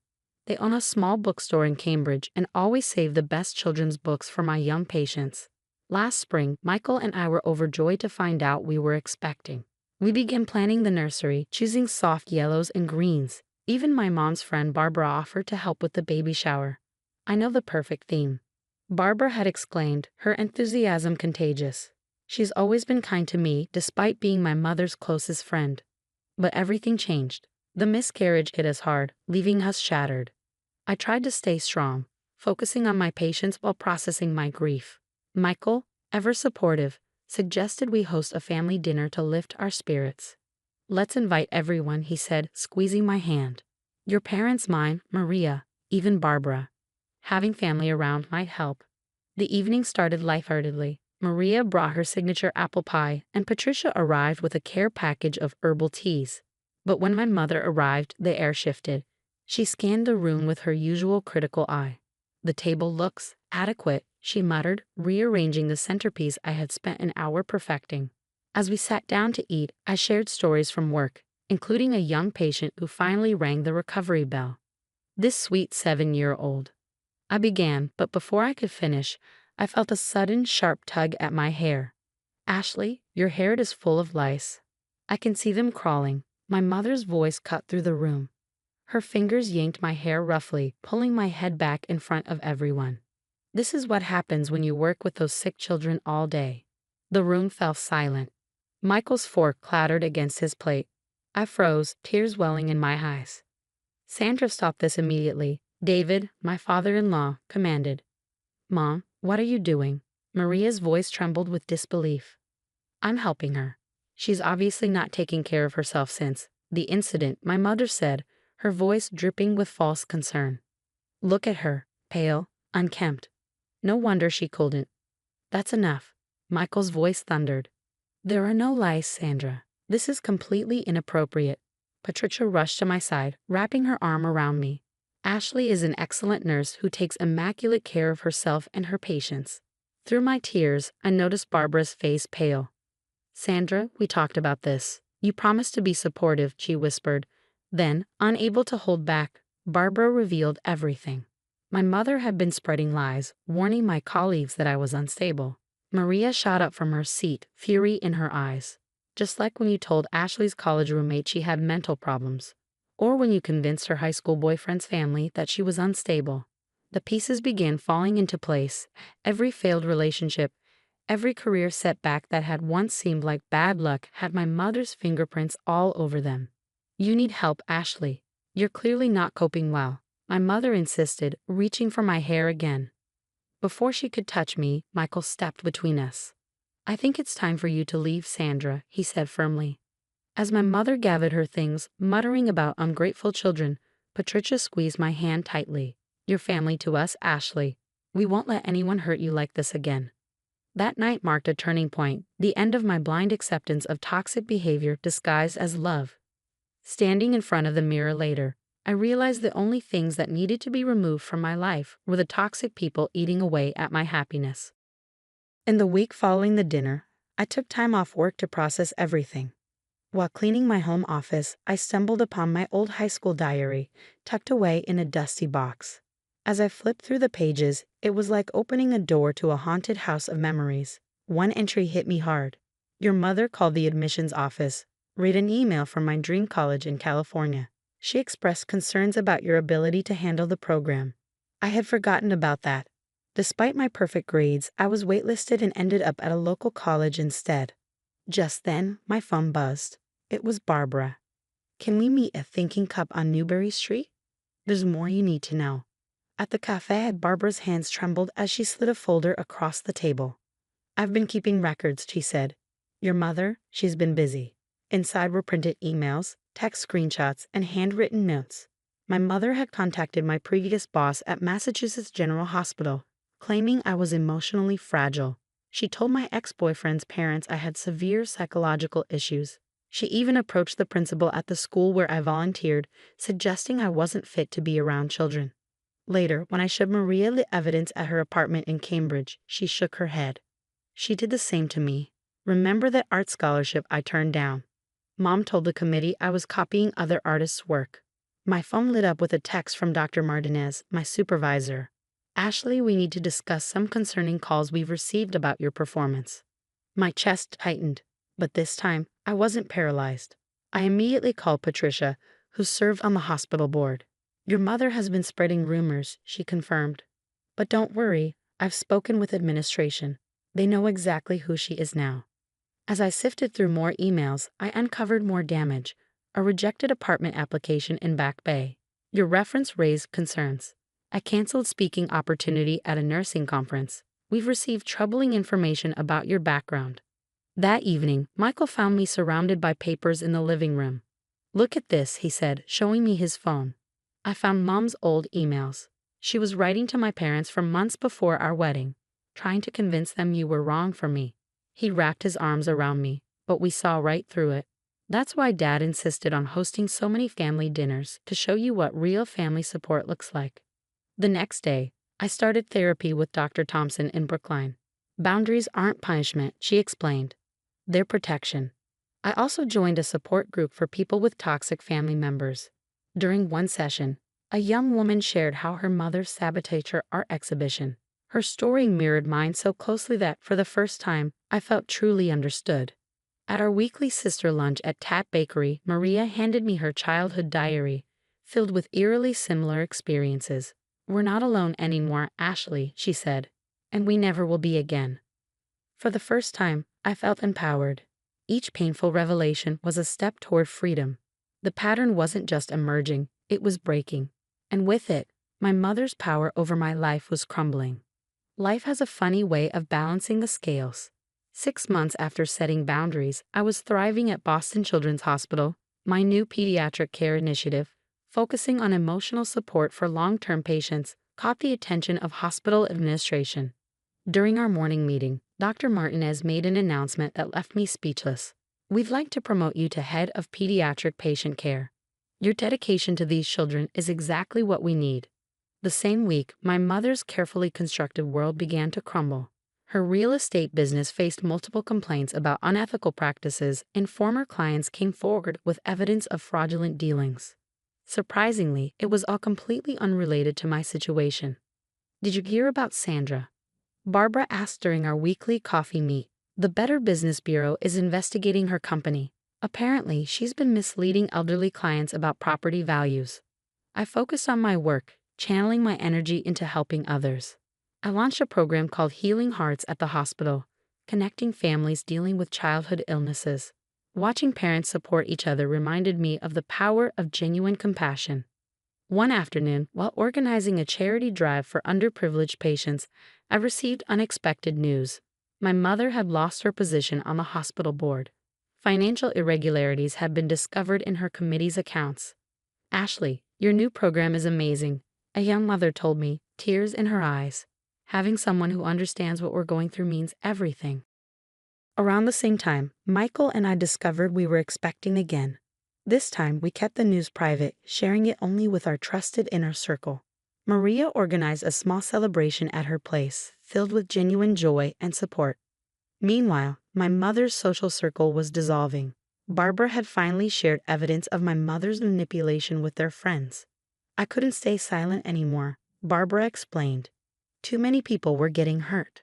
They own a small bookstore in Cambridge and always save the best children's books for my young patients. Last spring, Michael and I were overjoyed to find out we were expecting. We began planning the nursery, choosing soft yellows and greens. Even my mom's friend Barbara offered to help with the baby shower. "I know the perfect theme." Barbara had exclaimed, her enthusiasm contagious. She's always been kind to me, despite being my mother's closest friend. But everything changed. The miscarriage hit us hard, leaving us shattered. I tried to stay strong, focusing on my patients while processing my grief. Michael, ever supportive, suggested we host a family dinner to lift our spirits. "Let's invite everyone," he said, squeezing my hand. "Your parents, mine, Maria, even Barbara. Having family around might help." The evening started lightheartedly. Maria brought her signature apple pie, and Patricia arrived with a care package of herbal teas. But when my mother arrived, the air shifted. She scanned the room with her usual critical eye. The table looks adequate, she muttered, rearranging the centerpiece I had spent an hour perfecting. As we sat down to eat, I shared stories from work, including a young patient who finally rang the recovery bell. This sweet 7-year-old. I began, but before I could finish, I felt a sudden sharp tug at my hair. Ashley, your hair is full of lice. I can see them crawling. My mother's voice cut through the room. Her fingers yanked my hair roughly, pulling my head back in front of everyone. This is what happens when you work with those sick children all day. The room fell silent. Michael's fork clattered against his plate. I froze, tears welling in my eyes. Sandra stopped this immediately. David, my father-in-law, commanded. Mom, what are you doing? Maria's voice trembled with disbelief. I'm helping her. She's obviously not taking care of herself since the incident, my mother said, her voice dripping with false concern. Look at her, pale, unkempt. No wonder she couldn't. That's enough. Michael's voice thundered. There are no lies, Sandra. This is completely inappropriate. Patricia rushed to my side, wrapping her arm around me. Ashley is an excellent nurse who takes immaculate care of herself and her patients. Through my tears, I noticed Barbara's face pale. Sandra, we talked about this. You promised to be supportive, she whispered. Then, unable to hold back, Barbara revealed everything. My mother had been spreading lies, warning my colleagues that I was unstable. Maria shot up from her seat, fury in her eyes. Just like when you told Ashley's college roommate she had mental problems. Or when you convinced her high school boyfriend's family that she was unstable. The pieces began falling into place. Every failed relationship, every career setback that had once seemed like bad luck had my mother's fingerprints all over them. You need help, Ashley. You're clearly not coping well, my mother insisted, reaching for my hair again. Before she could touch me, Michael stepped between us. I think it's time for you to leave, Sandra, he said firmly. As my mother gathered her things, muttering about ungrateful children, Patricia squeezed my hand tightly. Your family to us, Ashley. We won't let anyone hurt you like this again. That night marked a turning point, the end of my blind acceptance of toxic behavior disguised as love. Standing in front of the mirror later, I realized the only things that needed to be removed from my life were the toxic people eating away at my happiness. In the week following the dinner, I took time off work to process everything. While cleaning my home office, I stumbled upon my old high school diary, tucked away in a dusty box. As I flipped through the pages, it was like opening a door to a haunted house of memories. One entry hit me hard. Your mother called the admissions office. Read an email from my dream college in California. She expressed concerns about your ability to handle the program. I had forgotten about that. Despite my perfect grades, I was waitlisted and ended up at a local college instead. Just then, my phone buzzed. It was Barbara. Can we meet at Thinking Cup on Newberry Street? There's more you need to know. At the cafe, Barbara's hands trembled as she slid a folder across the table. I've been keeping records, she said. Your mother, she's been busy. Inside were printed emails, text screenshots, and handwritten notes. My mother had contacted my previous boss at Massachusetts General Hospital, claiming I was emotionally fragile. She told my ex-boyfriend's parents I had severe psychological issues. She even approached the principal at the school where I volunteered, suggesting I wasn't fit to be around children. Later, when I showed Maria the evidence at her apartment in Cambridge, she shook her head. She did the same to me. Remember that art scholarship I turned down? Mom told the committee I was copying other artists' work. My phone lit up with a text from Dr. Martinez, my supervisor. Ashley, we need to discuss some concerning calls we've received about your performance. My chest tightened, but this time I wasn't paralyzed. I immediately called Patricia, who served on the hospital board. Your mother has been spreading rumors, she confirmed. But don't worry, I've spoken with administration. They know exactly who she is now. As I sifted through more emails, I uncovered more damage. A rejected apartment application in Back Bay. Your reference raised concerns. A canceled speaking opportunity at a nursing conference. We've received troubling information about your background. That evening, Michael found me surrounded by papers in the living room. Look at this, he said, showing me his phone. I found Mom's old emails. She was writing to my parents for months before our wedding, trying to convince them you were wrong for me. He wrapped his arms around me, but we saw right through it. That's why Dad insisted on hosting so many family dinners to show you what real family support looks like. The next day, I started therapy with Dr. Thompson in Brookline. Boundaries aren't punishment, she explained. They're protection. I also joined a support group for people with toxic family members. During one session, a young woman shared how her mother sabotaged her art exhibition. Her story mirrored mine so closely that, for the first time, I felt truly understood. At our weekly sister lunch at Tat Bakery, Maria handed me her childhood diary, filled with eerily similar experiences. "We're not alone anymore, Ashley," she said, "and we never will be again." For the first time, I felt empowered. Each painful revelation was a step toward freedom. The pattern wasn't just emerging, it was breaking. And with it, my mother's power over my life was crumbling. Life has a funny way of balancing the scales. 6 months after setting boundaries, I was thriving at Boston Children's Hospital, my new pediatric care initiative, focusing on emotional support for long-term patients, caught the attention of hospital administration. During our morning meeting, Dr. Martinez made an announcement that left me speechless. "We'd like to promote you to head of pediatric patient care. Your dedication to these children is exactly what we need." The same week, my mother's carefully constructed world began to crumble. Her real estate business faced multiple complaints about unethical practices, and former clients came forward with evidence of fraudulent dealings. Surprisingly, it was all completely unrelated to my situation. "Did you hear about Sandra?" Barbara asked during our weekly coffee meet. "The Better Business Bureau is investigating her company. Apparently, she's been misleading elderly clients about property values." I focused on my work, channeling my energy into helping others. I launched a program called Healing Hearts at the hospital, connecting families dealing with childhood illnesses. Watching parents support each other reminded me of the power of genuine compassion. One afternoon, while organizing a charity drive for underprivileged patients, I received unexpected news. My mother had lost her position on the hospital board. Financial irregularities had been discovered in her committee's accounts. "Ashley, your new program is amazing," a young mother told me, tears in her eyes. "Having someone who understands what we're going through means everything." Around the same time, Michael and I discovered we were expecting again. This time, we kept the news private, sharing it only with our trusted inner circle. Maria organized a small celebration at her place, filled with genuine joy and support. Meanwhile, my mother's social circle was dissolving. Barbara had finally shared evidence of my mother's manipulation with their friends. "I couldn't stay silent anymore," Barbara explained. "Too many people were getting hurt."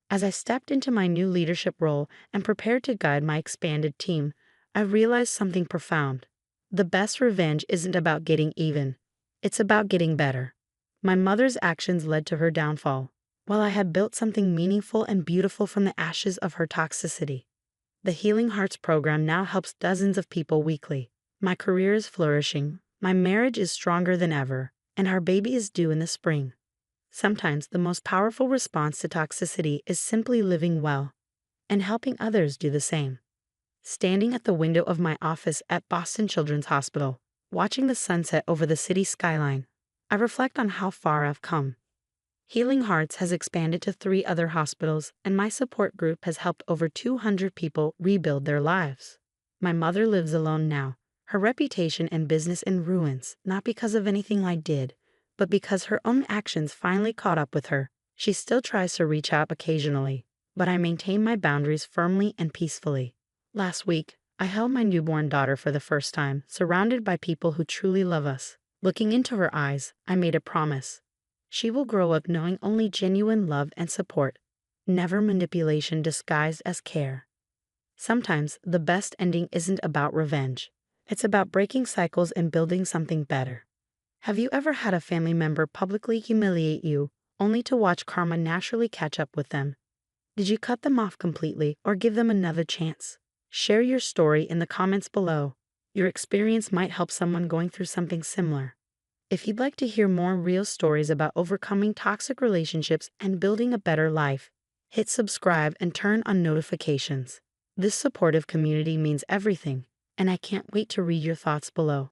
As I stepped into my new leadership role and prepared to guide my expanded team, I realized something profound. The best revenge isn't about getting even. It's about getting better. My mother's actions led to her downfall, while I had built something meaningful and beautiful from the ashes of her toxicity. The Healing Hearts program now helps dozens of people weekly. My career is flourishing, my marriage is stronger than ever, and our baby is due in the spring. Sometimes the most powerful response to toxicity is simply living well and helping others do the same. Standing at the window of my office at Boston Children's Hospital, watching the sunset over the city skyline, I reflect on how far I've come. Healing Hearts has expanded to 3 other hospitals, and my support group has helped over 200 people rebuild their lives. My mother lives alone now, her reputation and business in ruins, not because of anything I did, but because her own actions finally caught up with her. She still tries to reach out occasionally, but I maintain my boundaries firmly and peacefully. Last week, I held my newborn daughter for the first time, surrounded by people who truly love us. Looking into her eyes, I made a promise. She will grow up knowing only genuine love and support, never manipulation disguised as care. Sometimes the best ending isn't about revenge. It's about breaking cycles and building something better. Have you ever had a family member publicly humiliate you, only to watch karma naturally catch up with them? Did you cut them off completely or give them another chance? Share your story in the comments below. Your experience might help someone going through something similar. If you'd like to hear more real stories about overcoming toxic relationships and building a better life, hit subscribe and turn on notifications. This supportive community means everything, and I can't wait to read your thoughts below.